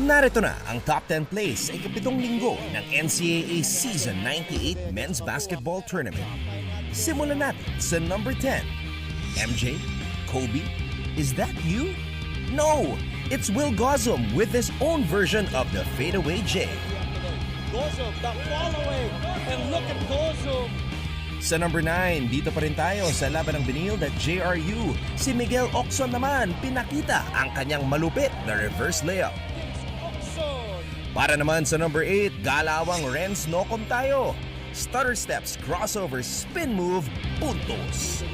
Narito na ang top 10 plays sa ikapitong linggo ng NCAA Season 98 Men's Basketball Tournament. Simulan natin sa number 10. MJ? Kobe? Is that you? No! It's Will Gozum with his own version of the fadeaway J. Gozum, the fall away, and look at Gozum. Sa number 9, dito pa rin tayo sa laban ng biniled at JRU. Si Miguel Ocson naman pinakita ang kanyang malupit na reverse layup. Para naman sa number 8, galawang Renz Nocom tayo. Stutter steps, crossover, spin move, puntos.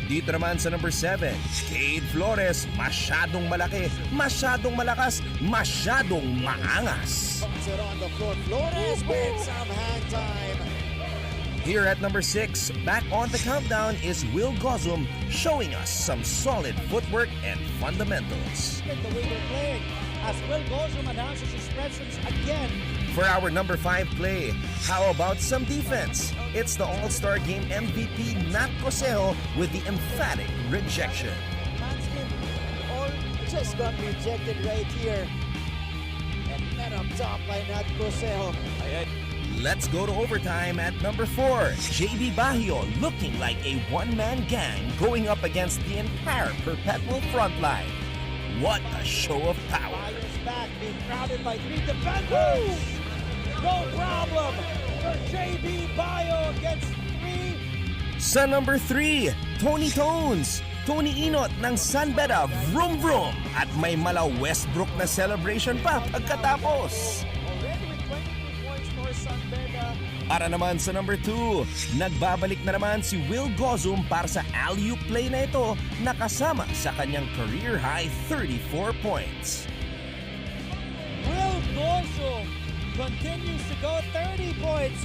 Dito naman sa number 7, Cade Flores, masyadong malaki, masyadong malakas, masyadong maangas. Here at number 6, back on the countdown is Will Gozum showing us some solid footwork and fundamentals. The way they're playing as Will Gozum announces his presence again. For our number 5 play, how about some defense? It's the All-Star Game MVP Nat Cosejo with the emphatic rejection. All just got rejected right here. And met up top by Nat Cosejo. Let's go to overtime at number 4. JB Bajío looking like a one-man gang going up against the entire Perpetual front line. What a show of power. Bajío's back, being crowded by 3 defenders. No problem for JB Bajío against 3. Sa number 3, Tony Tones. Tony Inot ng San Beda, vroom vroom. At may mala Westbrook na celebration pa pagkatapos. Already with 22 points for San Beda. Para naman sa number 2, nagbabalik na naman si Will Gozum para sa alley-oop play na ito na kasama sa kanyang career-high 34 points. Will Gozum continues to go 30 points.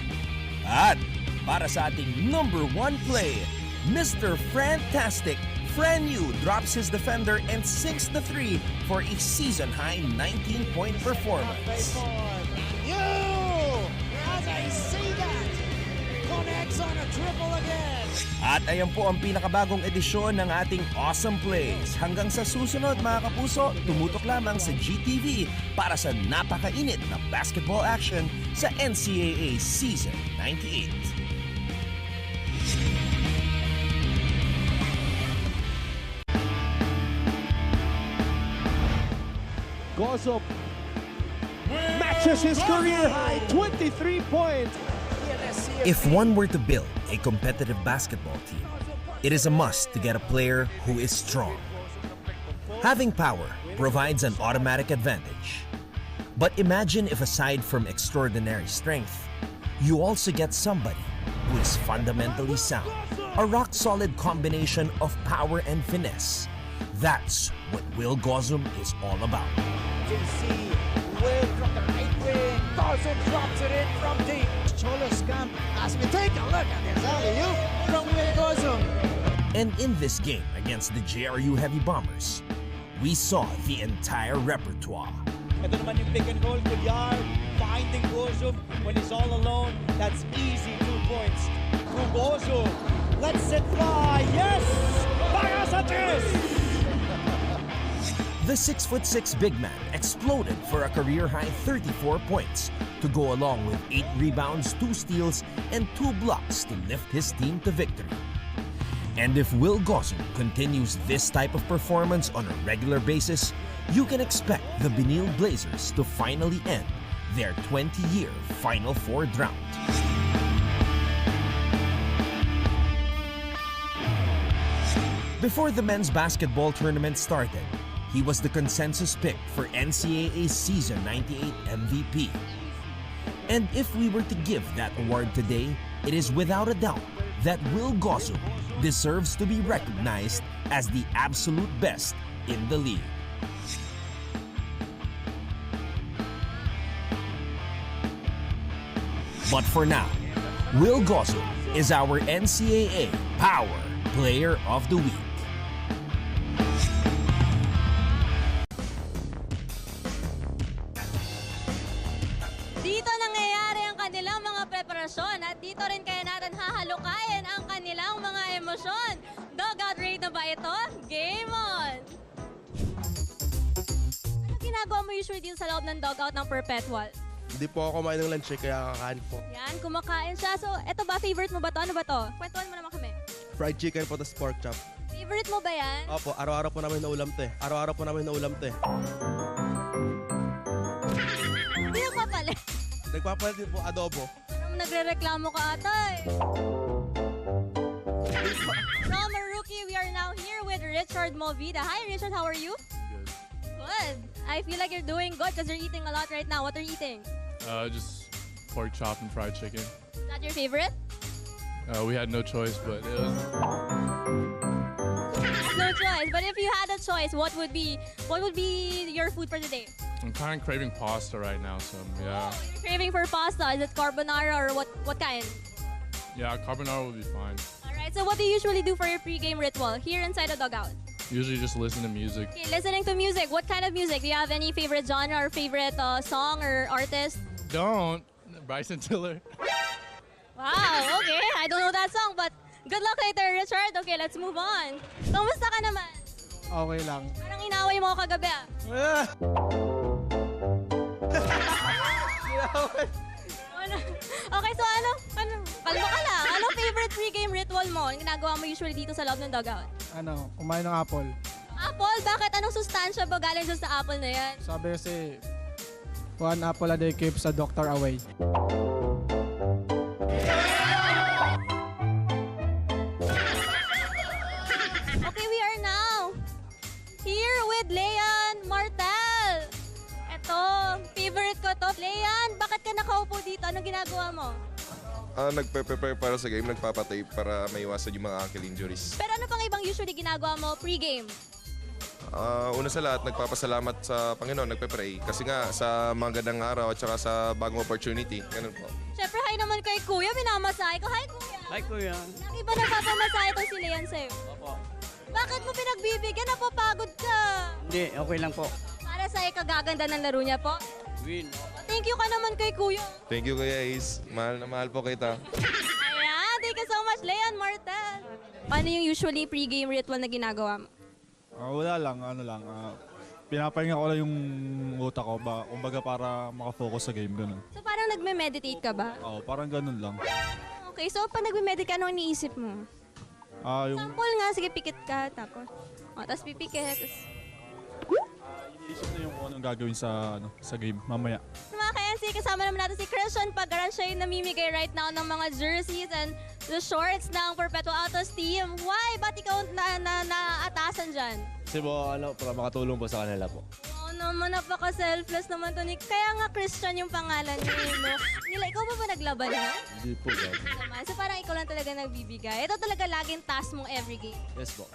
At para sa ating number 1 play, Mr. Fantastic Frenu drops his defender and sinks the 3 for a season-high 19-point performance. You, as I see that, connects on a triple again. At ayan po ang pinakabagong edisyon ng ating Awesome Plays. Hanggang sa susunod mga kapuso, tumutok lamang sa GTV para sa napakainit na basketball action sa NCAA Season 98. Gozum matches his career high 23 points. If one were to build a competitive basketball team, it is a must to get a player who is strong. Having power provides an automatic advantage. But imagine if aside from extraordinary strength, you also get somebody who is fundamentally sound. A rock-solid combination of power and finesse. That's what Will Gozum is all about. You see Will from the right wing. Gozum drops it in from deep. Cholos camp as we take a look at this alley-oop from Will Gozum. And in this game against the JRU Heavy Bombers, we saw the entire repertoire. Ito naman yung pick and roll, Kulyar finding Gozum when he's all alone. That's easy 2 points. To Gozum, lets it fly. Yes! Para sa tres! The 6'6" big man exploded for a career-high 34 points to go along with 8 rebounds, 2 steals, and 2 blocks to lift his team to victory. And if Will Gozum continues this type of performance on a regular basis, you can expect the Benil Blazers to finally end their 20-year Final Four drought. Before the men's basketball tournament started, he was the consensus pick for NCAA Season 98 MVP. And if we were to give that award today, it is without a doubt that Will Gozum deserves to be recognized as the absolute best in the league. But for now, Will Gozum is our NCAA Power Player of the Week. Dito nangyayari ang kanilang mga preparasyon at dito rin kaya natin hahalukayin ang kanilang mga emosyon. Dugout raid na ba ito? Game on! ginagawa mo usually dito sa loob ng dugout ng Perpetual? Hindi po ako kumain ng lunch kaya kakain po. Yan, kumakain siya. So, eto ba, favorite mo ba to? Ano ba to? Kwentuhan mo naman kami. Fried chicken po, tas pork chop. Favorite mo ba yan? Opo, araw-araw po namin naulam to eh. Araw-araw po namin naulam to eh. Hindi nagpapalit. Nagpapalit din po adobo. Parang nagre-reklamo ka ata eh. From a rookie, we are now here with Richard Movida. Hi Richard, how are you? Good. Good. I feel like you're doing good because you're eating a lot right now. What are you eating? Just pork chop and fried chicken. Is that your favorite? We had no choice, but it was No choice. But if you had a choice, what would be your food for today? I'm kind of craving pasta right now, so yeah. You're craving for pasta. Is it carbonara or what kind? Yeah, carbonara will be fine. Alright, so what do you usually do for your pre-game ritual here inside the dugout? Usually just listen to music. Okay, listening to music. What kind of music? Do you have any favorite genre or favorite song or artist? Don't. Bryson Tiller. Wow, okay. I don't know that song, but good luck later, Richard. Okay, let's move on. Kamusta ka naman? Okay lang. Parang inaway mo ako kagabi ah. Okay, so ano? Kalma ka lang. Anong favorite pre-game ritual mo? Yung ginagawa mo usually dito sa loob ng dugout? Kumain ng apple. Apple? Bakit? Anong sustansya ba galing dyan sa apple na yan? Sabi kasi, one apple a day keeps a doctor away. Okay, we are now here with Leon Martel. Ito, favorite ko to. Leon, bakit ka nakaupo dito? Anong ginagawa mo? Nagpe-prepare para sa game, nagpapatape para maiwasan yung mga ankle injuries. Pero ano pang ibang usually ginagawa mo pre-game? Una sa lahat, nagpapasalamat sa Panginoon, nagpe-pray. Kasi nga, sa mga gandang araw at saka sa bagong opportunity. Ganun po. Siyempre, hi naman kay Kuya. Minamasahe ko. Hi, Kuya. Hi, Kuya. Yung iba nagpapamasahe to si Leon sa'yo. Opo. Bakit mo pinagbibigyan? Napapagod ka. Hindi, okay lang po. Para sa'yo, kagaganda ng laro niya po. Win. Thank you ka naman kay Kuya. Thank you, Kuya Ace. Mahal na mahal po kita. Ayan, thank you so much, Leon Martel. Paano yung usually pre-game ritual na ginagawa mo? Wala lang, pinapahinga ko lang yung utak ko, kumbaga para makafocus sa game, ganun. So parang nagme-meditate ka ba? Oo, parang ganun lang. Okay, so pag nagme-meditate ka, anong iniisip mo? Yung Sample nga, sige, pikit ka, tapos pipikit, tapos... iniisip na yung kung anong gagawin sa game, mamaya. So mga ka-NC, kasama naman natin si Christian Pagaran. Siya yung namimigay right now ng mga jerseys and the shorts ng Perpetual ALTAS team. Why? Ba't ikaw naatasan dyan? Kasi po, para makatulong po sa kanila po. Oo naman, napaka-selfless naman to. Kaya nga Christian yung pangalan niya, no? Ikaw ba naglaban na? Hindi po, God. Naman. So parang ikaw lang talaga nagbibigay. Ito talaga laging task mong every game. Yes po.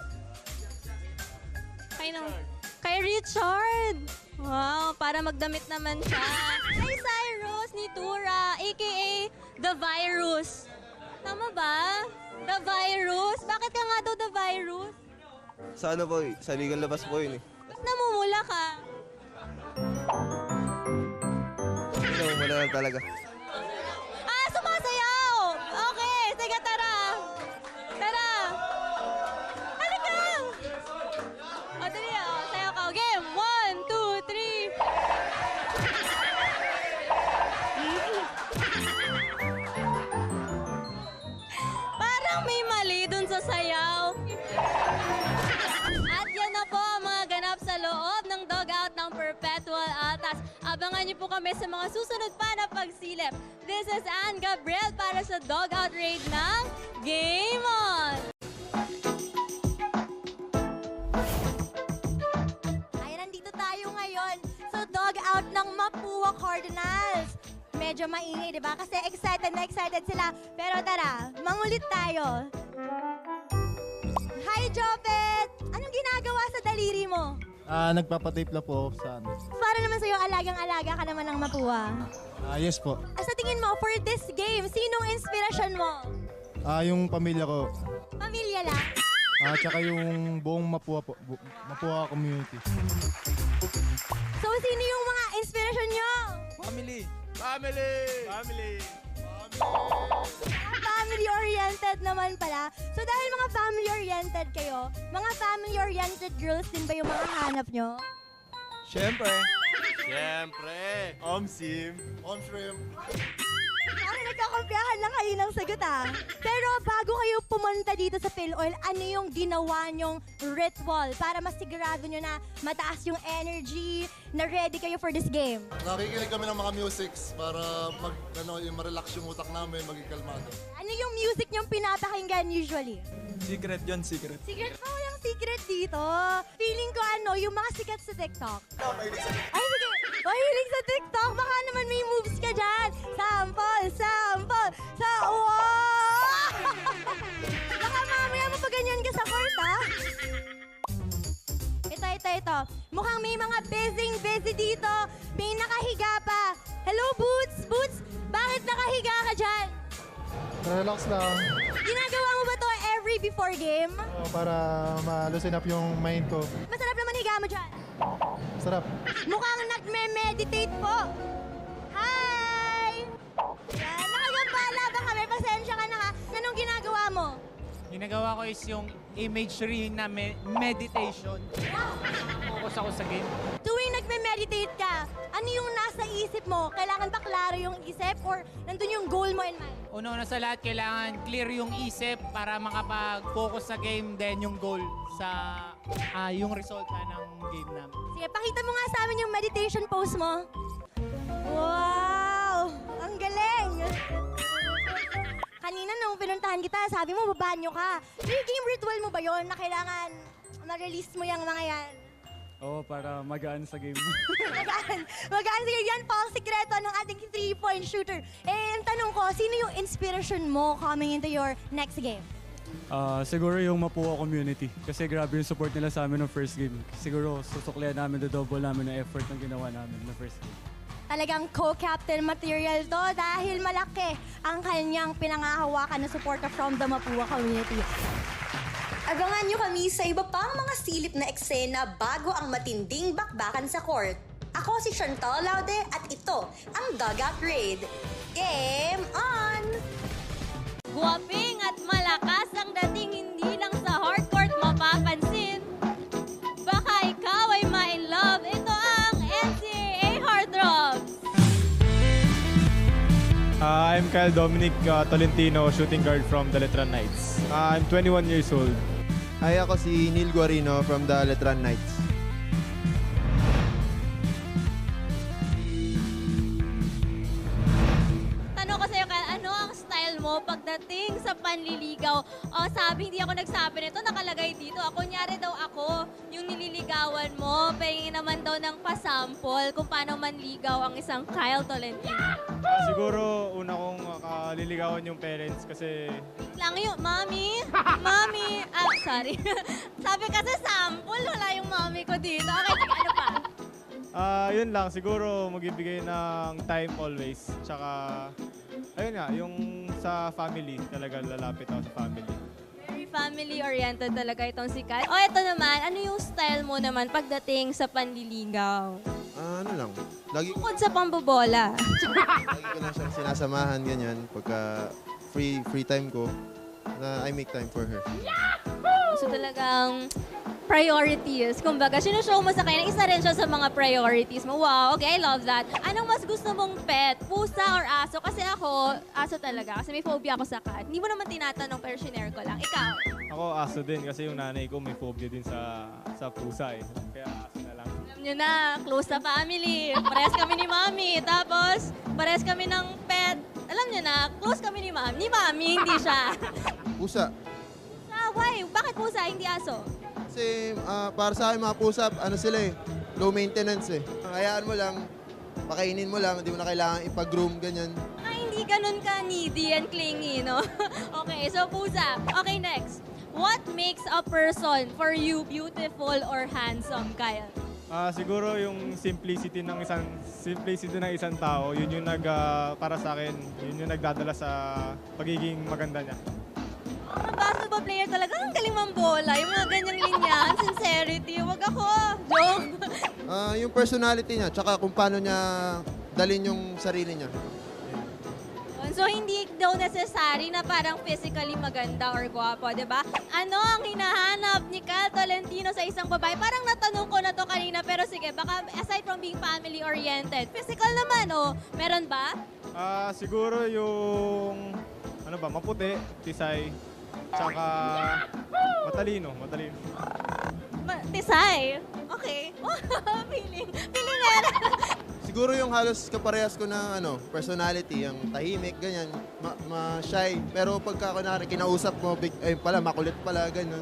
Kay Richard! Wow, para magdamit naman siya. Kay Cyrus ni Tura, a.k.a. The Virus. Tama ba? The Virus? Bakit ka nga daw The Virus? Sa ano po sa ligang labas po yun eh. Ba't namumula ka? Wala lang talaga. Sumasayaw! Okay, sige, tara! Tara! Halika! O, dali, sayaw ka. Game! 1, 2, 3! Parang may mali dun sa sayaw. At yan na po ang mga ganap sa loob ng dugout ng Perpetual ALTAS. Abangan niyo po kami sa mga susunod pa na pagsilip. This is Ann Gabriel para sa dugout raid ng Game On! Ay, nandito tayo ngayon sa dugout ng Mapua Cardinals. Medyo maingay, di ba? Kasi excited na excited sila. Pero tara, mangulit tayo. Hi, Jopet! Anong ginagawa sa daliri mo? Nagpapatape na po sa Para naman sa'yo, alagang-alaga ka naman ng Mapua. Yes po. Sa tingin mo, for this game, sinong inspirasyon mo? Yung pamilya ko, Pamilya lang? tsaka yung buong Mapua po, Mapua community. So, sino yung mga inspirasyon nyo? Family! Family! Family! Family-oriented naman pala. So, dahil mga family-oriented kayo, mga family-oriented girls din ba yung mga hanap nyo? Siyempre. Parang nagkakampiyahan lang kayo ng sagot Pero bago kayo pumunta dito sa PhilOil, ano yung ginawa nyong ritual para masigurado nyo na mataas yung energy, na ready kayo for this game? Nakikinig kami ng mga musics para yung ma-relax yung utak namin, maging kalmado. Ano yung music nyong pinapakinggan usually? Secret yun, secret. Secret pa, walang secret dito. Feeling ko yung mga sikat sa TikTok. Ay, sige. Mahilig sa TikTok. Baka naman may moves ka dyan. Sample. Wow! Baka mamaya mo pa ganyan ka sa court, Ito. Mukhang may mga busy dito. May nakahiga pa. Hello, Boots? Bakit nakahiga ka dyan? Relax lang. Ginagawa mo ba to every before game? Para ma-loosen up yung mind ko. Masarap naman higa mo dyan. Sarap. Mukhang nagme-meditate po. Hi! Yan, nakagambala ba kami? Pasensya ka na Anong ginagawa mo? Ginagawa ko is yung imagery na meditation. Focus ako sa game. Tuwing nagme-meditate ka, ano yung nasa isip mo? Kailangan ba klaro yung isip or nandun yung goal mo in mind? Una sa lahat, kailangan clear yung isip para makapag-focus sa game, then yung goal sa yung result ng game namin. Sige, pakita mo nga sa amin yung meditation pose mo. Wow! Ang galing! Kanina nung pinuntahan kita, sabi mo babanyo ka. Yung game ritual mo ba yon na kailangan ma-release mo yung mga yan? Oo, para magaan sa game. Magaan sige, yan po ang sikreto ng ating 3-point shooter. Ang tanong ko, sino yung inspiration mo coming into your next game? Siguro yung Mapua community. Kasi grabe yung support nila sa amin ng first game. Siguro susuklihan namin, double namin ng effort na ginawa namin ng first game. Talagang co-captain material to dahil malaki ang kanyang pinangahawakan na suporta from the Mapua community. Abangan nyo kami sa iba pang mga silip na eksena bago ang matinding bakbakan sa court. Ako si Chantal Laude at ito ang Dugout Raid. Game on! Guwaping at malakas ang dating hindi lang sa hardcourt mapapansin. Baka ikaw ay ma-in-love. Ito ang NCAA Hard Rocks. I'm Kyle Dominic Tolentino, shooting guard from the Letran Knights. I'm 21 years old. Hi, ako si Neil Guarino from the Letran Knights. Tanong ko sa'yo, Kyle, ano ang style mo pagdating sa panliligaw? O sabi, hindi ako nagsabi nito, nakalagay dito. Kunyari daw ako, yung nililigawan mo, pahingin naman daw ng pasample kung paano manligaw ang isang Kyle Tolentino. Siguro una kong kaliligawan yung parents kasi Lang yung, Mami, sorry. Sabi kasi sample, wala yung mami ko dito. Okay, sige, ano pa? yun lang, siguro magbibigay ng time always. Tsaka, ayun nga, yung sa family, talaga lalapit ako sa family. Very family-oriented talaga itong si Kyle. O, ito naman, ano yung style mo naman pagdating sa panliligaw? Ano lang, lagi Bukod sa pambobola. ko na siyang sinasamahan, ganyan. Pagka free time ko, na I make time for her. So talagang priorities. Kumbaga, sinushow mo sa kanya, isa rin siya sa mga priorities mo. Wow, okay, I love that. Anong mas gusto mong pet? Pusa or aso? Kasi ako, aso talaga. Kasi may phobia ako sa cat. Hindi mo naman tinatanong pero shinare ko lang. Ikaw? Ako aso din kasi yung nanay ko may phobia din sa pusa eh. Kaya aso na lang. Alam nyo na, close sa family. Parehas kami ni Mami. Tapos, parehas kami ng pet. Alam nyo na, close kami ni Mami. Ni Mami, hindi siya. Pusa. Why? Bakit pusa, hindi aso? Kasi para sa akin mga pusa, ano sila eh, low maintenance eh. Hayaan mo lang, pakainin mo lang, hindi mo na kailangan ipag-groom, ganyan. Hindi ganun ka needy and clingy, no? Okay, so pusa. Okay, next. What makes a person for you beautiful or handsome, Kyle? Siguro yung simplicity ng isang tao, yun yung para sa akin, yun yung nagdadala sa pagiging maganda niya. Mga basketball player talaga, ang galing mambola. Yung mga ganyang linyahan, sincerity. Wag ako. Joke. Yung personality niya, tsaka kung paano niya dalhin yung sarili niya. So, hindi daw necessary na parang physically maganda or gwapo, di ba? Ano ang hinahanap ni Cal Tolentino sa isang babae? Parang natanong ko na to kanina, pero sige, baka aside from being family-oriented, physical naman, oh. Meron ba? Siguro yung, maputi, tisay, tsaka matalino. Tisay? Okay. Feeling meron. Siguro yung halos kaparehas ko na personality, yung tahimik, ganyan, ma-shy. Pero pagka kinausap mo, makulit pala, ganun.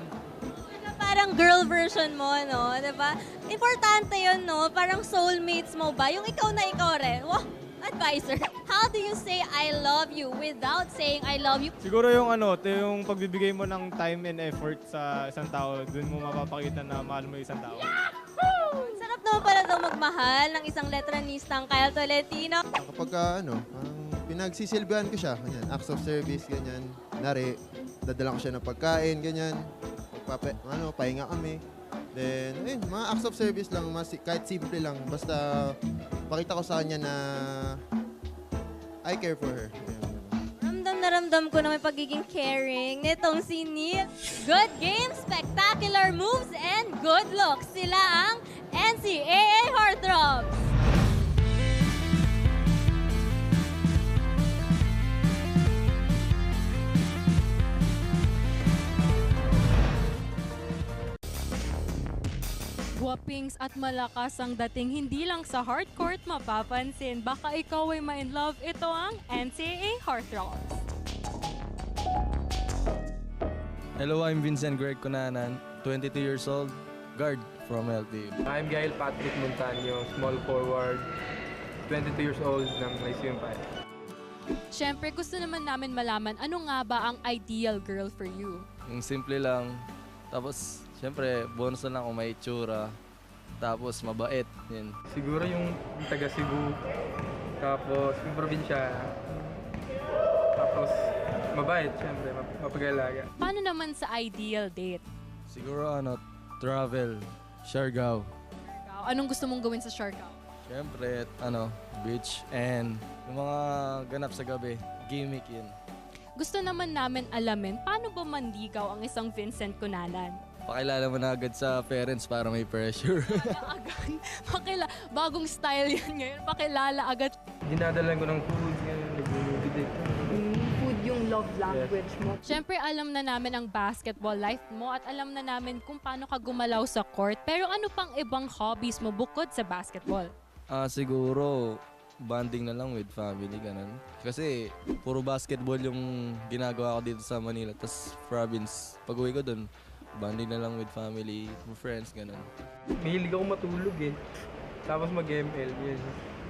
Parang girl version mo, no? Diba? Importante yun, no? Parang soulmates mo ba? Yung ikaw na ikaw rin. Wow! Advisor. How do you say I love you without saying I love you? Siguro yung yung pagbibigay mo ng time and effort sa isang tao, dun mo mapapakita na mahal mo yung isang tao. Sarap naman pala daw magmahal ng isang letranistang Kyle Tolentino. Kapag pinagsisilbihan ko siya, ganyan, acts of service, ganyan, dadala ko siya ng pagkain, ganyan, pahinga kami. Then, mga acts of service lang, kahit simple lang, basta pakita ko sa kanya na I care for her. Ramdam na ramdam ko na may pagiging caring nitong si Neil. Good game, spectacular moves, and good looks. Sila ang NCAA Heartthrobs. Guwapings at malakas ang dating, hindi lang sa hardcourt mapapansin. Baka ikaw ay ma-in love, ito ang NCAA Heartthrobs. Hello, I'm Vincent Greg Cunanan, 22 years old, guard from LPU. I'm Gail Patrick Montaño, small forward, 22 years old ng LIVESTREAM Pirates. Siyempre, gusto naman namin malaman, ano nga ba ang ideal girl for you? Yung simple lang, tapos siyempre bonus na lang kung may itsura, tapos mabait. Yun. Siguro yung taga Cebu, tapos yung probinsya, tapos mabait, siyempre, mapag-alaga. Paano naman sa ideal date? Siguro travel, Siargao. Anong gusto mong gawin sa Siargao? Siyempre, beach and yung mga ganap sa gabi, gimmick yun. Gusto naman namin alamin, paano ba manligaw ang isang Vincent Cunanan? Pakilala mo na agad sa parents para may pressure. Bagong style yan ngayon, pakilala agad. Dinadalan ko ng food, nag-movie Food yung love language mo. Siyempre, alam na namin ang basketball life mo at alam na namin kung paano ka gumalaw sa court. Pero ano pang ibang hobbies mo bukod sa basketball? Siguro, bonding na lang with family, ganun. Kasi, puro basketball yung ginagawa ko dito sa Manila. Tapos, province, pag-uwi ko dun, bonding na lang with family, friends, ganun. Mahilig ako matulog eh. Tapos mag-ML, yun.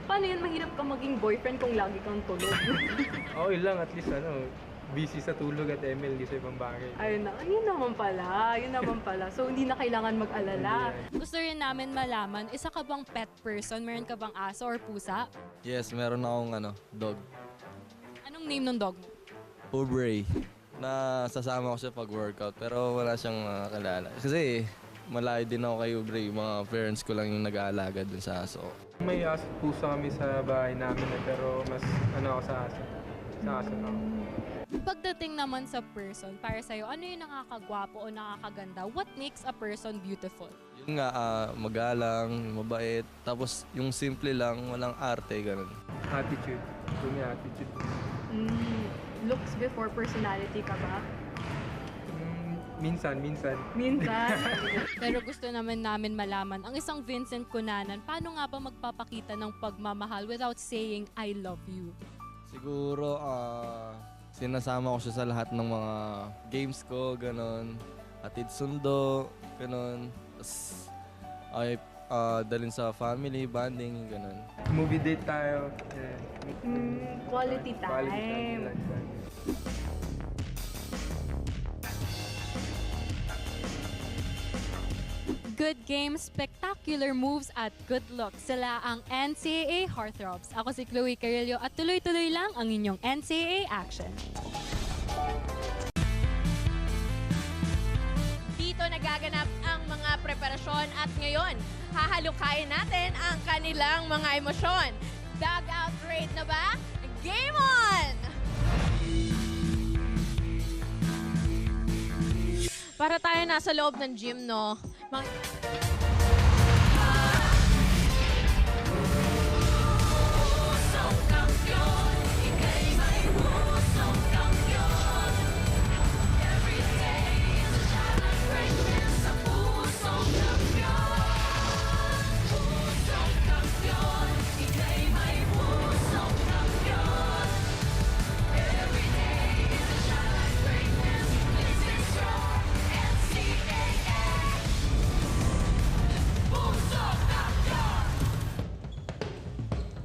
Paano yun? Mahirap ka maging boyfriend kung lagi kang tulog. Okay lang, at least busy sa tulog at ML, di sa ibang bagay. Yun naman pala. So, hindi na kailangan mag-alala. Gusto rin namin malaman, isa ka bang pet person? Meron ka bang aso or pusa? Yes, meron akong dog. Anong name ng dog mo? Aubrey. Na sasama ko siya pag-workout, pero wala siyang kalala. Kasi malayo din ako kay Aubrey. Mga parents ko lang yung nag-aalaga dun sa aso. May aso pusa kami sa bahay namin pero mas ako sa aso. Sa aso ako. Pagdating naman sa person, para sa'yo, ano yung nakakagwapo o nakakaganda? What makes a person beautiful? Yun nga, magalang, mabait, tapos yung simple lang, walang arte, ganun. Attitude. Yung attitude. Looks before personality ka ba? Minsan. Pero gusto naman namin malaman, ang isang Vincent Cunanan, paano nga ba magpapakita ng pagmamahal without saying, I love you? Siguro, sinasama ko siya sa lahat ng mga games ko, ganon. Hatid sundo, ganon. Tapos, dalhin sa family, bonding, ganon. Movie date tayo. Quality time. Good games, spectacular moves at good looks. Sila ang NCAA Heartthrobs. Ako si Chloe Carillo at tuloy-tuloy lang ang inyong NCAA action. Dito nagaganap ang mga preparasyon at ngayon, hahalukayin natin ang kanilang mga emosyon. Dugout raid na ba? Game on! Para tayo nasa loob ng gym, no?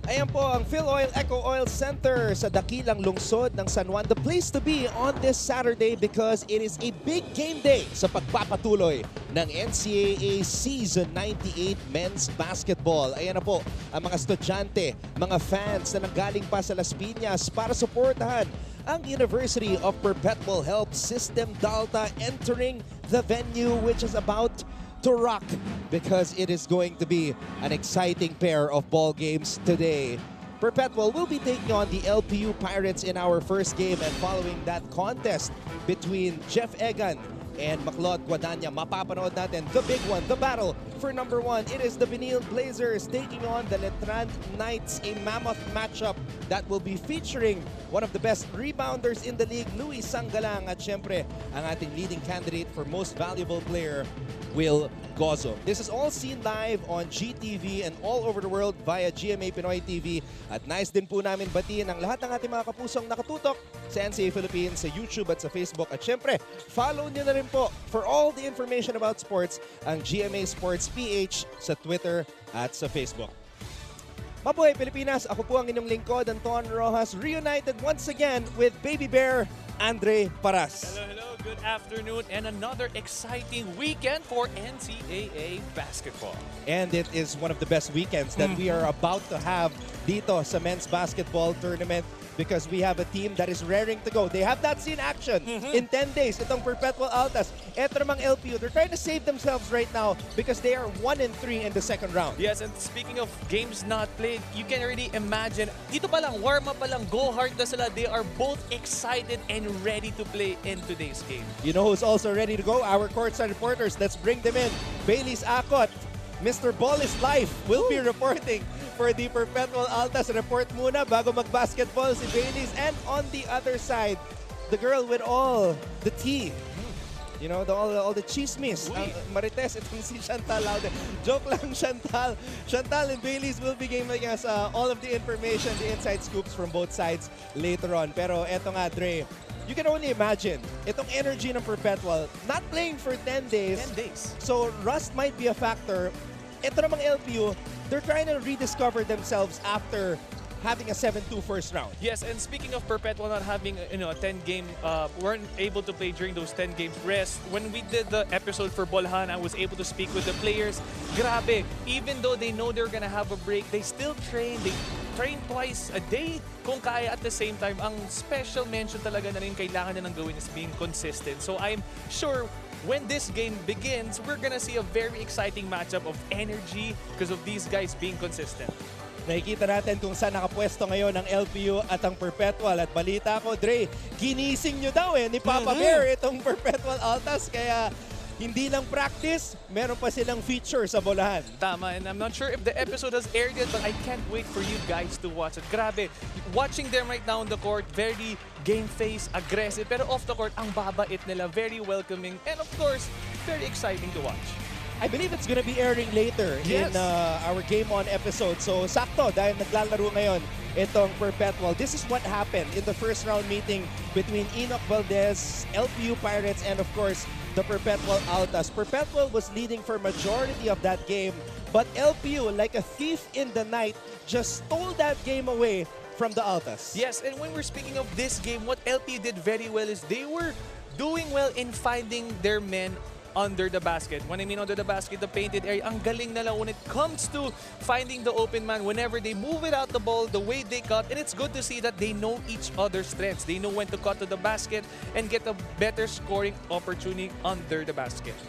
Ayan po ang Philoil Eco Oil Center sa dakilang lungsod ng San Juan. The place to be on this Saturday because it is a big game day sa pagpapatuloy ng NCAA Season 98 Men's Basketball. Ayan na po ang mga estudyante, mga fans na nanggaling pa sa Las Piñas para suportahan ang University of Perpetual Health System Dalta entering the venue which is about to rock because it is going to be an exciting pair of ball games today. Perpetual will be taking on the LPU Pirates in our first game, and following that contest between Jeff Egan and Macleod Guadagna, mapapanood natin the big one, the battle for number 1. It is the Benil Blazers taking on the Letran Knights, a mammoth matchup that will be featuring one of the best rebounders in the league, Luis Sangalang, at syempre ang ating leading candidate for most valuable player, Will Gozo. This is all seen live on GTV and all over the world via GMA Pinoy TV. At nice din po namin batiin ang lahat ng ating mga kapusong nakatutok sa NCAA Philippines, sa YouTube at sa Facebook. At syempre, follow nyo na rin po for all the information about sports ang GMA Sports PH sa Twitter at sa Facebook. Mabuhay Pilipinas! Ako po ang inyong lingkod, Anton Rojas, reunited once again with Baby Bear, Andre Paras. Hello, hello. Good afternoon and another exciting weekend for NCAA basketball. And it is one of the best weekends that we are about to have dito sa men's basketball tournament because we have a team that is raring to go. They have not seen action in 10 days. Itong Perpetual Altas. Eto namang LPU, they're trying to save themselves right now because they are 1-3 in the second round. Yes, and speaking of games not played, you can already imagine, dito pa lang, warm-up pa lang, go hard na sila. They are both excited and ready to play in today's game. You know who's also ready to go? Our courtside reporters. Let's bring them in. Bailey's Akot, Mr. Ball is Life, will be reporting for the Perpetual Altas. Report muna bago mag-basketball si Bailey's. And on the other side, the girl with all the tea. You know, all the chismis. Marites, itong si Chantal Laude. Joke lang, Chantal. Chantal and Bailey's will be giving us all of the information, the inside scoops from both sides later on. Pero eto nga, Dre, you can only imagine itong energy ng Perpetual, not playing for 10 days. 10 days. So rust might be a factor. Ito namang LPU, they're trying to rediscover themselves after having a 7-2 first round. Yes, and speaking of Perpetual not having a 10-game, weren't able to play during those 10 games rest. When we did the episode for Bolhan, I was able to speak with the players. Grabe, even though they know they're gonna have a break, they still train. They train twice a day kung kaya. At the same time, ang special mention talaga na rin kailangan na nang gawin is being consistent. So I'm sure when this game begins, we're gonna see a very exciting matchup of energy because of these guys being consistent. Nakikita natin kung saan nakapwesto ngayon ang LPU at ang Perpetual. At balita ko, Dre, ginising nyo daw ni Papa Bear itong Perpetual Altas. Kaya hindi lang practice, meron pa silang feature sa bolahan. Tama, and I'm not sure if the episode has aired yet, but I can't wait for you guys to watch it. Grabe, watching them right now on the court, very game face, aggressive, pero off the court, ang babait nila, very welcoming, and of course, very exciting to watch. I believe it's gonna be airing later in our Game On episode. So sakto, dahil naglalaro ngayon itong Perpetual. This is what happened in the first round meeting between Enoch Valdez, LPU Pirates, and of course, the Perpetual Altas. Perpetual was leading for majority of that game, but LPU, like a thief in the night, just stole that game away from the Altas. Yes, and when we're speaking of this game, what LPU did very well is they were doing well in finding their men under the basket. When I mean under the basket, the painted area, ang galing nila when it comes to finding the open man. Whenever they move it out the ball, the way they cut, and it's good to see that they know each other's strengths. They know when to cut to the basket and get a better scoring opportunity under the basket.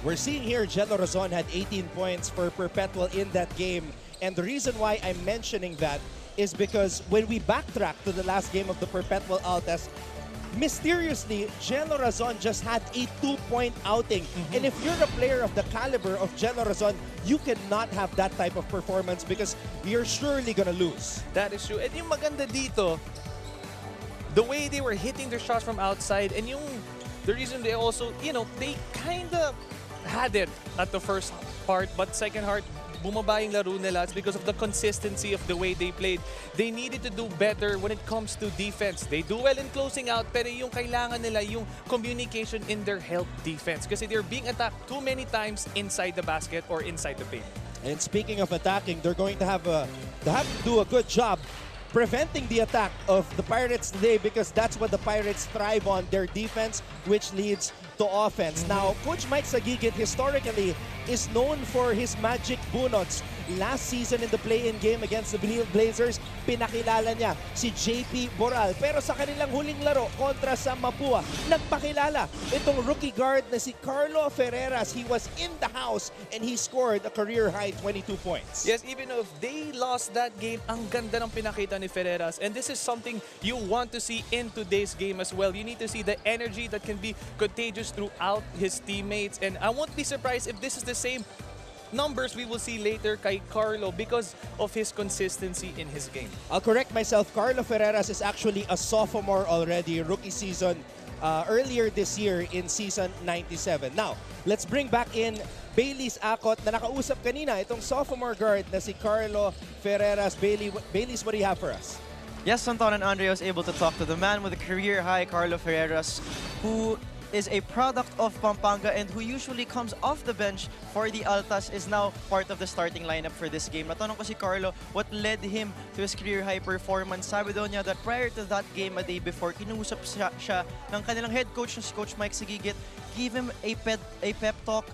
We're seeing here Jello Razon had 18 points for Perpetual in that game. And the reason why I'm mentioning that is because when we backtrack to the last game of the Perpetual Altas, mysteriously, Jello Razon just had a 2-point outing. And if you're a player of the caliber of Jello Razon, you cannot have that type of performance because you're surely gonna lose. That is true. And yung maganda dito, the way they were hitting their shots from outside, and the reason they also, they kind of had it at the first part, but second part, bumaba yung laro nila. It's because of the consistency of the way they played. They needed to do better when it comes to defense. They do well in closing out, pero yung kailangan nila yung communication in their help defense kasi they're being attacked too many times inside the basket or inside the paint. And speaking of attacking, they're going to have to do a good job preventing the attack of the Pirates today because that's what the Pirates thrive on, their defense, which leads to offense. Now, Coach Mike Sagigit historically is known for his magic bunots. Last season in the play-in game against the Blazers, pinakilala niya si JP Boral. Pero sa kanilang huling laro kontra sa Mapua, nagpakilala itong rookie guard na si Carlo Ferreras. He was in the house and he scored a career-high 22 points. Yes, even if they lost that game, ang ganda ng pinakita ni Ferreras. And this is something you want to see in today's game as well. You need to see the energy that can be contagious throughout his teammates. And I won't be surprised if this is the same numbers we will see later kay Carlo because of his consistency in his game. I'll correct myself. Carlo Ferreras is actually a sophomore already, rookie season earlier this year in season 97. Now, let's bring back in Bailey's Akot na nakausap kanina, itong sophomore guard na si Carlo Ferreras. Bailey's, what do you have for us? Yes, Anton and Andre was able to talk to the man with a career high, Carlo Ferreras, who is a product of Pampanga and who usually comes off the bench for the Altas, is now part of the starting lineup for this game. Natanong ko si Carlo what led him to his career high performance. Sabi daw niya that prior to that game a day before, kinusap siya ng kanilang head coach na si Coach Mike Sagigit, give him a pep talk,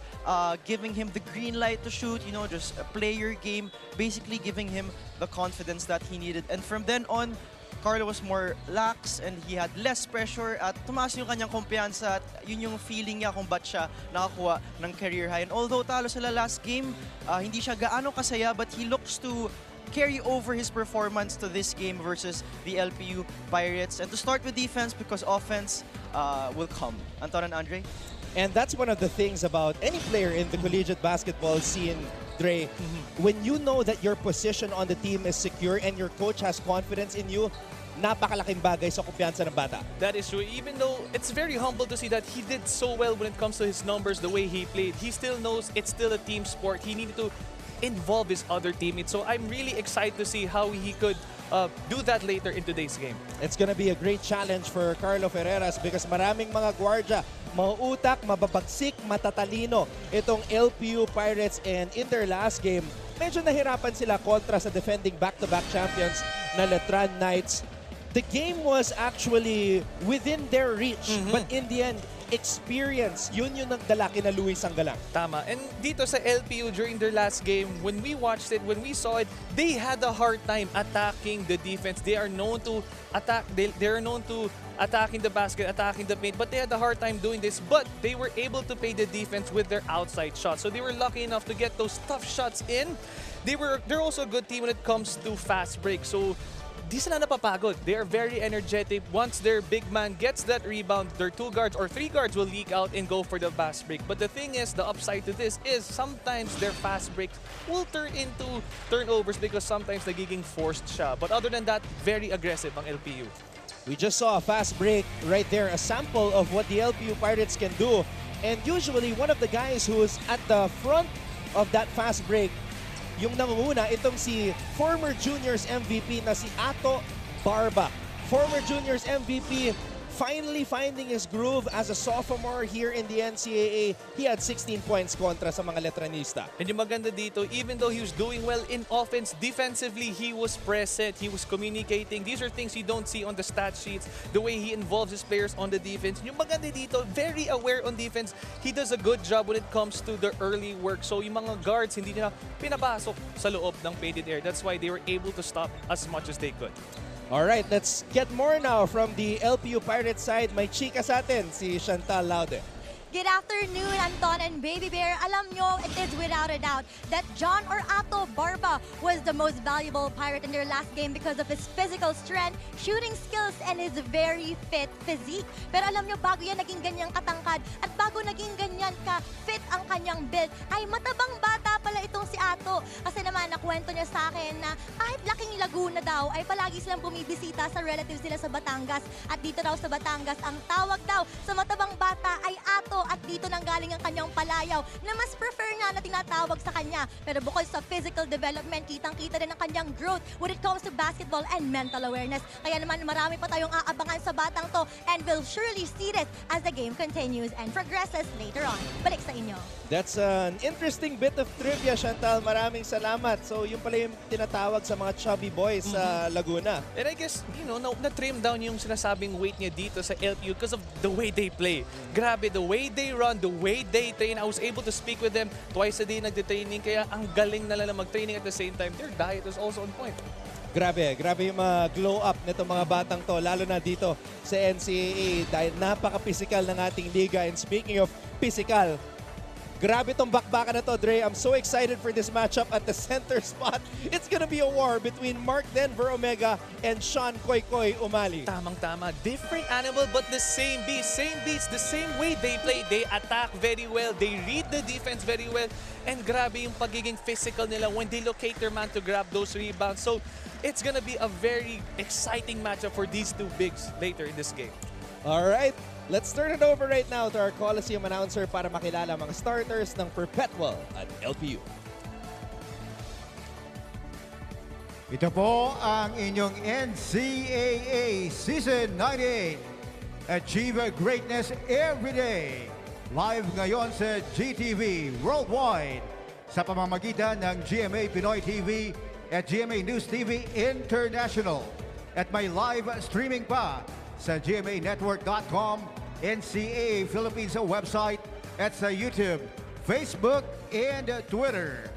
giving him the green light to shoot, just play your game, basically giving him the confidence that he needed. And from then on, Carlo was more lax and he had less pressure at tumaas yung kanyang kumpiyansa at yun yung feeling niya kung ba't siya nakakuha ng career high. And although talo sila last game, hindi siya gaano kasaya but he looks to carry over his performance to this game versus the LPU Pirates. And to start with defense because offense will come. Anton and Andre? And that's one of the things about any player in the collegiate basketball scene, Dre. When you know that your position on the team is secure and your coach has confidence in you, napakalaking bagay sa kumpiyansa ng bata. That is true. Even though it's very humble to see that he did so well when it comes to his numbers, the way he played, he still knows it's still a team sport. He needed to involve his other teammates. So I'm really excited to see how he could do that later in today's game. It's gonna be a great challenge for Carlo Ferreras because maraming mga gwardya, mauutak, mababagsik, matatalino itong LPU Pirates, and in their last game, medyo nahirapan sila kontra sa defending back-to-back champions na Letran Knights. The game was actually within their reach, but in the end, experience, yun yung nagdala kina Luis Sangalang. Tama. And dito sa LPU during their last game, when we watched it, when we saw it, they had a hard time attacking the defense. They are known to attack, they are known to attacking the basket, attacking the paint, but they had a hard time doing this. But they were able to play the defense with their outside shots. So they were lucky enough to get those tough shots in. They're also a good team when it comes to fast break. So di sila napapagod. They are very energetic. Once their big man gets that rebound, their 2 guards or 3 guards will leak out and go for the fast break. But the thing is, the upside to this is sometimes their fast breaks will turn into turnovers because sometimes nagiging forced siya. But other than that, very aggressive ang LPU. We just saw a fast break right there, a sample of what the LPU Pirates can do. And usually, one of the guys who's at the front of that fast break, yung nangunguna, itong si former Juniors MVP na si Ato Barba. Former Juniors MVP, finally finding his groove as a sophomore here in the NCAA. He had 16 points kontra sa mga Letranista. And yung maganda dito, even though he was doing well in offense, defensively, he was present, he was communicating. These are things you don't see on the stat sheets, the way he involves his players on the defense. Yung maganda dito, very aware on defense. He does a good job when it comes to the early work. So yung mga guards, hindi nila pinapasok sa loob ng painted air. That's why they were able to stop as much as they could. All right, let's get more now from the LPU Pirates side. May chika sa atin, si Chantal Laude. Good afternoon, Anton and Baby Bear. Alam nyo, it is without a doubt that John or Ato Barba was the most valuable Pirate in their last game because of his physical strength, shooting skills, and his very fit physique. Pero alam nyo, bago yan naging ganyang katangkad at bago naging ganyan ka-fit ang kanyang build, ay matabang bata pala itong si Ato. Kasi naman, nakwento niya sa akin na kahit laking Laguna daw, ay palagi silang bumibisita sa relatives nila sa Batangas. At dito daw sa Batangas, ang tawag daw sa matabang bata ay Ato at dito nang galing ang kanyang palayaw na mas prefer nga na tinatawag sa kanya. Pero bukod sa physical development, kitang-kita din ang kanyang growth when it comes to basketball and mental awareness. Kaya naman marami pa tayong aabangan sa batang to and we'll surely see this as the game continues and progresses later on. Balik sa inyo. That's an interesting bit of trivia, Chantal. Maraming salamat. So, yung pala yung tinatawag sa mga chubby boys sa Laguna. And I guess, you know, na-trim down yung sinasabing weight niya dito sa LPU because of the way they play. Grabe, the way they run, the way they train. I was able to speak with them twice a day nagde-training. Kaya ang galing na lang mag-training at the same time. Their diet is also on point. Grabe yung mga glow up nito mga batang to, lalo na dito sa NCAA dahil napaka-physical ng ating liga. And speaking of physical, grabe tong bakbakan na to, Dre. I'm so excited for this matchup at the center spot. It's gonna be a war between Mark Denver Omega and Sean Koy Koy Umali. Tamang-tama. Different animal but the same beast. Same beats, the same way they play. They attack very well. They read the defense very well. And grabe yung pagiging physical nila when they locate their man to grab those rebounds. So it's gonna be a very exciting matchup for these two bigs later in this game. All right. Let's turn it over right now to our Coliseum announcer para makilala mga starters ng Perpetual at LPU. Ito po ang inyong NCAA Season 98. Achieve greatness every day. Live ngayon sa GTV Worldwide sa pamamagitan ng GMA Pinoy TV at GMA News TV International. At may live streaming pa sa GMAnetwork.com, NCAA Philippines website, at sa YouTube, Facebook, and Twitter.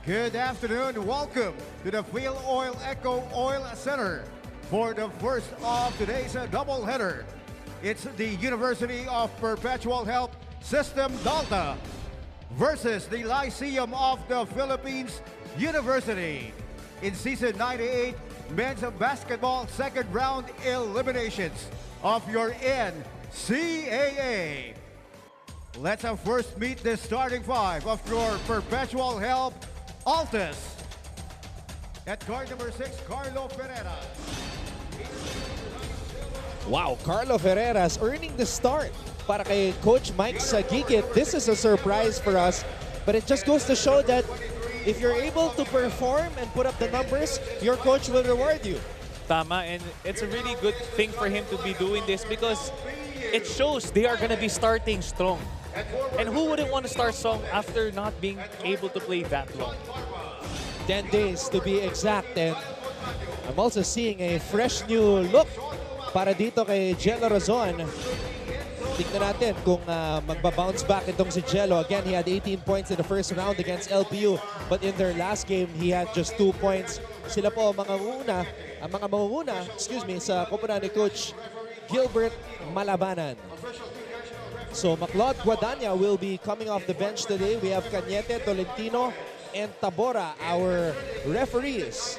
Good afternoon. Welcome to the Phil Oil Echo Oil Center for the first of today's doubleheader. It's the University of Perpetual Health System Delta versus the Lyceum of the Philippines University. In Season 98, men's basketball second round eliminations of your NCAA. Let's first meet the starting five of your Perpetual Health Altas. At guard number 6, Carlo Ferreira. Wow, Carlo Ferreras earning the start para kay Coach Mike Sagigit. This is a surprise for us, but it just goes to show that if you're able to perform and put up the numbers, your coach will reward you. Tama, and it's a really good thing for him to be doing this because it shows they are going to be starting strong. And who wouldn't want to start strong after not being able to play that long? 10 days to be exact, and I'm also seeing a fresh new look para dito kay Jello Razon. Tingnan natin kung magbabounce back itong si Jello. Again, he had 18 points in the first round against LPU, but in their last game, he had just 2 points. Sila po ang mga mangunguna, sa koponan ni Coach Gilbert Malabanan. So, Maclod Guadagna will be coming off the bench today. We have Cañete, Tolentino, and Tabora, our referees.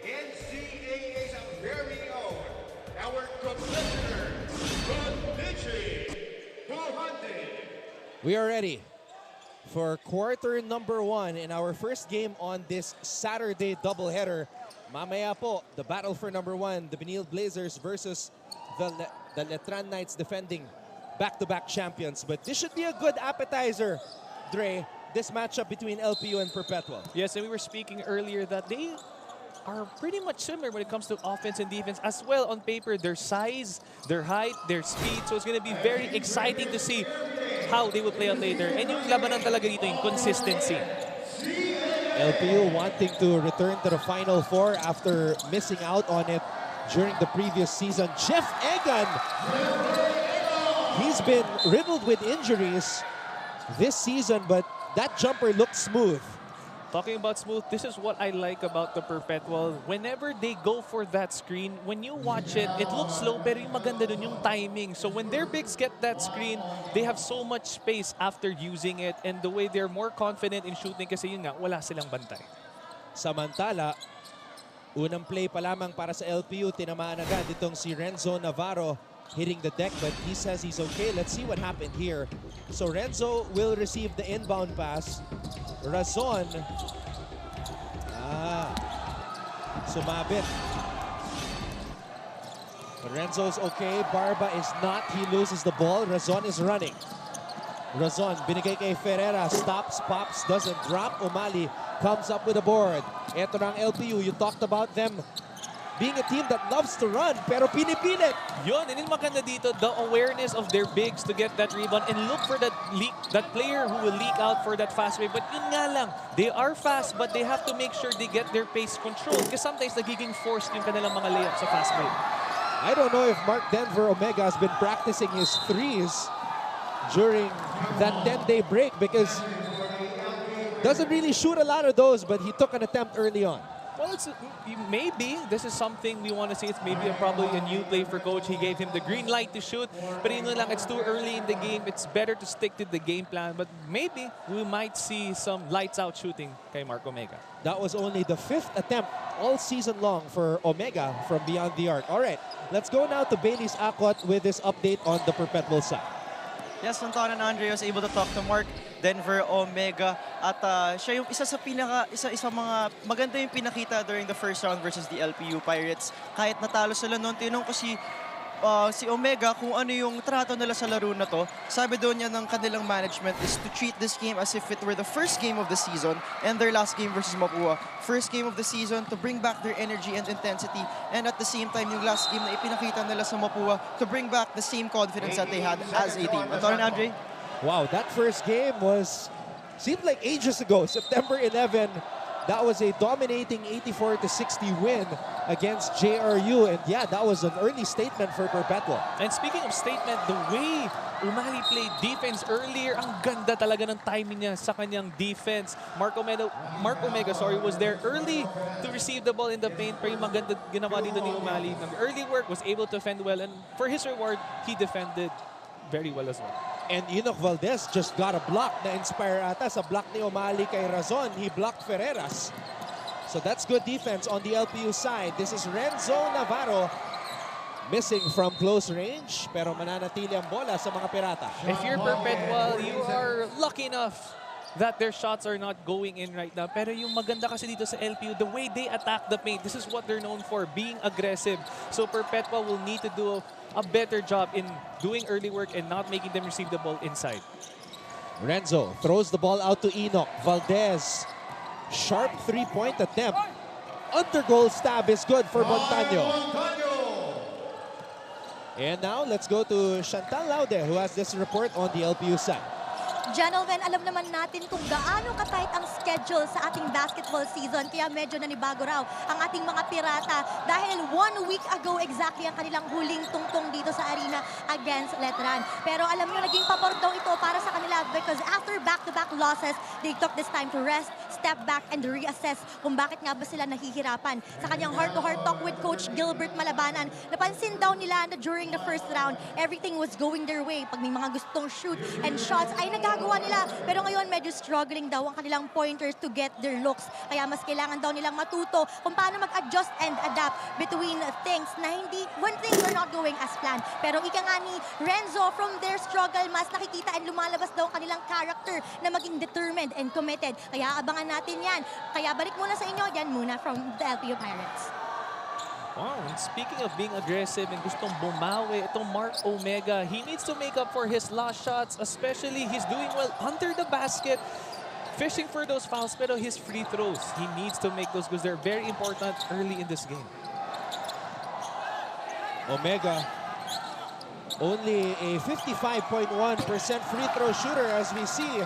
NCAA's very own, our commissioner, We are ready for quarter number 1 in our first game on this Saturday doubleheader. Mamaya po, the battle for number 1, the Benil Blazers versus the Letran Knights, defending back-to-back champions. But this should be a good appetizer, Dre, this matchup between LPU and Perpetual. Yes, and we were speaking earlier that they are pretty much similar when it comes to offense and defense as well on paper. Their size, their height, their speed. So it's going to be very exciting to see how they will play out later. And yung labanan talaga dito, yung consistency. LPU wanting to return to the Final Four after missing out on it during the previous season. Jeff Egan, he's been riddled with injuries this season, but that jumper looked smooth. Talking about smooth, this is what I like about the Perpetual. Whenever they go for that screen, when you watch it, it looks slow, pero yung maganda dun yung timing. So when their bigs get that screen, they have so much space after using it, and the way they're more confident in shooting kasi yun nga, wala silang bantay. Samantala, unang play pa lamang para sa LPU, tinamaan agad itong si Renzo Navarro hitting the deck, but he says he's okay. Let's see what happened here. So Renzo will receive the inbound pass. Razon. Sumabit. Renzo's okay. Barba is not. He loses the ball. Razon is running. Razon, binigay kay Ferreira. Stops, pops, doesn't drop. Umali comes up with a board. Ito na ang LPU. You talked about them being a team that loves to run, pero pinipilit. Yun, and yung maganda dito, the awareness of their bigs to get that rebound and look for that leak, that player who will leak out for that fast way. But yun nga lang, they are fast, but they have to make sure they get their pace controlled because sometimes nagiging forced yung kanilang mga layups sa fast break. I don't know if Mark Denver Omega has been practicing his threes during that 10-day break because doesn't really shoot a lot of those, but he took an attempt early on. Well, it's maybe this is something we want to see. It's maybe probably a new play for coach. He gave him the green light to shoot, but yun lang, it's too early in the game. It's better to stick to the game plan, but maybe we might see some lights out shooting kay Mark Omega. That was only the 5th attempt all season long for Omega from beyond the arc. All right, let's go now to Bailey's Akot with this update on the Perpetual side. Yes, Anton and Andre was able to talk to Mark Denver Omega at siya yung isa sa mga maganda yung pinakita during the first round versus the LPU Pirates. Kahit natalo sila noon, tinanong ko si Omega kung ano yung trato nila sa laro na to. Sabi doon niya ng kanilang management is to treat this game as if it were the first game of the season and their last game versus Mapua. First game of the season to bring back their energy and intensity, and at the same time yung last game na ipinakita nila sa Mapua to bring back the same confidence that they had as a team. Anton and Andre? Wow, that first game seemed like ages ago. September 11, that was a dominating 84-60 win against JRU. And yeah, that was an early statement for Perpetual. And speaking of statement, the way Umali played defense earlier, ang ganda talaga ng timing niya sa kanyang defense. Mark Omega was there early to receive the ball in the paint. Pero yung maganda ginawa dito ni Umali. Ng early work, was able to defend well. And for his reward, he defended very well as well. And Enoch Valdez just got a block na inspire ata sa block ni Umali kay Razon. He blocked Ferreras. So that's good defense on the LPU side. This is Renzo Navarro missing from close range, pero mananatili ang bola sa mga Pirata. If you're Perpetual, you are lucky enough that their shots are not going in right now. Pero yung maganda kasi dito sa LPU, the way they attack the paint, this is what they're known for, being aggressive. So Perpetual will need to do a better job in doing early work and not making them receive the ball inside. Renzo throws the ball out to Enoch. Valdez, sharp three-point attempt. Under goal stab is good for Montaño. And now let's go to Chantal Laude, who has this report on the LPU side. Gentlemen, alam naman natin kung gaano ka-tight ang schedule sa ating basketball season. Kaya medyo nanibago raw ang ating mga Pirata dahil 1 week ago exactly ang kanilang huling tungtong dito sa arena against Letran. Pero alam nyo, naging pabor daw ito para sa kanila because after back-to-back losses, they took this time to rest, step back, and reassess kung bakit nga ba sila nahihirapan. Sa kanyang heart-to-heart talk with Coach Gilbert Malabanan, napansin daw nila na during the first round, everything was going their way. Pag may mga gustong shoot and shots, ay nagagawa nila. Pero ngayon, medyo struggling daw ang kanilang pointers to get their looks. Kaya mas kailangan daw nilang matuto kung paano mag-adjust and adapt between things na when things are not going as planned. Pero ika nga ni Renzo, from their struggle, mas nakikita and lumalabas daw ang kanilang character na maging determined and committed. Kaya abangan natin yan. Kaya balik muna sa inyo, yan muna from the LPU Pirates. Wow, and speaking of being aggressive and gustong bumawi, itong Mark Omega, he needs to make up for his last shots, especially he's doing well under the basket, fishing for those fouls, pero his free throws, he needs to make those because they're very important early in this game. Omega, only a 55.1% free throw shooter as we see.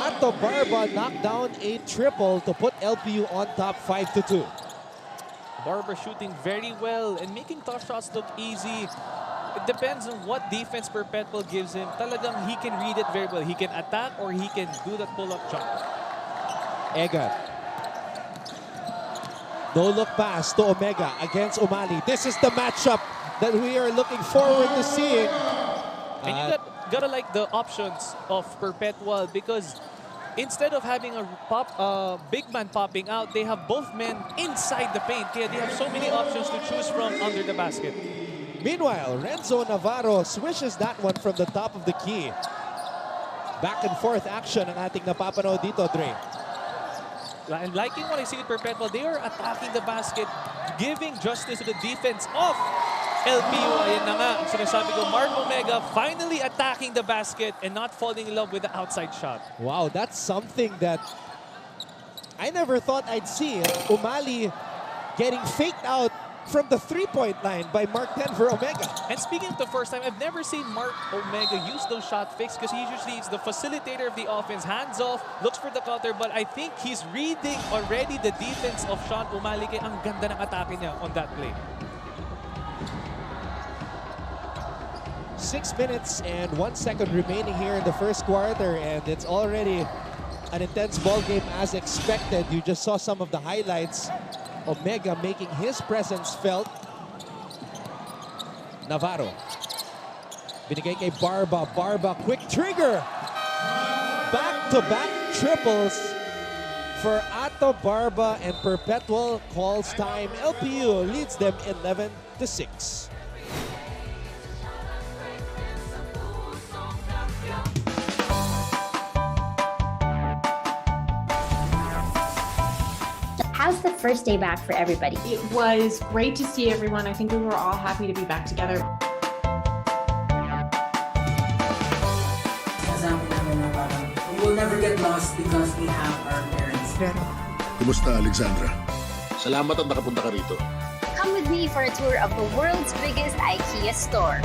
Ato Barba knocked down a triple to put LPU on top 5-2. Barber shooting very well and making tough shots look easy. It depends on what defense Perpetual gives him. Talagang he can read it very well. He can attack or he can do that pull-up jump. Egan. No look pass to Omega against Umali. This is the matchup that we are looking forward to seeing. And you gotta like the options of Perpetual because instead of having a big man popping out, they have both men inside the paint. Kaya they have so many options to choose from under the basket. Meanwhile, Renzo Navarro swishes that one from the top of the key. Back and forth action ang ating napapanood dito, Dre. And liking what I see with Perpetual, they are attacking the basket, giving justice to the defense of LPU. Ayan na nga, ang sinasabi ko, Mark Omega finally attacking the basket and not falling in love with the outside shot. Wow, that's something that I never thought I'd see. Umali getting faked out from the three-point line by Mark Denver Omega. And speaking of the first time, I've never seen Mark Omega use those shot fakes because he usually is the facilitator of the offense, hands off, looks for the cutter, but I think he's reading already the defense of Sean Umali. Kaya ang ganda ng atake niya on that play. 6 minutes and 1 second remaining here in the first quarter, and it's already an intense ball game as expected. You just saw some of the highlights. Omega making his presence felt. Navarro. Binigay kay Barba. Barba, quick trigger. Back-to-back triples for Ato Barba, and Perpetual calls time. LPU leads them 11-6. How's the first day back for everybody? It was great to see everyone. I think we were all happy to be back together. We will never get lost because we have our parents. Kumusta, Alexandra? Salamat at nakapunta ka rito. Come with me for a tour of the world's biggest IKEA store.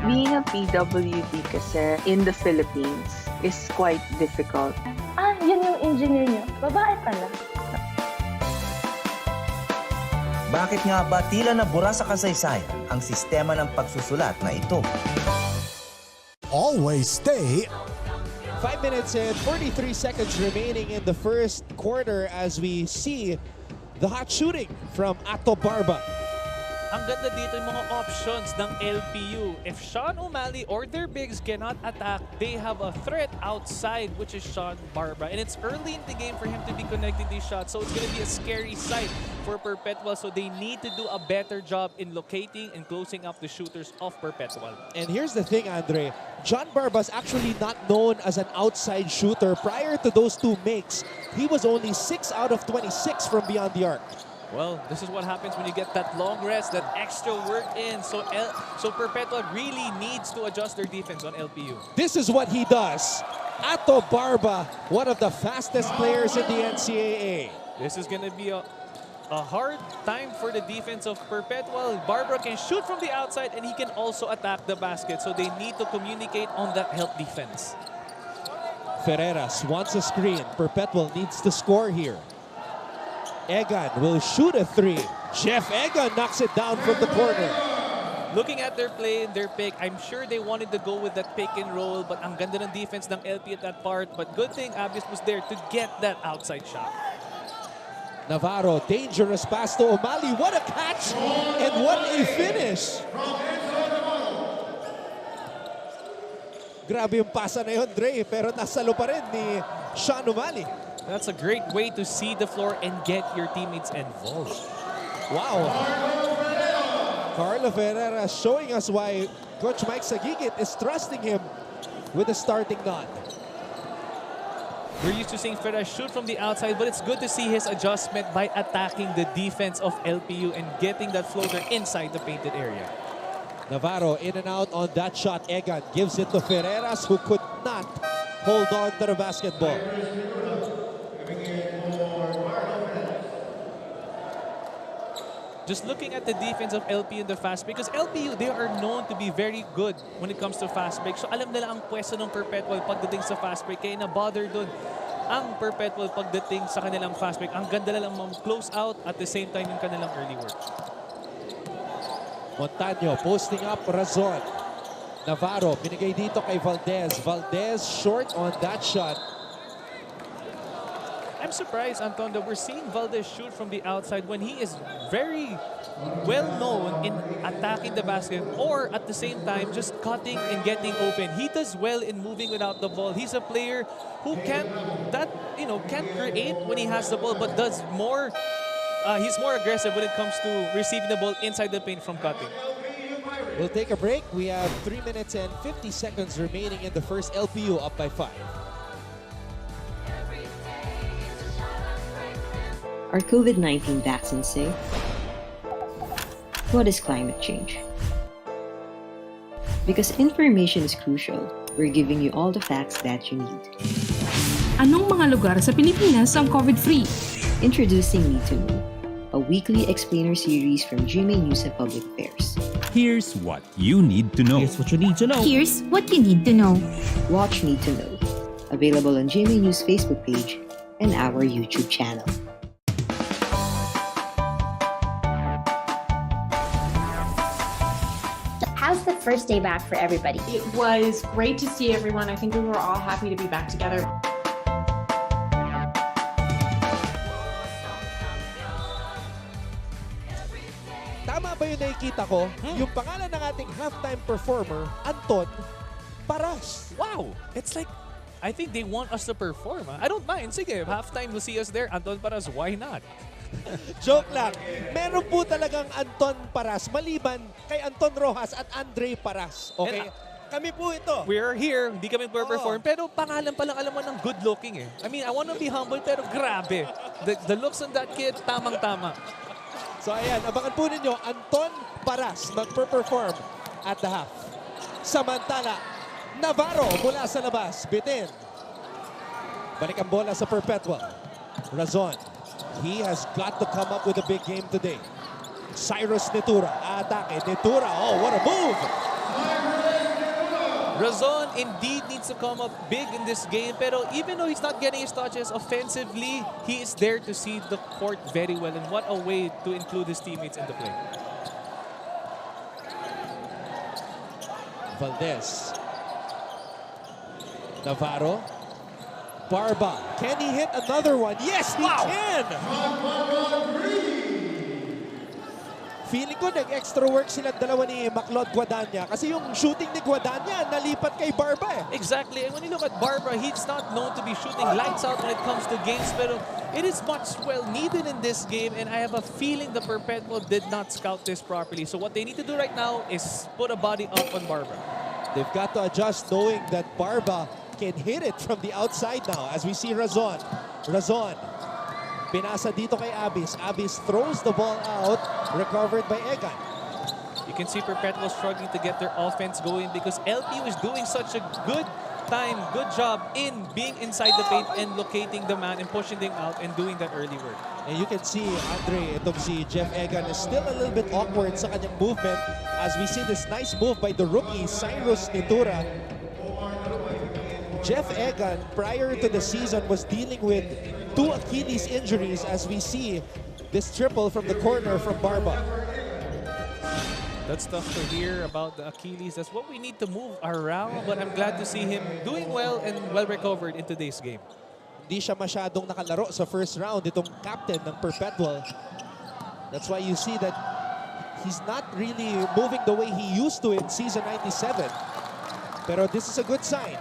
Being a PWD kasi in the Philippines is quite difficult. Ah, yun yung engineer nyo. Babae pala. Bakit nga ba tila nabura sa kasaysayan ang sistema ng pagsusulat na ito? Always stay. 5 minutes and 43 seconds remaining in the first quarter as we see the hot shooting from Ato Barba. Ang ganda dito yung mga options ng LPU. If Sean Umali or their bigs cannot attack, they have a threat outside, which is Sean Barba. And it's early in the game for him to be connecting these shots, so it's going to be a scary sight for Perpetual. So they need to do a better job in locating and closing up the shooters of Perpetual. And here's the thing, Andre. John Barba's actually not known as an outside shooter. Prior to those two makes, he was only 6 out of 26 from beyond the arc. Well, this is what happens when you get that long rest, that extra work in. So Perpetual really needs to adjust their defense on LPU. This is what he does. Ato Barba, one of the fastest players in the NCAA. This is going to be a hard time for the defense of Perpetual. Barba can shoot from the outside and he can also attack the basket. So they need to communicate on that help defense. Ferreras wants a screen. Perpetual needs to score here. Egan will shoot a 3. Jeff Egan knocks it down from the corner. Looking at their play, their pick, I'm sure they wanted to go with that pick and roll, but ang ganda ng defense ng LP at that part. But good thing Abis was there to get that outside shot. Navarro, dangerous pass to Umali. What a catch and what a finish. Grabe yung pasa na yun, Dre, pero nasalo pa rin ni Sean Umali. That's a great way to see the floor and get your teammates involved. Wow. Carlo Ferreira showing us why Coach Mike Sagigit is trusting him with the starting nod. We're used to seeing Ferreira shoot from the outside, but it's good to see his adjustment by attacking the defense of LPU and getting that floater inside the painted area. Navarro in and out on that shot. Egan gives it to Ferreras, who could not hold on to the basketball. Just looking at the defense of LPU in the fast break, because LPU, they are known to be very good when it comes to fast break. So alam nila ang pwesto ng Perpetual pagdating sa fast break. Kaya na-bother dun ang Perpetual pagdating sa kanilang fast break. Ang ganda lang close out at the same time yung kanilang early work. Montaño posting up Razon. Navarro binigay dito kay Valdez. Valdez short on that shot. I'm surprised, Anton, that we're seeing Valdez shoot from the outside when he is very well known in attacking the basket or at the same time just cutting and getting open. He does well in moving without the ball. He's a player who can't create when he has the ball, but does more. He's more aggressive when it comes to receiving the ball inside the paint from cutting. We'll take a break. We have 3 minutes and 50 seconds remaining in the first. LPU up by 5. Are COVID-19 vaccines safe? What is climate change? Because information is crucial, we're giving you all the facts that you need. Anong mga lugar sa Pilipinas ang COVID-free? Introducing Need to Know, a weekly explainer series from GMA News and Public Affairs. Here's what you need to know. Here's what you need to know. Here's what you need to know. Watch Need to Know, available on GMA News Facebook page and our YouTube channel. How's the first day back for everybody? It was great to see everyone. I think we were all happy to be back together. Tama ba yung nakikita ko? Yung pangalan ng ating halftime performer, Anton Paras. Wow! It's like, I think they want us to perform. I don't mind. Sige, halftime will see us there. Anton Paras, why not? Joke lang. Meron po talagang Anton Paras maliban kay Anton Rojas at Andre Paras. Okay? Kami po ito. We're here, hindi kami perform, pero pangalan pa lang alam mo ng good looking eh. I mean, I want to be humble, pero grabe. The looks on that kid, tamang-tama. So ayan, abangan po ninyo, Anton Paras magper-perform at the half. Samantala, Navarro mula sa labas, bitin. Balik ang bola sa Perpetual. Razon. He has got to come up with a big game today. Cyrus Nitura, atake. Nitura, oh, what a move! Razon indeed needs to come up big in this game, pero even though he's not getting his touches offensively, he is there to see the court very well, and what a way to include his teammates in the play. Valdez. Navarro. Barba. Can he hit another one? Yes, he can! Feeling ko nag-extra work silang dalawa ni Maclod Guadagna kasi yung shooting ni Guadagna nalipat kay Barba eh. Exactly, and when you look at Barba, he's not known to be shooting lights out when it comes to games, pero it is much well needed in this game, and I have a feeling the Perpetual did not scout this properly. So what they need to do right now is put a body up on Barba. They've got to adjust knowing that Barba can hit it from the outside now as we see Razon. Razon. Pinasa dito kay Abis. Abis throws the ball out. Recovered by Egan. You can see Perpetual struggling to get their offense going because LPU is doing such a good job in being inside the paint and locating the man and pushing them out and doing that early work. And you can see, Andre, itong si Jeff Egan is still a little bit awkward sa kanyang movement as we see this nice move by the rookie, Cyrus Nitura. Jeff Egan, prior to the season, was dealing with 2 Achilles injuries as we see this triple from the corner from Barba. That's tough to hear about the Achilles. That's what we need to move around, but I'm glad to see him doing well and well recovered in today's game. Hindi siya masyadong nakalaro sa first round, itong captain ng Perpetual. That's why you see that he's not really moving the way he used to in season 97. Pero this is a good sign.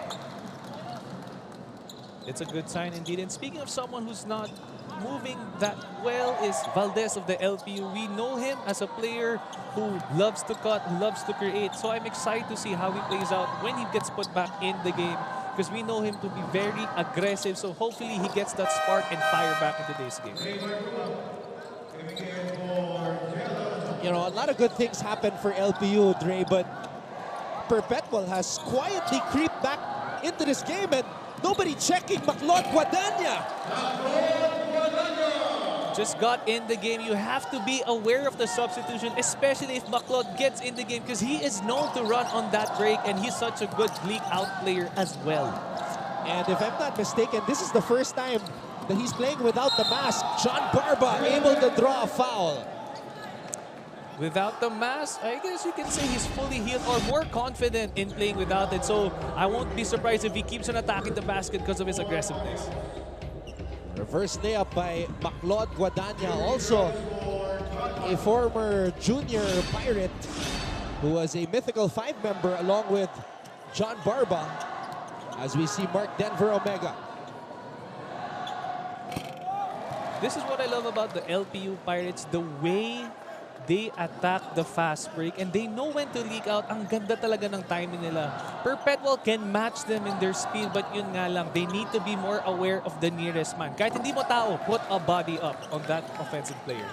It's a good sign indeed. And speaking of someone who's not moving that well is Valdez of the LPU. We know him as a player who loves to cut, loves to create. So I'm excited to see how he plays out when he gets put back in the game because we know him to be very aggressive. So hopefully he gets that spark and fire back into today's game. You know, a lot of good things happen for LPU, Dre, but Perpetual has quietly creeped back into this game and nobody checking Maclod Guadagna. Just got in the game. You have to be aware of the substitution, especially if Maclod gets in the game because he is known to run on that break and he's such a good leak out player as well. And if I'm not mistaken, this is the first time that he's playing without the mask. John Barba able to draw a foul. Without the mask, I guess you can say he's fully healed or more confident in playing without it. So I won't be surprised if he keeps on attacking the basket because of his aggressiveness. Reverse layup by Maclod Guadagna, also a former junior Pirate who was a Mythical 5 member along with John Barba, as we see Mark Denver Omega. This is what I love about the LPU Pirates, the way they attack the fast break and they know when to leak out. Ang ganda talaga ng timing nila. Perpetual can match them in their speed, but yun nga lang, they need to be more aware of the nearest man. Kahit hindi mo tao, put a body up on that offensive player.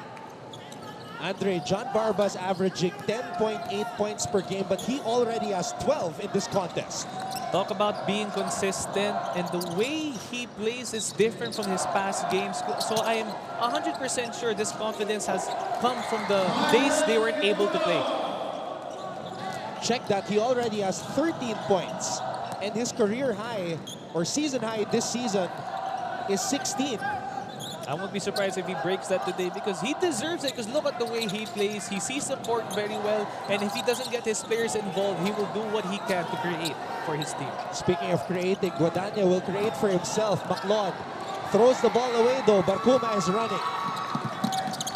Andre, John Barba's averaging 10.8 points per game, but he already has 12 in this contest. Talk about being consistent, and the way he plays is different from his past games. So I am 100% sure this confidence has come from the days they weren't able to play. Check that, he already has 13 points, and his career high, or season high this season, is 16. I won't be surprised if he breaks that today because he deserves it. Because look at the way he plays. He sees support very well. And if he doesn't get his players involved, he will do what he can to create for his team. Speaking of creating, Guadagna will create for himself. Maclod throws the ball away though. Barcuma is running.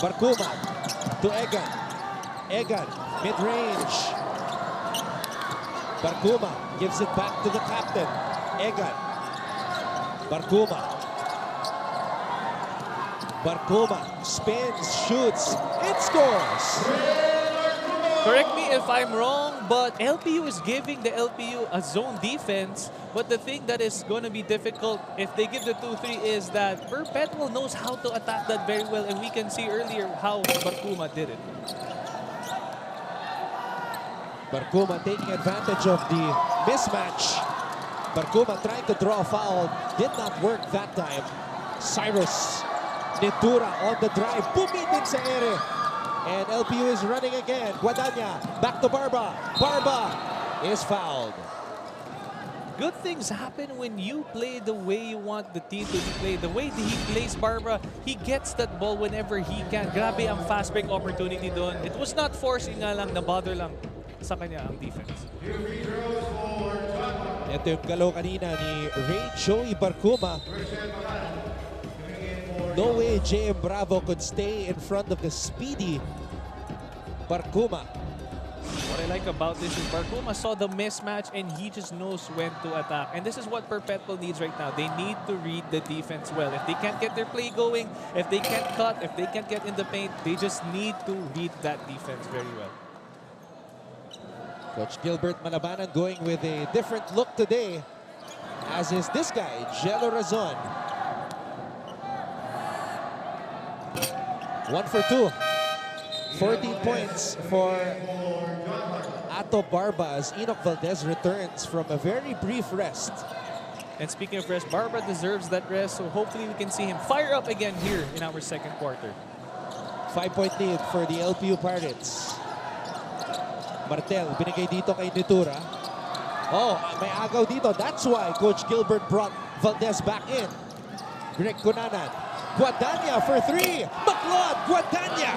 Barcuma to Egan. Egan, mid-range. Barcuma gives it back to the captain. Egan. Barcuma. Barcuma spins, shoots, and scores! Correct me if I'm wrong, but LPU is giving the LPU a zone defense. But the thing that is going to be difficult if they give the 2-3 is that Perpetual knows how to attack that very well. And we can see earlier how Barcuma did it. Barcuma taking advantage of the mismatch. Barcuma trying to draw a foul. Did not work that time. Cyrus Nitura on the drive. Pumitin sa ere. And LPU is running again. Guadagna back to Barba. Barba is fouled. Good things happen when you play the way you want the team to be played. The way he plays Barba, he gets that ball whenever he can. Grabe ang fast break opportunity doon. It was not forcing nga lang, na-bother lang sa kanya ang defense. Ito yung galaw kanina ni Ray Joey Barcuma. No way JM Bravo could stay in front of the speedy Barcuma. What I like about this is Barcuma saw the mismatch and he just knows when to attack. And this is what Perpetual needs right now. They need to read the defense well. If they can't get their play going, if they can't cut, if they can't get in the paint, they just need to read that defense very well. Coach Gilbert Malabanan going with a different look today, as is this guy, Jello Razon. 1 for 2. 14 points for Ato Barba as Enoch Valdez returns from a very brief rest. And speaking of rest, Barba deserves that rest, so hopefully we can see him fire up again here in our second quarter. 5-point lead for the LPU Pirates. Martel, binigay dito kay Nitura. Oh, may agaw dito. That's why Coach Gilbert brought Valdez back in. Greg Cunanan. Guadagna for 3. Maclod, Guadagna.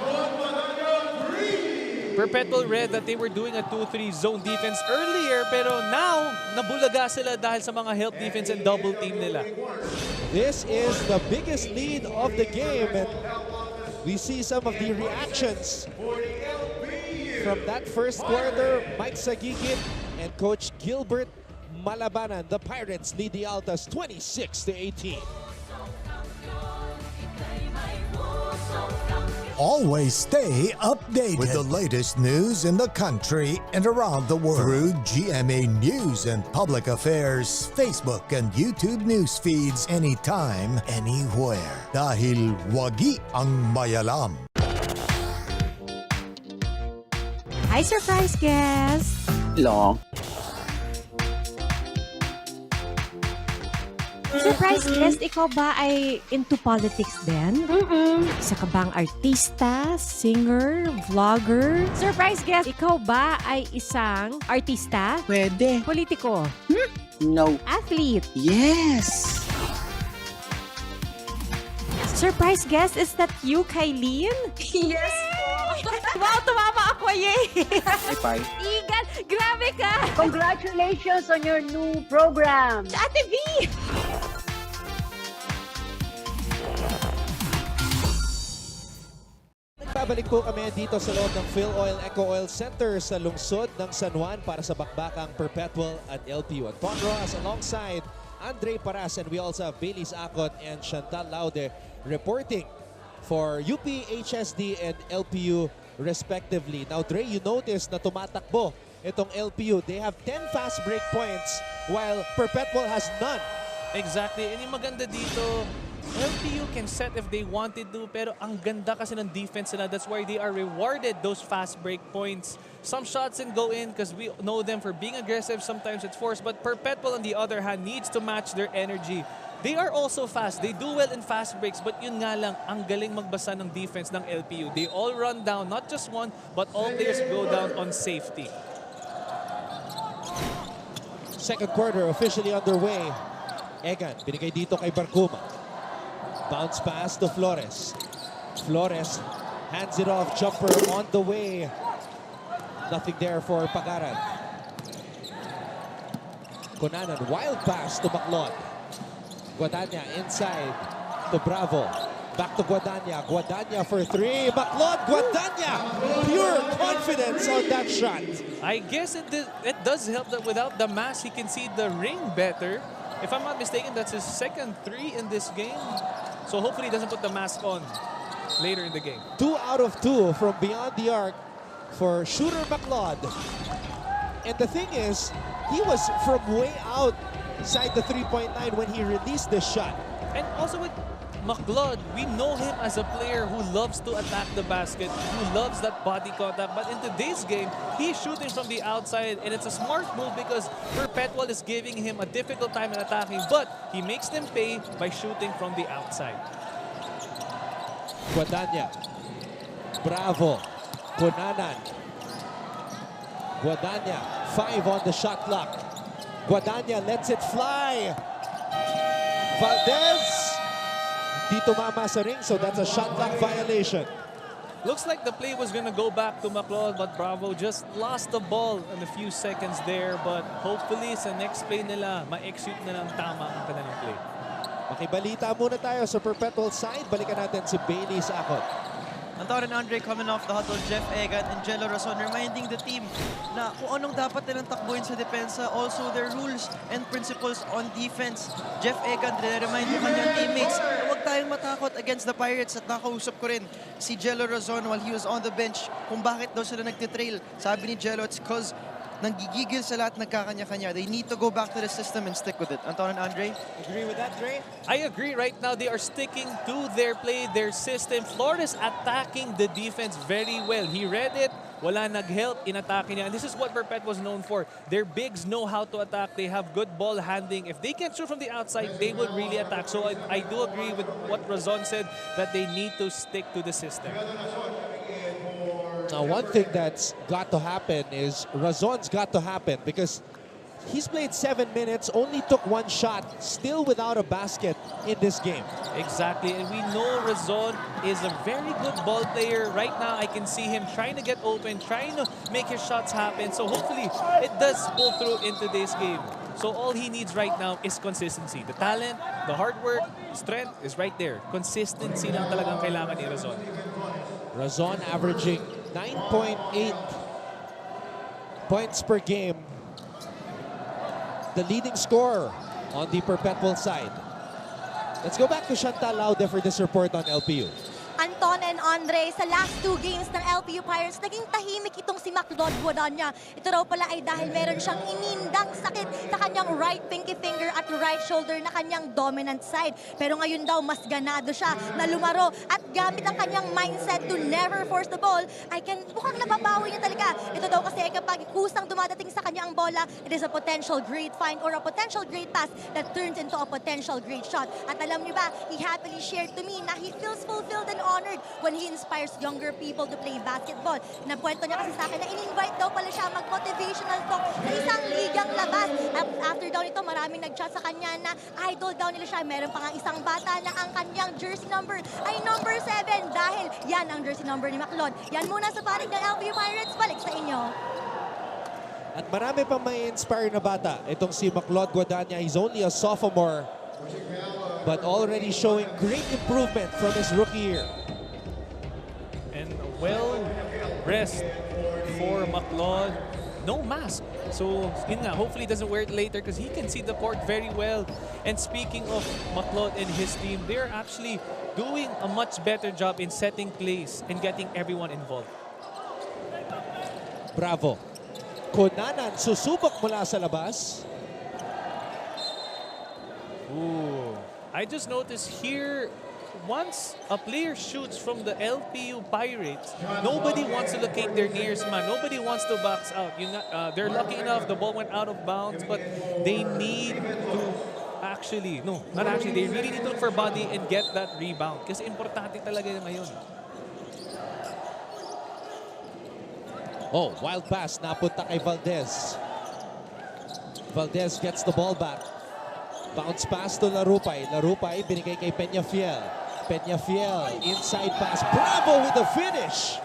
Perpetual read that they were doing a 2-3 zone defense earlier, pero now, nabulaga sila dahil sa mga help defense and double team nila. This is the biggest lead of the game, and we see some of the reactions from that first quarter. Mike Sagigit and Coach Gilbert Malabanan. The Pirates lead the Altas 26-18. Always stay updated with the latest news in the country and around the world through GMA News and Public Affairs Facebook and YouTube news feeds anytime, anywhere. Dahil wagi ang mayalam. Hi, surprise guest! Long. Surprise guest, ikaw ba ay into politics din? Isa ka bang artista, singer, vlogger? Surprise guest, ikaw ba ay isang artista? Pwede. Politiko? No. Athlete? Yes! Surprise guest, is that you, Kylene? Yes po! Wow, tumama ako, yay! Bye. Igan, grabe ka! Congratulations on your new program! Ate V! Nagbabalik po kami dito sa loob ng Phil Oil Eco Oil Center sa lungsod ng San Juan para sa bakbakang Perpetual at LPU. Anton Rojas alongside Andre Paras, and we also have Bailey Acot and Chantal Laude reporting for UP, HSD, and LPU respectively. Now, Dre, you notice na tumatakbo itong LPU. They have 10 fast break points while Perpetual has none. Exactly. And yung maganda dito, LPU can set if they wanted to, pero ang ganda kasi ng defense nila. That's why they are rewarded those fast break points. Some shots can go in because we know them for being aggressive. Sometimes it's forced. But Perpetual, on the other hand, needs to match their energy. They are also fast. They do well in fast breaks. But yun nga lang, ang galing magbasa ng defense ng LPU. They all run down, not just one, but all players go down on safety. Second quarter officially underway. Egan, binigay dito kay Barcuma. Bounce pass to Flores. Flores hands it off. Jumper on the way. Nothing there for Pagaran. Conanan, wild pass to Maclon. Guadagna inside to Bravo. Back to Guadagna. Guadagna for three. Maclon, Guadagna. Pure confidence on that shot. I guess it does help that without the mask, he can see the ring better. If I'm not mistaken, that's his second three in this game. So hopefully he doesn't put the mask on later in the game. 2 out of 2 from beyond the arc for shooter McLeod. And the thing is, he was from way outside the three-point line when he released the shot. And also with McLeod, we know him as a player who loves to attack the basket, who loves that body contact. But in today's game, he's shooting from the outside, and it's a smart move because Perpetual is giving him a difficult time in attacking, but he makes them pay by shooting from the outside. Guadagna. Bravo. Conanan. Guadagna. 5 on the shot clock. Guadagna lets it fly. Valdez. Di tumama sa ring, so that's a shot clock violation. Looks like the play was going to go back to McLeod, but Bravo just lost the ball in a few seconds there. But hopefully sa next play nila, ma-execute na lang tama ang kanilang play. Makibalita muna tayo sa Perpetual side. Balikan natin si Bailey Acot. Anton and Andre coming off the huddle, Jeff Egan and Jello Razon reminding the team na kung anong dapat nilang takbuhin sa depensa, also their rules and principles on defense. Jeff Egan, remind yung kanyang teammates na huwag tayong matakot against the Pirates, at nakausap ko rin si Jello Razon while he was on the bench kung bakit daw sila nagtitrail. Sabi ni Jello, it's because nanggigigil sa lahat, nagkakanya-kanya. They need to go back to the system and stick with it. Anton and Andre? Agree with that, Dre? I agree. Right now, they are sticking to their play, their system. Flores attacking the defense very well. He read it. Wala nag-help in attacking niya. And this is what Perpet was known for. Their bigs know how to attack. They have good ball handling. If they can shoot from the outside, they will really attack. So I do agree with what Razon said, that they need to stick to the system. Now, one thing that's got to happen is Razon's got to happen, because he's played 7 minutes, only took 1 shot, still without a basket in this game. Exactly, and we know Razon is a very good ball player. Right now, I can see him trying to get open, trying to make his shots happen. So hopefully, it does pull through in today's game. So all he needs right now is consistency. The talent, the hard work, strength is right there. Consistency lang talagang kailangan ni Razon. Razon averaging 9.8 points per game. The leading scorer on the Perpetual side. Let's go back to Chantal Laude for this report on LPU. Anton and Andre, sa last 2 games ng LPU Pirates, naging tahimik itong si McLeod Guadagna. Ito raw pala ay dahil meron siyang inindang sakit sa kanyang right pinky finger at right shoulder na kanyang dominant side. Pero ngayon daw, mas ganado siya na lumaro at gamit ang kanyang mindset to never force the ball, mukhang nababawi niya talaga. Ito daw kasi kapag kusang dumadating sa kanya ang bola, it is a potential great find or a potential great pass that turns into a potential great shot. At alam niyo ba, he happily shared to me na he feels fulfilled and honored when he inspires younger people to play basketball. Napuwento niya kasi sa akin na in-invite daw pala siya mag-motivational talk sa isang ligang labas. At after daw nito, maraming nag-chat sa kanya na idol daw nila siya. Meron pa nga isang bata na ang kanyang jersey number ay number 7 dahil yan ang jersey number ni McLeod. Yan muna sa panig ng LPU Pirates. Balik sa inyo. At marami pang may inspire na bata. Itong si McLeod Guadagna, he's only a sophomore, but already showing great improvement from his rookie year. And 12 rest for Macleod. No mask. So, yun nga, hopefully he doesn't wear it later because he can see the court very well. And speaking of Macleod and his team, they're actually doing a much better job in setting plays and getting everyone involved. Bravo. Konanan susubok mula sa labas. Ooh. I just noticed here, once a player shoots from the LPU Pirates, nobody wants to locate their nearest man. Nobody wants to box out. They're lucky enough the ball went out of bounds, but they need to actually, no, not actually, they really need to look for body and get that rebound. Kasi importante talaga ngayon. Oh, wild pass. Napunta kay Valdez. Valdez gets the ball back. Bounce pass to Larupay. Larupay binigay kay Peñafiel. Peñafiel, inside pass. Bravo with the finish.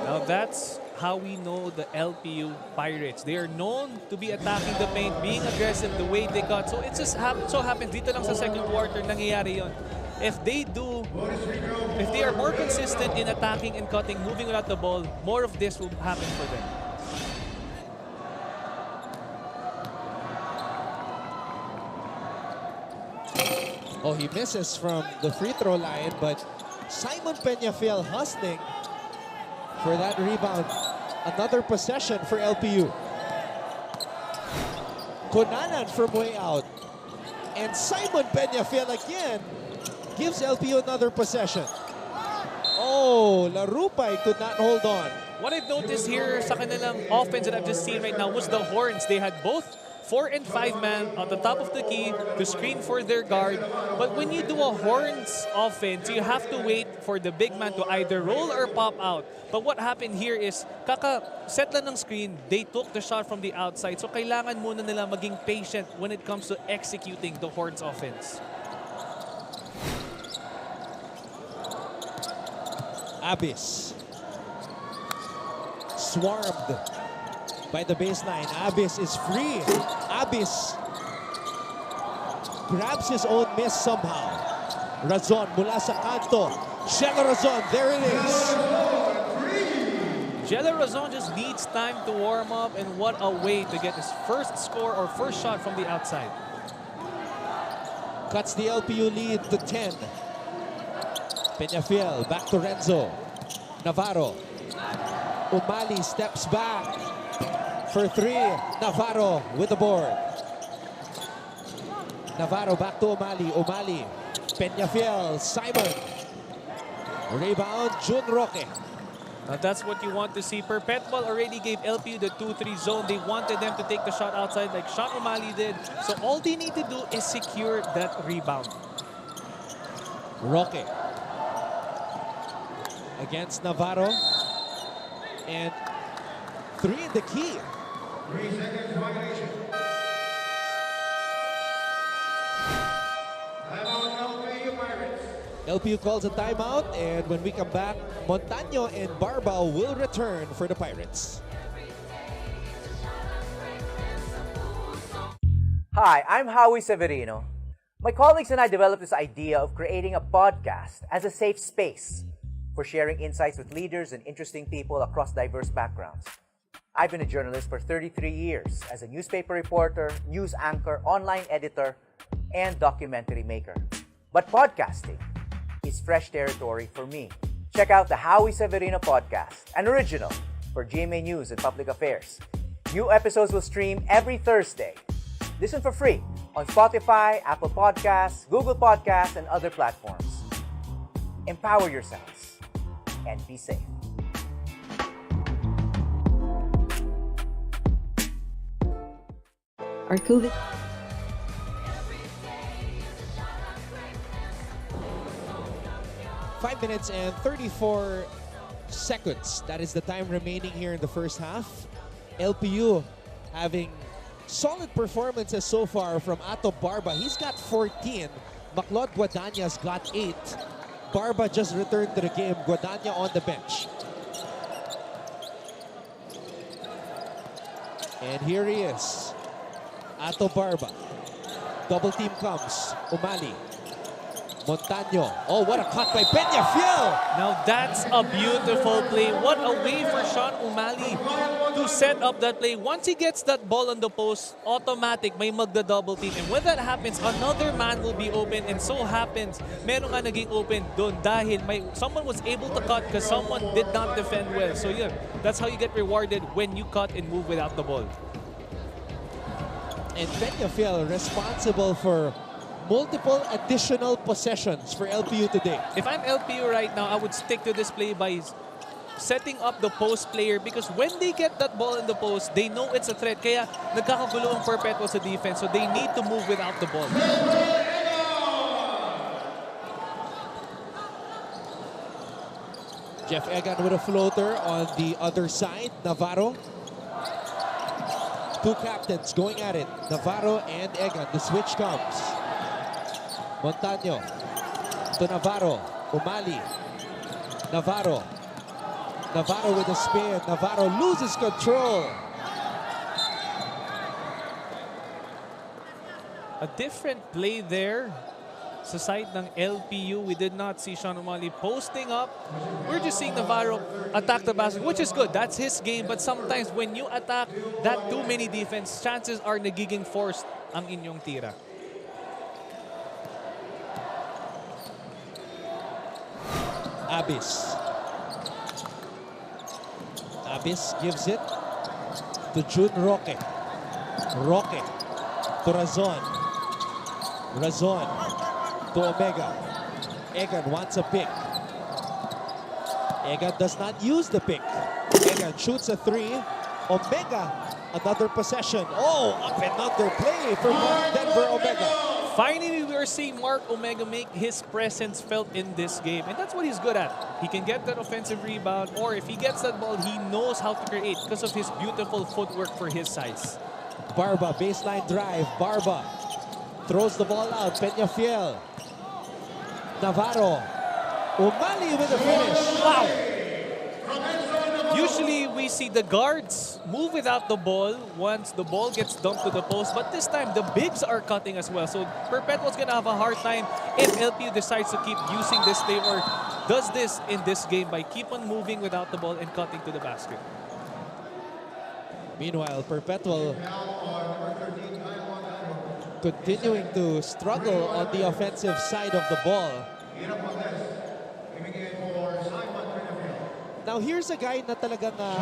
Now that's how we know the LPU Pirates. They are known to be attacking the paint, being aggressive the way they got. So it just so happens dito lang sa second quarter nangyayari yon. If they are more consistent in attacking and cutting, moving without the ball, more of this will happen for them. Oh, he misses from the free throw line, but Simon Peñafiel hustling for that rebound. Another possession for LPU. Konanan from way out. And Simon Peñafiel again gives LPU another possession. Oh, Larupay could not hold on. What I've noticed here sa kanilang offense that I've just seen right now was the horns. They had both 4 and 5 man on the top of the key to screen for their guard. But when you do a horns offense, you have to wait for the big man to either roll or pop out. But what happened here is, kaka-set lang ng screen, they took the shot from the outside. So kailangan muna nila maging patient when it comes to executing the horns offense. Abyss. Swarmed by the baseline. Abyss is free. Abyss grabs his own miss somehow. Razon mula sa kanto. Shella Razon, there it is. Jella Razon just needs time to warm up, and what a way to get his first score or first shot from the outside. Cuts the LPU lead to 10. Peñafiel back to Renzo. Navarro. Umali steps back for 3. Navarro with the board. Navarro back to Umali. Umali. Peñafiel. Simon. Rebound. Jun Roque. Now that's what you want to see. Perpetual already gave LPU the 2-3 zone. They wanted them to take the shot outside like Sean Umali did. So all they need to do is secure that rebound. Roque. Against Navarro. And 3 in the key. 3 seconds violation. Timeout LPU Pirates. LPU calls a timeout, and when we come back, Montaño and Barba will return for the Pirates. Hi, I'm Howie Severino. My colleagues and I developed this idea of creating a podcast as a safe space for sharing insights with leaders and interesting people across diverse backgrounds. I've been a journalist for 33 years as a newspaper reporter, news anchor, online editor, and documentary maker. But podcasting is fresh territory for me. Check out the Howie Severino podcast, an original for GMA News and Public Affairs. New episodes will stream every Thursday. Listen for free on Spotify, Apple Podcasts, Google Podcasts, and other platforms. Empower yourselves and be safe. Our COVID 5 minutes and 34 seconds. That is the time remaining here in the first half. LPU having solid performances so far from Ato Barba. He's got 14. Macleod Guadagna's got 8. Barba just returned to the game. Guadagna on the bench. And here he is. Ato Barba. Double team comes. Umali. Montaño. Oh, what a cut by Peñafiel. Now that's a beautiful play. What a way for Sean Umali to set up that play. Once he gets that ball on the post, automatic, may magda-double team. And when that happens, another man will be open. And so happens, meron nga naging open doon dahil someone was able to cut because someone did not defend well. So yeah, that's how you get rewarded when you cut and move without the ball. And Peñafiel responsible for multiple additional possessions for LPU today. If I'm LPU right now, I would stick to this play by setting up the post player because when they get that ball in the post, they know it's a threat. Kaya nagkakagulo ang Perpetual sa defense, so they need to move without the ball. Jeff Egan with a floater on the other side. Navarro. Two captains going at it. Navarro and Egan. The switch comes. Montaño to Navarro. Umali. Navarro. Navarro with a spin. Navarro loses control. A different play there sa side ng LPU. We did not see Sean Umali posting up. We're just seeing Navarro attack the basket, which is good. That's his game. But sometimes when you attack that too many defense, chances are nagiging forced ang inyong tira. Abis. Abis gives it to Jun Roque. Roque to Razon. Razon to Omega. Egan wants a pick. Egan does not use the pick. Egan shoots a three. Omega, another possession. Oh, up and under play for Denver Omega. Finally, we are seeing Mark Omega make his presence felt in this game. And that's what he's good at. He can get that offensive rebound, or if he gets that ball, he knows how to create because of his beautiful footwork for his size. Barba, baseline drive. Barba throws the ball out. Peñafiel. Navarro. Umali with the finish. Wow! Usually, we see the guards move without the ball once the ball gets dumped to the post. But this time, the bigs are cutting as well. So Perpetual's going to have a hard time if LPU decides to keep using this play or does this in this game by keep on moving without the ball and cutting to the basket. Meanwhile, Perpetual continuing to struggle on the offensive side of the ball. Now here's a guy na talaga na